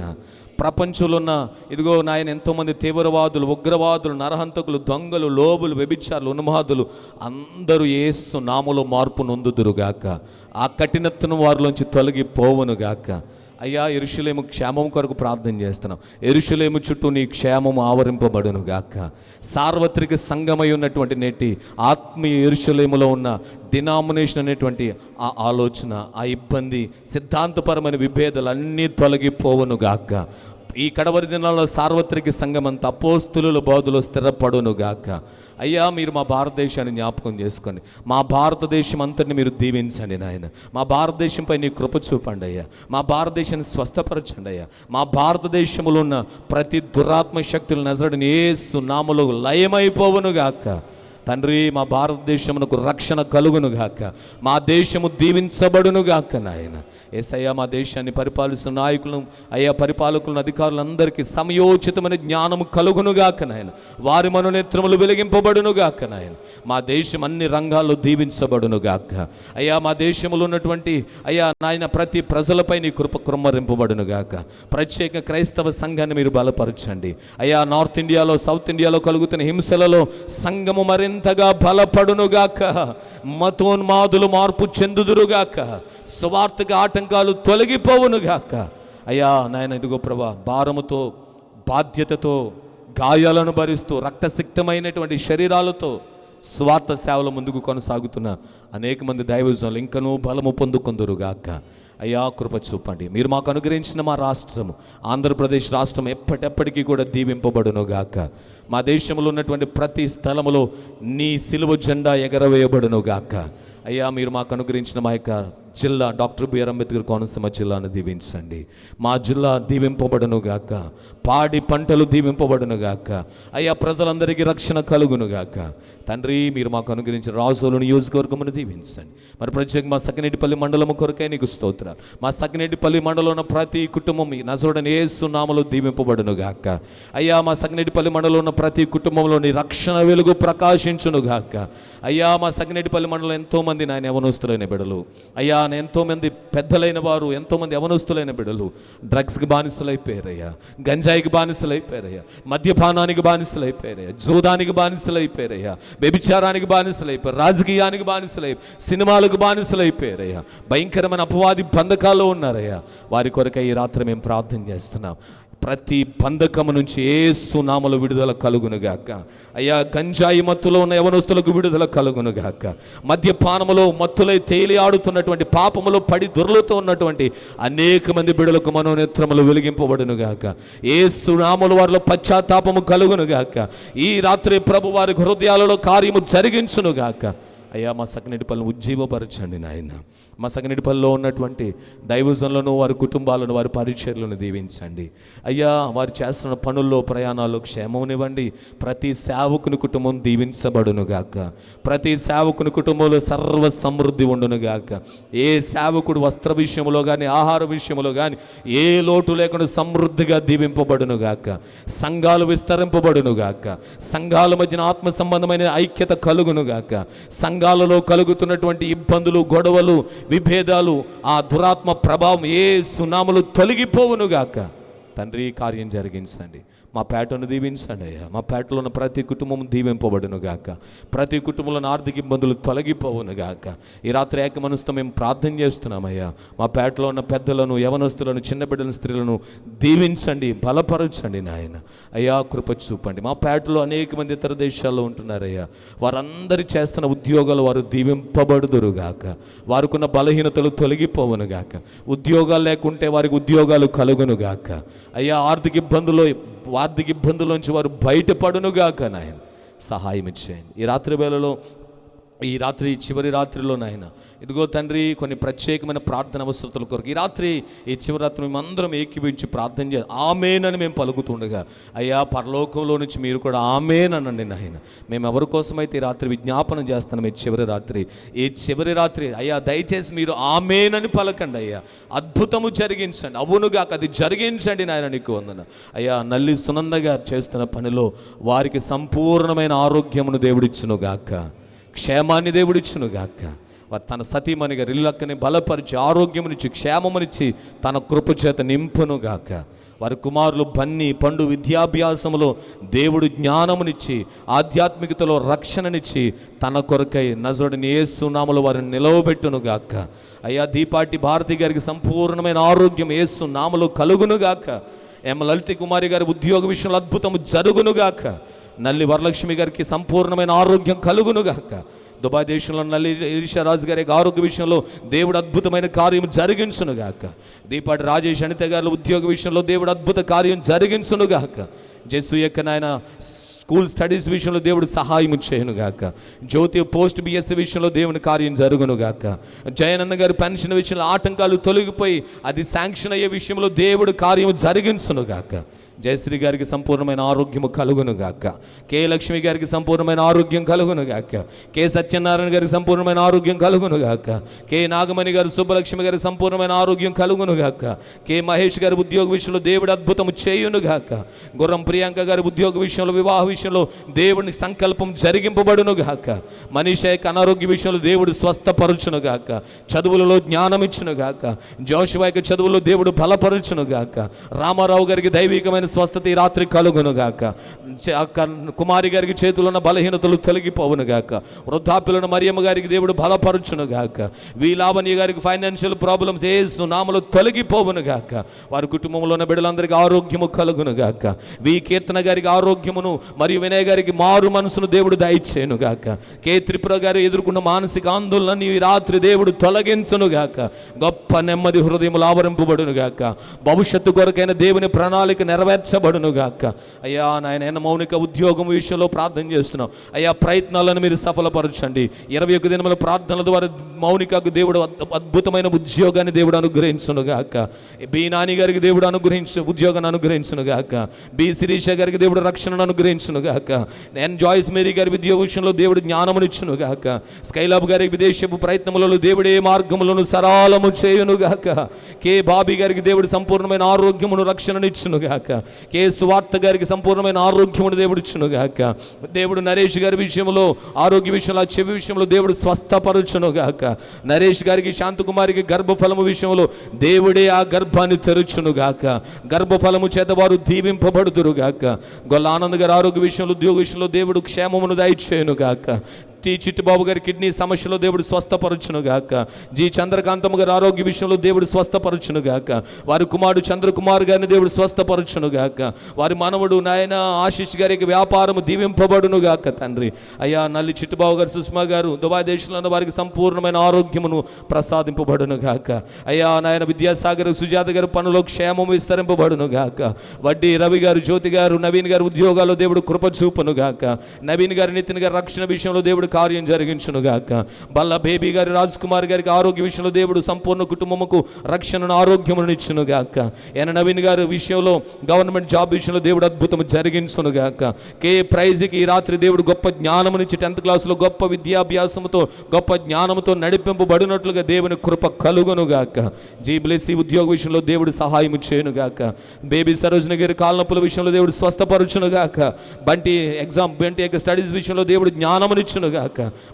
ప్రపంచంలో ఉన్న ఇదిగో నాయన ఎంతోమంది తీవ్రవాదులు, ఉగ్రవాదులు, నరహంతకులు, దొంగలు, లోబులు, వ్యభిచారులు, ఉన్మాదులు అందరూ యేసు నామములో మార్పు నొందుదురుగాక. ఆ కఠినత్వం వారిలోంచి తొలగిపోవునుగాక అయ్యా. యెరూషలేము క్షేమం కొరకు ప్రార్థన చేస్తున్నాం. యెరూషలేము చుట్టూ నీ క్షేమము ఆవరింపబడునుగాక. సార్వత్రిక సంఘమై ఉన్నటువంటి నేటి ఆత్మీయ యెరూషలేములో ఉన్న డినామినేషన్ అనేటువంటి ఆ ఆలోచన, ఆ ఇబ్బంది, సిద్ధాంతపరమైన విభేదాలు అన్నీ తొలగిపోవునుగాక. ఈ కడవరి దినాల్లో సార్వత్రిక సంఘం అంతా అపోస్తుల బోధలో స్థిరపడునుగాక అయ్యా. మీరు మా భారతదేశాన్ని జ్ఞాపకం చేసుకోండి. మా భారతదేశం అంతటిని మీరు దీవించండి నాయన. మా భారతదేశంపై నీ కృప చూపండి అయ్యా. మా భారతదేశాన్ని స్వస్థపరచండి అయ్యా. మా భారతదేశంలో ఉన్న ప్రతి దురాత్మ శక్తులు నజరుడైన యేసు నామములో లయమైపోవునుగాక తండ్రి. మా భారతదేశమునకు రక్షణ కలుగునుగాక. మా దేశము దీవించబడునుగాక నాయన. యేసయ్యా, మా దేశాన్ని పరిపాలిస్తున్న నాయకులను అయ్యా, పరిపాలకులను, అధికారులందరికీ సమయోచితమైన జ్ఞానము కలుగునుగాక నాయన. వారి మనోనేత్రములు వెలిగింపబడునుగాక నాయన. మా దేశం అన్ని రంగాల్లో దీవించబడునుగాక అయ్యా. మా దేశంలో ఉన్నటువంటి అయ్యా నాయన ప్రతి ప్రజలపై నీ కృప కృమ్మరింపబడునుగాక. ప్రత్యేక క్రైస్తవ సంఘాన్ని మీరు బలపరచండి అయ్యా. నార్త్ ఇండియాలో, సౌత్ ఇండియాలో కలుగుతున్న హింసలలో సంఘము మరింతగా బలపడునుగాక. మతోన్మాదులు మార్పు చెందుదురుగాక. స్వార్థక ఆటంకాలు తొలగిపోవునుగాక అయ్యా నాయన. ఇదిగో ప్రభా, భారముతో, బాధ్యతతో, గాయాలను భరిస్తూ, రక్తసిక్తమైనటువంటి శరీరాలతో స్వార్థ సేవల ముందుకు కొనసాగుతున్న అనేక మంది దైవజనులు ఇంకనూ బలము పొందుకొందురుగాక అయ్యా. కృప చూపండి. మీరు మాకు అనుగ్రహించిన మా రాష్ట్రము, ఆంధ్రప్రదేశ్ రాష్ట్రం ఎప్పటికీ కూడా దీవింపబడునుగాక. మా దేశంలో ఉన్నటువంటి ప్రతి స్థలములో నీ సిలువ జెండా ఎగరవేయబడునుగాక అయ్యా. మీరు మాకు అనుగ్రహించిన మా యొక్క జిల్లా డాక్టర్ బిఆర్ అంబేద్కర్ కోనసీమ జిల్లాను దీవించండి. మా జిల్లా దీవింపబడునుగాక. పాడి పంటలు దీవింపబడునుగాక అయ్యా. ప్రజలందరికీ రక్షణ కలుగునుగాక తండ్రి. మీరు మాకు అనుగ్రహించిన రాజోలు నియోజకవర్గమును దీవించండి. మరి ప్రత్యేక మా సకినేటిపల్లి మండలము కొరకే నీకు స్తోత్రాలు. మా సకినేటిపల్లి మండలంలో ఉన్న ప్రతి కుటుంబం నజరుడైన యేసు నామములో దీవింపబడునుగాక అయ్యా. మా సకినేటిపల్లి మండలంలో ఉన్న ప్రతి కుటుంబంలోని రక్షణ వెలుగు ప్రకాశించునుగాక. అయ్యా మా సగినేటిపల్లి మండలం ఎంతోమంది నాయన యవనస్తులైన బిడ్డలు, అయ్యా ఎంతోమంది పెద్దలైన వారు, ఎంతోమంది యవనస్తులైన బిడ్డలు డ్రగ్స్కి బానిసలైపోయారయ్యా, గంజాయికి బానిసలైపోయారయ్యా, మద్యపానానికి బానిసలైపోయారయ్యా, జూదానికి బానిసలైపోయారయ్యా, వ్యభిచారానికి బానిసలైపోయారు, రాజకీయానికి బానిసలైపోయారు, సినిమాలకు బానిసలైపోయారయ్యా, భయంకరమైన అపవాది బంధకాల్లో ఉన్నారయ్యా. వారి కొరకై ఈ రాత్రి మేము ప్రార్థన చేస్తున్నాం. ప్రతి బంధకము నుంచి యేసు నామములో విడుదల కలుగునుగాక. అయ్యా గంజాయి మత్తులో ఉన్న యవనస్తులకు విడుదల కలుగునుగాక. మద్యపానములో మత్తులై తేలి ఆడుతున్నటువంటి, పాపములో పడి దొర్లుతూ ఉన్నటువంటి అనేక మంది బిడ్డలకు మనోనేత్రములు వెలిగింపబడునుగాక. యేసు నామములో వారిలో పశ్చాత్తాపము కలుగునుగాక. ఈ రాత్రి ప్రభు వారి హృదయాలలో కార్యము జరిగించునుగాక. అయ్యా మా సకినేటిపల్లిని ఉజ్జీవపరచండి నాయన. మా సకినేటిపల్లిలో ఉన్నటువంటి దైవజనులను, వారి కుటుంబాలను, వారి పరిచర్లను దీవించండి. అయ్యా వారు చేస్తున్న పనుల్లో, ప్రయాణాల్లో క్షేమమునివ్వండి. ప్రతి సేవకుని కుటుంబం దీవించబడునుగాక. ప్రతి సేవకుని కుటుంబంలో సర్వ సమృద్ధి ఉండునుగాక. ఏ సేవకుడు వస్త్ర విషయంలో కానీ, ఆహార విషయంలో కానీ ఏ లోటు లేకుండా సమృద్ధిగా దీవింపబడునుగాక. సంఘాలు విస్తరింపబడునుగాక. సంఘాల మధ్యన ఆత్మ సంబంధమైన ఐక్యత కలుగునుగాక. సంఘాలలో కలుగుతున్నటువంటి ఇబ్బందులు, గొడవలు, విభేదాలు, ఆ దురాత్మ ప్రభావం యేసు నామములో తొలగిపోవునుగాక. తండ్రి కార్యం జరిగించండి. మా పేటను దీవించండి అయ్యా. మా పేటలో ఉన్న ప్రతి కుటుంబం దీవింపబడునుగాక. ప్రతి కుటుంబంలో ఆర్థిక ఇబ్బందులు తొలగిపోవునుగాక. ఈ రాత్రి ఏక మనసుతో మేము ప్రార్థన చేస్తున్నామయ్యా. మా పేటలో ఉన్న పెద్దలను, యవనస్తులను, చిన్న బిడ్డలను, స్త్రీలను దీవించండి, బలపరచండి నాయన. అయ్యా కృప చూపండి. మా పేటలో అనేక మంది ఇతర దేశాల్లో ఉంటున్నారయ్యా. వారందరి చేస్తున్న ఉద్యోగాలు వారు దీవింపబడుదురుగాక. వారికున్న బలహీనతలు తొలగిపోవునుగాక. ఉద్యోగాలు లేకుంటే వారికి ఉద్యోగాలు కలుగునుగాక. అయ్యా ఆర్థిక ఇబ్బందులోంచి వారు బయటపడునుగాక నాయన. సహాయం ఇచ్చేయండి. ఈ రాత్రి చివరి రాత్రిలో నాయన, ఇదిగో తండ్రి కొన్ని ప్రత్యేకమైన ప్రార్థన అవసరతల కొరకు ఈ రాత్రి, ఈ చివరి రాత్రి మేమందరం ఏకీభవించి ప్రార్థన చేయాలి. ఆమేన్ అని మేము పలుకుతుండగా అయ్యా పరలోకంలో నుంచి మీరు కూడా ఆమేన్ అనండి నాయన. మేము ఎవరి కోసమైతే ఈ రాత్రి విజ్ఞాపనం చేస్తున్నాం, ఈ చివరి రాత్రి అయ్యా దయచేసి మీరు ఆమేన్ అని పలకండి అయ్యా. అద్భుతము జరిగించండి. అవునుగాక అది జరిగించండి నాయన. నీకు వందన అయ్యా. నల్లి సునంద గారు చేస్తున్న పనిలో వారికి సంపూర్ణమైన ఆరోగ్యమును దేవుడిచ్చునుగాక. క్షేమాన్ని దేవుడిచ్చునుగాక. వారు తన సతీమణి గారు ఇల్లక్కని బలపరిచి ఆరోగ్యమునిచ్చి క్షేమమునిచ్చి తన కృపచేత నింపునుగాక. వారి కుమారులు బన్నీ పండు విద్యాభ్యాసములో దేవుడు జ్ఞానమునిచ్చి ఆధ్యాత్మికతలో రక్షణనిచ్చి తన కొరకై నజరుడైన యేసు నామములో వారిని నిలవబెట్టునుగాక. అయ్యా దీపాటి భారతి గారికి సంపూర్ణమైన ఆరోగ్యం యేసు నామములో కలుగునుగాక. లలిత కుమారి గారి ఉద్యోగ విషయంలో అద్భుతము జరుగునుగాక. నల్లి వరలక్ష్మి గారికి సంపూర్ణమైన ఆరోగ్యం కలుగునుగాక. దుబాయ్ దేశంలో నల్లి ఈషారాజు గారి ఆరోగ్య విషయంలో దేవుడు అద్భుతమైన కార్యం జరిగించునుగాక. దీపాటి రాజేష్ అనిత గారి ఉద్యోగ విషయంలో దేవుడు అద్భుత కార్యం జరిగించునుగాక. జస్సు యొక్క నాయన స్కూల్ స్టడీస్ విషయంలో దేవుడు సహాయం చేయనుగాక. జ్యోతి పోస్ట్ బిఎస్సి విషయంలో దేవుని కార్యం జరుగునుగాక. జయనన్న గారి పెన్షన్ విషయంలో ఆటంకాలు తొలగిపోయి అది శాంక్షన్ అయ్యే విషయంలో దేవుడు కార్యం జరిగించునుగాక. జయశ్రీ గారికి సంపూర్ణమైన ఆరోగ్యము కలుగునుగాక. కే లక్ష్మి గారికి సంపూర్ణమైన ఆరోగ్యం కలుగునుగాక. కే సత్యనారాయణ గారికి సంపూర్ణమైన ఆరోగ్యం కలుగునుగాక. కే నాగమణి గారు, సుబ్బలక్ష్మి గారికి సంపూర్ణమైన ఆరోగ్యం కలుగునుగాక. కే మహేష్ గారి ఉద్యోగ విషయంలో దేవుడు అద్భుతము చేయునుగాక. గుర్రం ప్రియాంక గారి ఉద్యోగ విషయంలో, వివాహ విషయంలో దేవుని సంకల్పం జరిగింపబడునుగాక. మనీషా యొక్క అనారోగ్య విషయంలో దేవుడు స్వస్థపరచునుగాక. చదువులలో జ్ఞానం ఇచ్చునుగాక. జోషువా యొక్క చదువులో దేవుడు బలపరచునుగాక. రామారావు గారికి దైవికమైన స్వస్థత ఈ రాత్రి కలుగునుగాక. కుమారి గారికి చేతుల్లో ఉన్న బలహీనతలు తొలగిపోవునుగాక. వృద్ధాప్యులను మరియమ్మ గారికి దేవుడు బలపరచునుగాక. వీలావణ్య గారికి ఫైనాన్షియల్ ప్రాబ్లమ్స్ యేసు నామములో తొలగిపోవునుగాక. వారి కుటుంబంలో ఉన్న బిడ్డలందరికీ ఆరోగ్యము కలుగునుగాక. వి కీర్తన గారికి ఆరోగ్యమును మరియు వినయ్ గారికి మారు మనసును దేవుడు దయచేయునుగాక. కే త్రిపుర గారు ఎదుర్కొన్న మానసిక ఆందోళన ఈ రాత్రి దేవుడు తొలగించునుగాక. గొప్ప నెమ్మది హృదయములు ఆవరింపబడునుగాక. భవిష్యత్తు కొరకైన దేవుని ప్రణాళిక నెరవేర్చబడునుగాక. అయ్యా నాయన మౌనిక ఉద్యోగం విషయంలో ప్రార్థన చేస్తున్నాం. అయ్యా ప్రయత్నాలను మీరు సఫలపరచండి. 21 దినముల ప్రార్థనల ద్వారా మౌనికకు దేవుడు అద్భుతమైన ఉద్యోగాన్ని దేవుడు అనుగ్రహించునుగాక. బి నాని గారికి దేవుడు ఉద్యోగాన్ని అనుగ్రహించునుగాక. బి శిరీష గారికి దేవుడు రక్షణను అనుగ్రహించునుగాక. ఎన్ జాయిస్ మేరీ గారి విద్యా విషయంలో దేవుడు జ్ఞానమునిచ్చునుగాక. స్కైలాబ్ గారికి విదేశపు ప్రయత్నములలో దేవుడే మార్గములను సరళము చేయునుగాక. కే బాబీ గారికి దేవుడు సంపూర్ణమైన ఆరోగ్యమును రక్షణనిచ్చునుగాక. కే సువార్త గారికి సంపూర్ణమైన ఆరోగ్యమును దేవుడు ఇచ్చునుగాక. దేవుడు నరేష్ గారి విషయంలో ఆరోగ్య విషయంలో చెవి విషయంలో దేవుడు స్వస్థపరచునుగాక. నరేష్ గారికి శాంతకుమారికి గర్భఫలము విషయంలో దేవుడే ఆ గర్భాన్ని తెరుచునుగాక. గర్భఫలము చేత వారు దీవింపబడుదురుగాక. గొల్ల ఆనంద్ గారి ఆరోగ్య విషయంలో ఉద్యోగ విషయంలో దేవుడు క్షేమమును దయచేయునుగాక. చిట్టుబాబు గారి కిడ్నీ సమస్యలో దేవుడు స్వస్థపరచునుగాక. జి చంద్రకాంతమ్మ గారి ఆరోగ్య విషయంలో దేవుడు స్వస్థపరచునుగాక. వారి కుమారుడు చంద్రకుమార్ గారిని దేవుడు స్వస్థపరచునుగాక. వారి మనవడు నాయన ఆశీష్ గారికి వ్యాపారము దీవింపబడునుగాక తండ్రి. అయ్యా నల్లి చిట్టుబాబు గారు సుష్మా గారు దుబాయ్ దేశంలో వారికి సంపూర్ణమైన ఆరోగ్యమును ప్రసాదింపబడునుగాక. అయ్యా నాయన విద్యాసాగర్ సుజాత గారు పనులో క్షేమము విస్తరింపబడునుగాక. వడ్డీ రవి గారు జ్యోతి గారు నవీన్ గారు ఉద్యోగాల్లో దేవుడు కృప చూపునుగాక. నవీన్ గారు నితిన్ గారి రక్షణ విషయంలో దేవుడు కార్యం జరిగించునుగాక. బల్ల బేబీ గారి రాజ్ కుమార్ గారికి ఆరోగ్య విషయంలో దేవుడు సంపూర్ణ కుటుంబముకు రక్షణను ఆరోగ్యమును ఇచ్చునుగాక. ఎన నవీన్ గారి విషయంలో గవర్నమెంట్ జాబ్ విషయంలో దేవుడు అద్భుతము జరిగించునుగాక. కే ప్రైజ్కి ఈ రాత్రి దేవుడు గొప్ప జ్ఞానమునిచ్చి 10th క్లాసులో గొప్ప విద్యాభ్యాసముతో గొప్ప జ్ఞానముతో నడిపింపబడినట్లుగా దేవుని కృప కలుగునుగాక. జీ బ్లెస్సీ ఉద్యోగ విషయంలో దేవుడు సహాయము చేయునుగాక. బేబీ సరోజిని గారి కాళ్ళనొప్పుల విషయంలో దేవుడు స్వస్థపరచునుగాక. బంటి యొక్క స్టడీస్ విషయంలో దేవుడు జ్ఞానమునిచ్చునుగాక.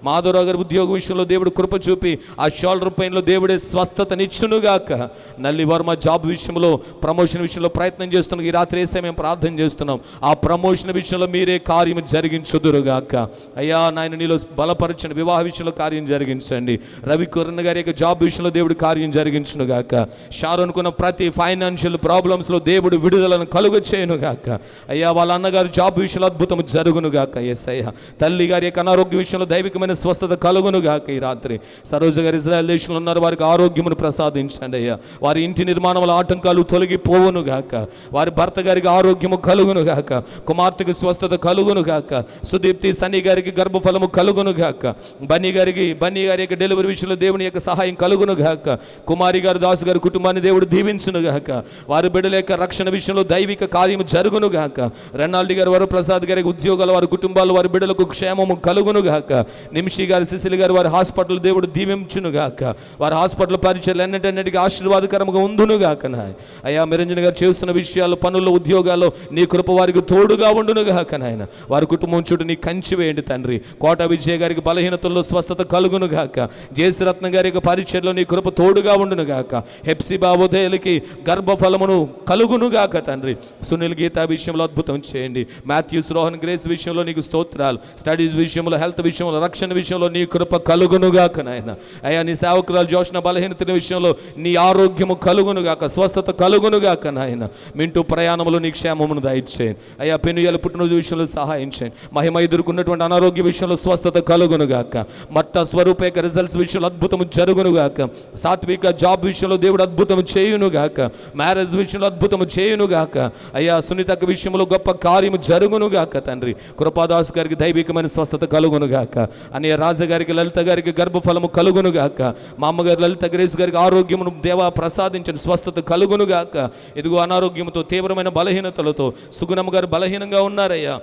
మాధవరావు గారి ఉద్యోగ విషయంలో దేవుడు కృప చూపి ఆ షోల్డర్ పెయిన్లో దేవుడే స్వస్థతనిచ్చునుగాక. నల్లి వర్మ జాబ్ విషయంలో ప్రమోషన్ విషయంలో ప్రయత్నం చేస్తున్నాం. ఈ రాత్రి వేసే మేము ప్రార్థన చేస్తున్నాం. ఆ ప్రమోషన్ విషయంలో మీరే కార్యం జరిగించుదురుగాక. అయ్యా నాయన నీలో బలపరచండి. వివాహ విషయంలో కార్యం జరిగించండి. రవి కిరణ్ గారి యొక్క జాబ్ విషయంలో దేవుడు కార్యం జరిగించునుగాక. షారోన్కున్న ప్రతి ఫైనాన్షియల్ ప్రాబ్లమ్స్లో దేవుడు విడుదలను కలుగ చేయునుగాక. అయ్యా వాళ్ళ అన్నగారు జాబ్ విషయంలో అద్భుతం జరుగునుగాక. ఎస్ అయ్యా తల్లి గారి యొక్క అనారోగ్య విషయంలో దైవికమైన స్వస్థత కలుగునుగాక. ఈ రాత్రి సరోజ గారు ఇజ్రాయెల్ దేశంలో ఉన్నారు. వారికి ఆరోగ్యమును ప్రసాదించండి అయ్యా. వారి ఇంటి నిర్మాణంలో ఆటంకాలు తొలగిపోవునుగాక. వారి భర్త గారికి ఆరోగ్యము కలుగునుగాక. కుమార్తెకు స్వస్థత కలుగునుగాక. సుదీప్తి సన్నీ గారికి గర్భఫలము కలుగునుగాక. బన్నీ గారి యొక్క డెలివరీ విషయంలో దేవుని యొక్క సహాయం కలుగునుగాక. కుమారి గారు దాసు గారి కుటుంబాన్ని దేవుడు దీవించునుగాక. వారి బిడ్డల యొక్క రక్షణ విషయంలో దైవిక కార్యము జరుగునుగాక. రెన్నాల్డి గారు వరప్రసాద్ గారికి ఉద్యోగాలు వారి కుటుంబాలు వారి బిడ్డలకు క్షేమము కలుగునుగాక. నిమిషి గారు సిసిలి గారు వారి హాస్పిటల్ దేవుడు దీవించునుగాక. వారి హాస్పిటల్ పరిచయాలు ఎన్నటన్నిటికీ ఆశీర్వాదకరంగా ఉండునుగాక. నాయన అయ్యా నిరంజన్ గారు చేస్తున్న విషయాలు పనుల్లో ఉద్యోగాల్లో నీ కృప వారికి తోడుగా ఉండునుగాక. నాయన వారి కుటుంబం చుట్టూ నీ కంచి వేయండి తండ్రి. కోట విజయ గారికి బలహీనతల్లో స్వస్థత కలుగునుగాక. జయశ్రత్న గారి యొక్క పరిచయలో నీ కృప తోడుగా ఉండునుగాక. హెప్సిబా ఉదయలకి గర్భఫలమును కలుగునుగాక తండ్రి. సునీల్ గీతా విషయంలో అద్భుతం చేయండి. మాథ్యూస్ రోహన్ గ్రేస్ విషయంలో నీకు స్తోత్రాలు. స్టడీస్ విషయంలో హెల్త్ విషయంలో రక్షణ విషయంలో నీ కృప కలుగునుగాక. నాయన అయ్యా నీ సేవకురాలు జోష్న బలహీనత విషయంలో నీ ఆరోగ్యము కలుగునుగాక. స్వస్థత కలుగునుగాక. నాయన మింటూ ప్రయాణంలో నీ క్షేమమును దయచేయండి. అయ్యా పెనుయల పుట్టినరోజు విషయంలో సహాయం చేయండి. మహిమ ఎదుర్కొన్నటువంటి అనారోగ్య విషయంలో స్వస్థత కలుగునుగాక. మట్ట స్వరూపేక రిజల్ట్స్ విషయంలో అద్భుతము జరుగునుగాక. సాత్విక జాబ్ విషయంలో దేవుడు అద్భుతము చేయునుగాక. మ్యారేజ్ విషయంలో అద్భుతము చేయునుగాక. అయ్యా సునీతక విషయంలో గొప్ప కార్యము జరుగునుగాక తండ్రి. కృపాదాస్ గారికి దైవికమైన స్వస్థత కలుగునుగాక. అన్నయ్య రాజగారికి లలిత గారికి గర్భఫలము కలుగునుగాక. మా అమ్మగారు లలిత గ్రేస్ గారికి ఆరోగ్యమును దేవా ప్రసాదించండి. స్వస్థత కలుగునుగాక. ఇదిగో అనారోగ్యముతో తీవ్రమైన బలహీనతలతో సుగుణమ్మ గారు బలహీనంగా ఉన్నారయ్యా.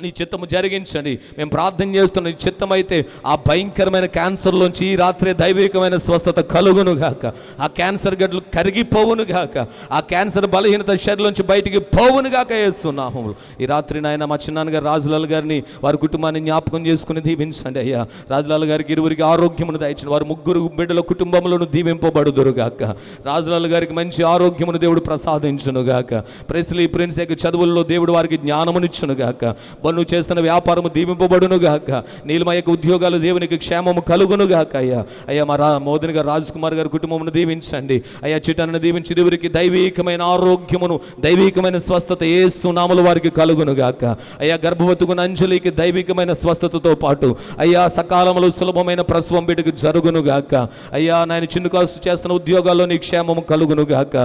నీ చిత్తము జరిగించండి. మేము ప్రార్థన చేస్తున్న నీ చిత్తమైతే ఆ భయంకరమైన క్యాన్సర్లోంచి ఈ రాత్రి దైవికమైన స్వస్థత కలుగునుగాక. ఆ క్యాన్సర్ గడ్డలు కరిగిపోవునుగాక. ఆ క్యాన్సర్ బలహీనత శరీరంలోంచి బయటికి పోవునుగాక యేసునామములో. ఈ రాత్రి నాయన మా చిన్నాన్నగారు రాజులాల్ గారిని వారి కుటుంబాన్ని జ్ఞాపకం చేసుకుని దీవించండి అయ్యా. రాజులాల్ గారికి ఇరువురికి ఆరోగ్యమును దయచండి. వారి ముగ్గురు బిడ్డల కుటుంబంలోను దీవింపబడుదురుగాక. రాజులాల్ గారికి మంచి ఆరోగ్యమును దేవుడు ప్రసాదించునుగాక. ప్రెస్లీ ప్రిన్స్ యొక్క చదువుల్లో దేవుడు వారికి జ్ఞానమునిచ్చునుగాక. నువ్వు చేస్తున్న వ్యాపారము దీవింపబడునుగాక. నీలమయ్యకు ఉద్యోగాలు దేవునికి క్షేమము కలుగునుగాక. అయ్యా మా మోదన్ గారు రాజ్ కుమార్ గారి కుటుంబమును దీవించండి అయ్యా. చిట్టను దీవించి ఇరువురికి దైవికమైన ఆరోగ్యమును దైవికమైన స్వస్థత యేసు నామములో వారికి కలుగునుగాక. అయ్యా గర్భవతుకున్న అంజలికి దైవికమైన స్వస్థతతో పాటు అయ్యా సకాలంలో సులభమైన ప్రసవం బిడ్డకు జరుగునుగాక. అయ్యా నాయన చిన్నుకాసు చేస్తున్న ఉద్యోగాల్లో నీ క్షేమము కలుగునుగాక.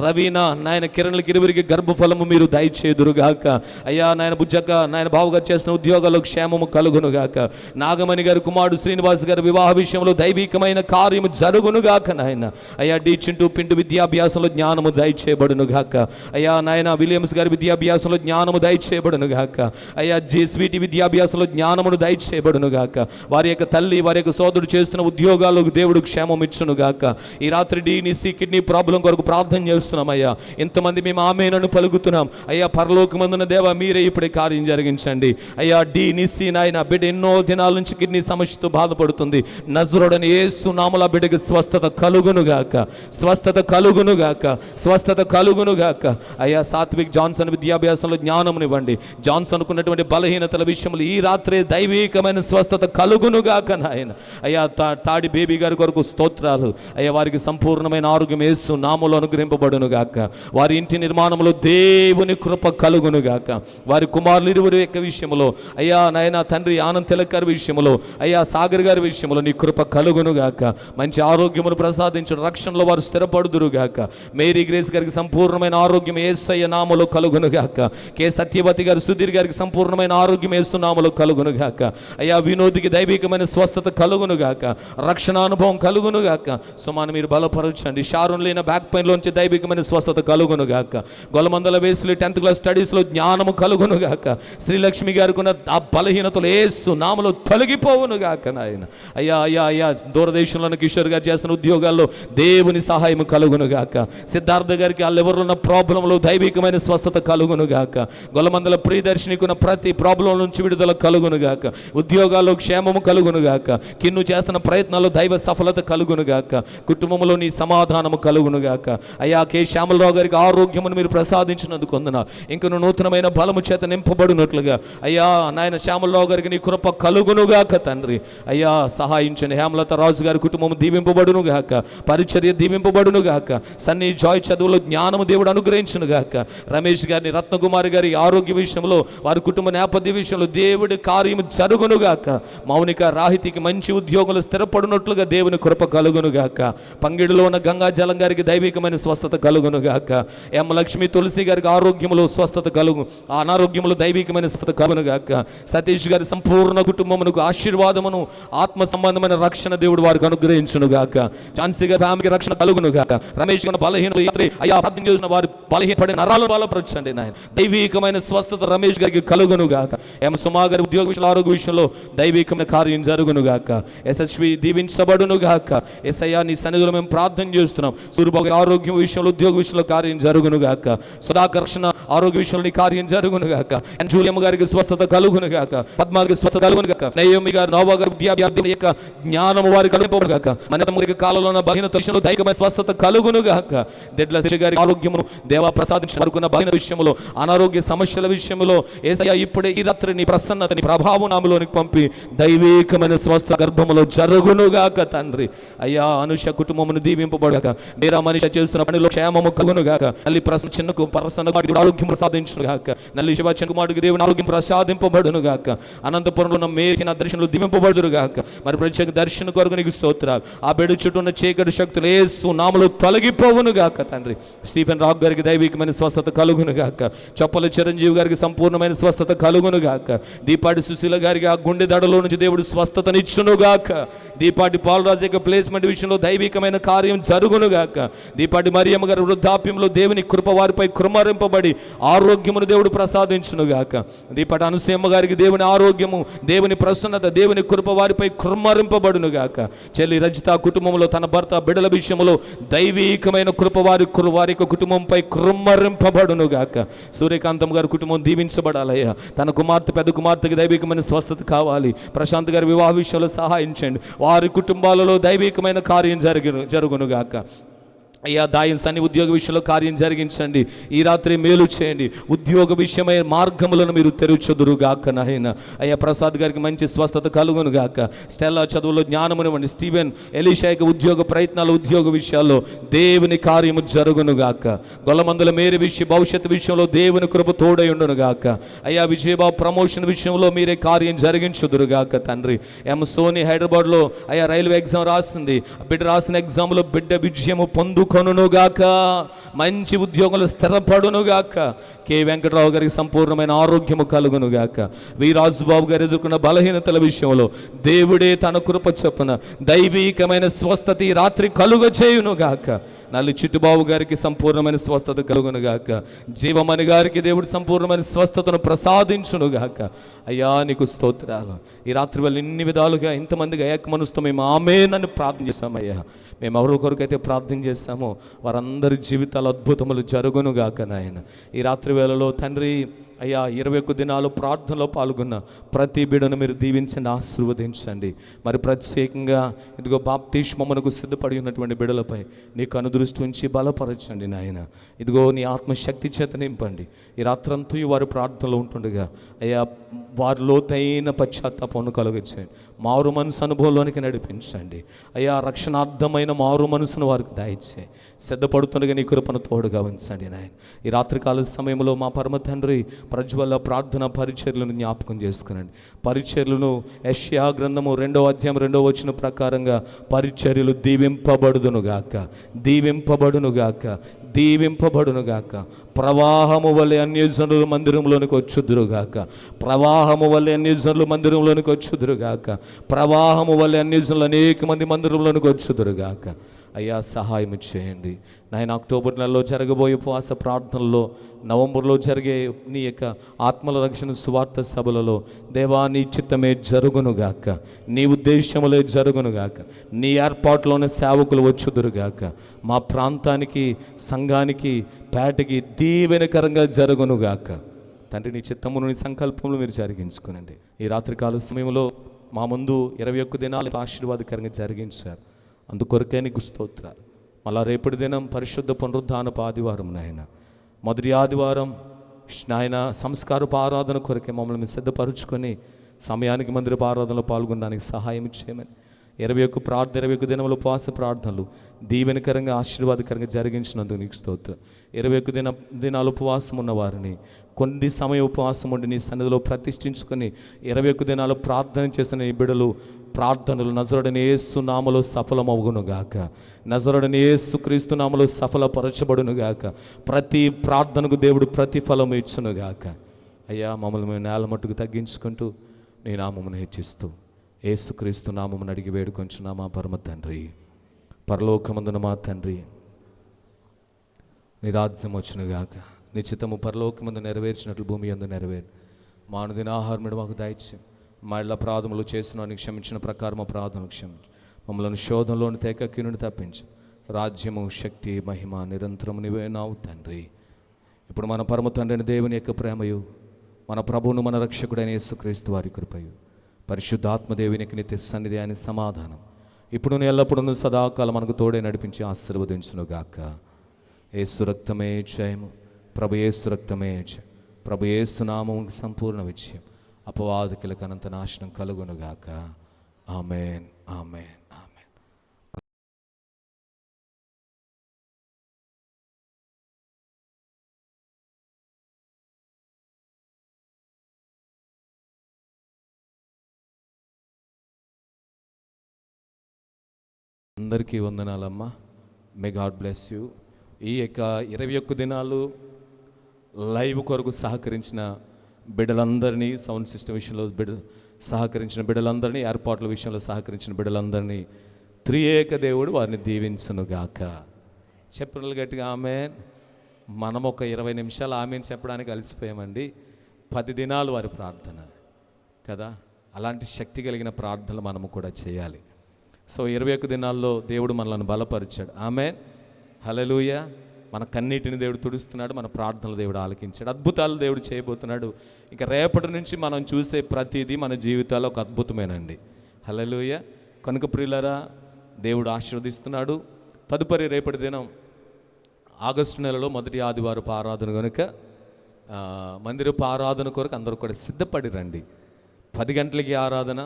రవీనా నాయన కిరణ్లకి ఇరువురికి గర్భఫలము మీరు దయచేదురుగాక. అయ్యా నాయన బుజ్జక్క నాయన బావగారు చేసిన ఉద్యోగాల్లో క్షేమము కలుగునుగాక. నాగమణి గారి కుమారుడు శ్రీనివాస్ గారి వివాహ విషయంలో దైవికమైన కార్యము జరుగునుగాక నాయన. అయ్యా డి చింటూ పిండు విద్యాభ్యాసంలో జ్ఞానము దయచేయబడునుగాక. అయ్యా నాయన విలియమ్స్ గారి విద్యాభ్యాసంలో జ్ఞానము దయచేయబడునుగాక. అయ్యా స్వీటి విద్యాభ్యాసంలో జ్ఞానమును దయచేయబడునుగాక. వారి యొక్క తల్లి వారి యొక్క సోదరుడు చేస్తున్న ఉద్యోగాలకు దేవుడు క్షేమం ఇచ్చునుగాక. ఈ రాత్రి డీనిసి కిడ్నీ ప్రాబ్లం కొరకు ప్రార్థన చేస్తున్నాం అయ్యా. ఇంతమంది మేము ఆమేనను పలుకుతున్నాం అయ్యా. పరలోకమందున దేవ మీరే ఇప్పుడే కార్యం జరిగించండి అయ్యా. డీనిసి నాయన బిడ్డ ఎన్నో దినాల నుంచి కిడ్నీ సమస్యతో బాధపడుతుంది. నజరుడని యేసు నామములో బిడ్డకి స్వస్థత కలుగునుగాక, స్వస్థత కలుగునుగాక, స్వస్థత కలుగునుగాక. అయ్యా సాత్విక్ జాన్సన్ విద్యాభ్యాసంలో జ్ఞానమునివ్వండి. జాన్సన్ అనుకున్నటువంటి బలహీనతల విషయంలో ఈ రాత్రే దైవికమైన స్వస్థత కలుగునుగాక నాయన. అయ్యా తాడి బేబీ గారి కొరకు స్తోత్రాలు అయ్యా. వారికి సంపూర్ణమైన ఆరోగ్యం యేసు నామములో అనుగ్రహింపబడునుగాక. వారి ఇంటి నిర్మాణంలో దేవుని కృప కలుగునుగాక. వారి కుమారులు ఇరువురు యొక్క విషయంలో అయ్యా నాయన తండ్రి ఆనంద్ తిలక్ గారి విషయంలో అయ్యా సాగర్ గారి విషయంలో నీ కృప కలుగునుగాక. మంచి ఆరోగ్యమును ప్రసాదించడం, రక్షణలో వారు స్థిరపడుదురుగాక. మేరీ గ్రేస్ గారికి సంపూర్ణమైన ఆరోగ్యం యేసయ్య నామములో కలుగునుగాక. కే సత్యవతి గారు సుధీర్ గారికి సంపూర్ణమైన ఆరోగ్యం యేసు నామములో కలుగునుగాక. అయ్యా వినోద్కి దైవికమైన స్వస్థత కలుగునుగాక, రక్షణ అనుభవం కలుగునుగాక. సుమాను మీరు బలపరచండి. షారున్ లేని బ్యాక్ పెయిన్లోంచి దైవికమైన స్వస్థత కలుగునుగాక. గొలమందల వేసులు 10th క్లాస్ స్టడీస్లో జ్ఞానము కలుగునుగాక. శ్రీలక్ష్మి గారికి ఉన్న ఆ బలహీనతలు యేసు నామములో తొలగిపోవునుగాక నాయన. అయ్యా అయ్యా అయ్యా దూరదేశంలోని కిషోర్ గారు చేస్తున్న ఉద్యోగాల్లో దేవుని సహాయం కలుగునుగాక. సిద్ధార్థ గారికి ఆ లెవెల్లో ఉన్న ప్రాబ్లంలో దైవికమైన స్వస్థత కలుగునుగాక. గొలమందల ప్రియదర్శినికి ఉన్న ప్రతి ప్రాబ్లం నుంచి విడుదల కలుగునుగాక. ఉద్యోగాల్లో క్షేమము కలుగునుగాక. కిన్ను చేస్తున్న ప్రయత్నాల్లో దైవ సఫలత కలుగునుగాక. కుటుంబంలో నీ సమాధానము కలుగునుగాక. అయ్యా కే శ్యామలరావు గారికి ఆరోగ్యమును మీరు ప్రసాదించినందుకు వందనాలు. ఇంకను నూతనమైన బలము చేత నింపబడినట్లుగా అయ్యా నాయన శ్యామలరావు గారికి నీ కృప కలుగునుగాక తండ్రి. అయ్యా సహాయించండి. హేమలత రాజు గారి కుటుంబం దీవింపబడునుగాక, పరిచర్య దీవింపబడునుగాక. సన్నీ జాయ్ చదువులో జ్ఞానము దేవుడు అనుగ్రహించునుగాక. రమేష్ గారిని, రత్నకుమారి గారి ఆరోగ్య విషయంలో, వారి కుటుంబ నేపథ్య విషయంలో దేవుడి కార్యము జరుగునుగాక. మౌనిక రాహితికి మంచి ఉద్యోగులు స్థిరపడినట్లుగా దేవుని కృప కలుగునుగాక. పంగిడిలో ఉన్న గంగాజలం గారికి దైవికమైన స్వస్థత కలుగునుగాక. ఎం లక్ష్మి తులసి గారికి ఆరోగ్యములో స్వస్థత కలుగు, అనారోగ్యములో దైవికమైన స్వస్థత కలుగునుగాక. సతీష్ గారి సంపూర్ణ కుటుంబమునకు ఆశీర్వాదమును, ఆత్మ సంబంధమైన రక్షణ దేవుడు వారికి అనుగ్రహించునుగాక. ఝాన్సీ గారి ఫ్యామిలీకి రక్షణ కలుగునుగాక. రమేష్ గారి బలహీనలు అయ్యా ప్రార్థన చేసిన వారి బలహీనపడిన నరాలను బలపరచండి నాయన. దైవికమైన స్వస్థత రమేష్ గారికి కలుగునుగాక. ఎం సుమా గారి ఉద్యోగ విషయంలో, ఆరోగ్య విషయంలో దైవికమైన కార్యం జరుగునుగాక. ఎస్ఎస్వి దీవించబడునుగాక. ఎస్ఐయా నీ సన్నిధిలో మేము ప్రార్థన చేస్తున్నాం. సూర్యబాబు గారి ఆరోగ్యం విషయంలో, ఉద్యోగ విషయంలో కార్యం జరుగునుగాక. సుధాకర్షణ ఆరోగ్య విషయంలో నీ కార్యం జరుగునుగాక. జూలియమ్మ గారికి స్వస్థత కలుగునుగాక. పద్మ గారికి స్వస్థత కలుగునుగాక. నయోమి గారు, నోవా గారి విద్యాభ్యాసం యొక్క జ్ఞానము వారికి కలుగునుగాక. మనతమురికి కాలంలో ఉన్న బలహీనత విషయంలో దైవికమైన స్వస్థత కలుగునుగాక. దెడ్ల శిశు గారి ఆరోగ్యమును దేవా ప్రసాదించుకున్న బలహీన విషయంలో, అనారోగ్య సమస్యల విషయంలో యేసయ్యా ఇప్పుడే ఈ రాత్రి నీ ప్రసన్నత, నీ ప్రభావం నామలోనికి పంపి దైవికమైన స్వస్థ గర్భములో జరుగునుగాక తండ్రి. అయ్యా అనుష కుటుంబమును దీవింపబడగాక. మీరా మనిషి చేస్తున్న పనిలో క్షేమము కలుగునుగాక. నల్లి ప్రసన్న చిన్నకు ప్రసన్న ఆరోగ్యం ప్రసాదించునుగాక. నల్లి శివ చిన్నకుమారుడికి దేవుని ఆరోగ్యం ప్రసాదింపబడునుగాక. అనంతపురంలో ఉన్న మేచిన దర్శనంలో దీవింపబడునుగాక. మరి ప్రత్యేక దర్శన కొరకు నీకు స్తోత్రాలు. ఆ బెడు చుట్టూ ఉన్న చీకటి శక్తులు యేసు నామములో తొలగిపోవునుగాక తండ్రి. స్టీఫెన్ రాక్ గారికి దైవికమైన స్వస్థత కలుగునుగాక. చొప్పల చిరంజీవి గారికి సంపూర్ణమైన స్వస్థత కలుగునుగాక. దీపాటి సుశీల గారికి ఆ గుండె దడలో నుంచి దేవుడు స్వస్థతనిచ్చునుగాక. దీపాటి పాలరాజు యొక్క ప్లేస్మెంట్ విషయంలో దైవికమైన కార్యం జరుగునుగాక. దీపాటి మరియమ్మ గారి వృద్ధాప్యంలో దేవుని కృప వారిపై కృమరింపబడి ఆరోగ్యమును దేవుడు ప్రసాదించునుగాక. దీపాటి అనసూయమ్మ గారికి దేవుని ఆరోగ్యము, దేవుని ప్రసన్నత, దేవుని కృప వారిపై కృమరింపబడునుగాక. చెల్లి రజిత కుటుంబంలో తన భర్త బిడ్డల విషయంలో దైవికమైన కృప వారి కుటుంబంపై కృమరింపబడునుగాక. సూర్యకాంతం గారి కుటుంబం దీవించబడాలయ్యా. తన కుమార్తె, పెద్ద కుమార్తెకి దైవికమైన స్వస్థత కావాలి. ప్రశాంత్ గారి వివాహ విషయంలో సహాయించండి. వారి కుటుంబాలలో దైవికమైన కార్యం జరుగునుగాక. అయ్యా దాయన్స్ అన్ని ఉద్యోగ విషయంలో కార్యం జరిగించండి. ఈ రాత్రి మేలు చేయండి. ఉద్యోగ విషయమైన మార్గములను మీరు తెరుచుదురుగాక నాయన. అయ్యా ప్రసాద్ గారికి మంచి స్వస్థత కలుగునుగాక. స్టెల్లా చదువులో జ్ఞానమునివ్వండి. స్టీవెన్ ఎలీషాకి ఉద్యోగ ప్రయత్నాలు, ఉద్యోగ విషయాల్లో దేవుని కార్యము జరుగునుగాక. గొల్లమందుల మేరీ భవిష్యత్తు విషయంలో దేవుని కృప తోడై ఉండునుగాక. అయ్యా విజయబాబు ప్రమోషన్ విషయంలో మీరే కార్యం జరిగించుదురుగాక తండ్రి. ఎం సోని హైదరాబాద్లో అయ్యా రైల్వే ఎగ్జామ్ రాస్తుంది. బిడ్డ రాసిన ఎగ్జామ్లో బిడ్డ విజయము కొనుగాక. మంచి ఉద్యోగులు స్థిరపడునుగాక. కె వెంకటరావు గారికి సంపూర్ణమైన ఆరోగ్యము కలుగునుగాక. వీరాజుబాబు గారు ఎదుర్కొన్న బలహీనతల విషయంలో దేవుడే తన కృప చొప్పున దైవీకమైన స్వస్థత ఈ రాత్రి కలుగచేయునుగాక. నల్లి చిట్టుబాబు గారికి సంపూర్ణమైన స్వస్థత కలుగునుగాక. జీవమణి గారికి దేవుడు సంపూర్ణమైన స్వస్థతను ప్రసాదించునుగాక. అయ్యా నీకు స్తోత్రాలు. ఈ రాత్రి వాళ్ళు ఇన్ని విధాలుగా ఇంతమందిగా ఏకమనుస్తూ మేము ఆమేన్ ప్రార్థన చేశామయ్యా. మేము ఎవరి కొరకైతే ప్రార్థన చేశామో వారందరి జీవితాలు అద్భుతములు జరుగునుగాక నాయన. ఈ రాత్రి వేళలో తండ్రి అయ్యా 21 దినాలు ప్రార్థనలో పాల్గొన్న ప్రతి బిడ్డను మీరు దీవించండి, ఆశీర్వదించండి. మరి ప్రత్యేకంగా ఇదిగో బాప్తిస్మమునకు సిద్ధపడి ఉన్నటువంటి బిడ్డలపై నీ కనుదృష్టి ఉంచి బలపరచండి నాయన. ఇదిగో నీ ఆత్మశక్తి చేత నింపండి. ఈ రాత్రంతా వారి ప్రార్థనలో ఉంటుండగా అయ్యా వారి లోతైన పశ్చాత్తాపమును కలుగచేయండి. మారు మనసు అనుభవంలోనికి నడిపించండి అయ్యా. రక్షణార్థమైన మారు మనసును వారికి దయచేయండి. సిద్ధపడుతుండగా నీ కృపను తోడుగా ఉంచండి నాయన. ఈ రాత్రికాల సమయంలో మా పరమ తండ్రి ప్రజ్వల ప్రార్థన పరిచర్యలను జ్ఞాపకం చేసుకునండి. పరిచర్యలను యెషయా గ్రంథము 2వ అధ్యాయం 2వ వచనం ప్రకారంగా పరిచర్యలు దీవింపబడుదునుగాక, దీవింపబడునుగాక, దీవింపబడునుగాక. ప్రవాహము వలె అన్యజనులు మందిరంలోనికి వచ్చుదురుగాక, ప్రవాహము వలె అన్యజనులు మందిరంలోనికి వచ్చుదురుగాక, ప్రవాహము వలె అన్యజనులు అనేక మంది మందిరంలోనికి వచ్చుదురుగాక. అయ్యా సహాయం చేయండి నాయన. అక్టోబర్ నెలలో జరగబోయే ఉపవాస ప్రార్థనలో, నవంబర్లో జరిగే నీ యొక్క ఆత్మల రక్షణ సువార్త సభలలో దేవా నీ చిత్తమే జరుగునుగాక, నీ ఉద్దేశములే జరుగునుగాక, నీ ఏర్పాటులోనే సేవకులు వచ్చుదురుగాక. మా ప్రాంతానికి, సంఘానికి, పేటకి దీవెనకరంగా జరుగునుగాక. తండ్రి నీ చిత్తమును నీ సంకల్పములు మీరు జరిగించుకునండి. ఈ రాత్రికాల సమయంలో మా ముందు 21 దినాలు ఆశీర్వాదకరంగా జరిగించారు. అందుకొరకే నీకు స్తోత్రాలు. మళ్ళా రేపటి దినం పరిశుద్ధ పునరుద్ధానపు ఆదివారం నాయన. మొదటి ఆదివారం నాయన సంస్కారపు ఆరాధన కొరకే మమ్మల్ని సిద్ధపరుచుకొని సమయానికి మందిరపు ఆరాధనలో పాల్గొనడానికి సహాయం చేయమని 21 దినముల ఉపవాస ప్రార్థనలు దీవెనకరంగా ఆశీర్వాదకరంగా జరిగించినందుకు నీకు స్తోత్రం. 21 దినాలు ఉపవాసం ఉన్న వారిని కొన్ని సమయం ఉపవాసం ఉండి నీ సన్నిధిలో ప్రతిష్ఠించుకొని 21 దినాలు ప్రార్థన చేసిన ఈ బిడ్డలు ప్రార్థనలు నజరుడైన యేసు నామములో సఫలమవునుగాక, నజరుడైన యేసు క్రీస్తు నామములో సఫలపరచబడునుగాక. ప్రతి ప్రార్థనకు దేవుడు ప్రతిఫలం ఇచ్చునుగాక. అయ్యా మమ్మల్ని మేము నేల మట్టుకు తగ్గించుకుంటూ నీ నామమును హెచ్చిస్తూ యేసుక్రీస్తు నామమును అడిగి వేడుకొంచున్నామా పరమ తండ్రి. పరలోకమందున మా తండ్రి, నీ రాజ్యం వచ్చునుగాక, నీ చిత్తము పరలోకమందు నెరవేర్చినట్లు భూమి యందు నెరవేరు. మా అనుదిన ఆహారమును మాకు దయచేయి. మా ఇళ్ళ అపరాధములు చేసిన క్షమించిన ప్రకారం మా అపరాధములు క్షమించు. మమ్మల్ని శోధనలోని తేకకి నుండి తప్పించు. రాజ్యము, శక్తి, మహిమ నిరంతరము నీవే నావు తండ్రి. ఇప్పుడు మన పరమ తండ్రిని దేవుని యొక్క ప్రేమయు, మన ప్రభువును మన రక్షకుడైన యేసుక్రీస్తు వారి కృపయు, పరిశుద్ధాత్మదేవునికి నిత్య సన్నిధి అని సమాధానం ఇప్పుడు ఎల్లప్పుడూ సదాకాలం మనకు తోడే నడిపించి ఆశీర్వదించునుగాక. యేసు రక్తమే జయము, ప్రభు యేసు రక్తమే జయం, ప్రభు యేసు నామముకు సంపూర్ణ విజయం, అపవాదికులకు అనంత నాశనం కలుగునుగాక. ఆమేన్, ఆమేన్, ఆమేన్. అందరికీ వందనాలమ్మా. May God bless you. ఈ యొక్క 21 దినాలు లైవ్ కొరకు సహకరించిన బిడ్డలందరినీ, సౌండ్ సిస్టమ్ విషయంలో సహకరించిన బిడ్డలందరినీ, ఏర్పాట్ల విషయంలో సహకరించిన బిడ్డలందరినీ త్రియేక దేవుడు వారిని దీవించునుగాక. చెప్పిన గట్టిగా ఆమేన్. మనం ఒక 20 నిమిషాలు ఆమేన్ చెప్పడానికి అలసిపోయామండి. 10 దినాలు వారి ప్రార్థన కదా. అలాంటి శక్తి కలిగిన ప్రార్థనలు మనము కూడా చేయాలి. సో 21 దినాల్లో దేవుడు మనల్ని బలపరిచాడు. ఆమేన్, హల్లెలూయా. మన కన్నీటిని దేవుడు తుడుస్తున్నాడు, మన ప్రార్థనలు దేవుడు ఆలకించాడు, అద్భుతాలు దేవుడు చేయబోతున్నాడు. ఇక రేపటి నుంచి మనం చూసే ప్రతిదీ మన జీవితాల్లో ఒక అద్భుతమేనండి. హల్లెలూయా. కనుక ప్రియులారా, దేవుడు ఆశీర్వదిస్తున్నాడు. తదుపరి రేపటి దినం ఆగస్టు నెలలో మొదటి ఆదివారపు ఆరాధన కనుక మందిరపు ఆరాధన కొరకు అందరూ కూడా సిద్ధపడి రండి. 10 గంటలకి ఆరాధన.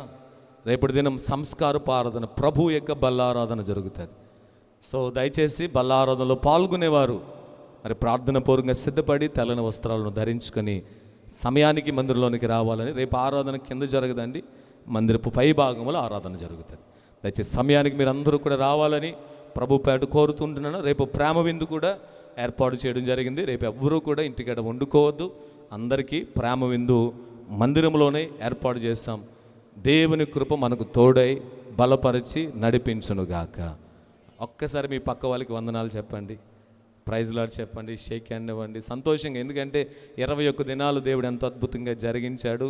రేపటి దినం సంస్కారపు ఆరాధన, ప్రభు యొక్క బల్లారాధన జరుగుతుంది. సో దయచేసి బల్లారాధనలో పాల్గొనేవారు మరి ప్రార్థన పూర్వకంగా సిద్ధపడి తెల్లని వస్త్రాలను ధరించుకొని సమయానికి మందిరంలోనికి రావాలని. రేపు ఆరాధన కింద జరగదండి, మందిరపు పై భాగంలో ఆరాధన జరుగుతుంది. దయచేసి సమయానికి మీరు అందరూ కూడా రావాలని ప్రభు పేట కోరుతుంటున్నాను. రేపు ప్రేమ విందు కూడా ఏర్పాటు చేయడం జరిగింది. రేపు ఎవ్వరూ కూడా ఇంటికాడ వండుకోవద్దు. అందరికీ ప్రేమ విందు మందిరంలోనే ఏర్పాటు చేస్తాం. దేవుని కృప మనకు తోడై బలపరిచి నడిపించునుగాక. ఒక్కసారి మీ పక్క వాళ్ళకి వందనాలు చెప్పండి, ప్రైజ్ లార్డ్ చెప్పండి, షేక్ హ్యాండ్ ఇవ్వండి సంతోషంగా. ఎందుకంటే 21 దినాలు దేవుడు ఎంతో అద్భుతంగా జరిగించాడు.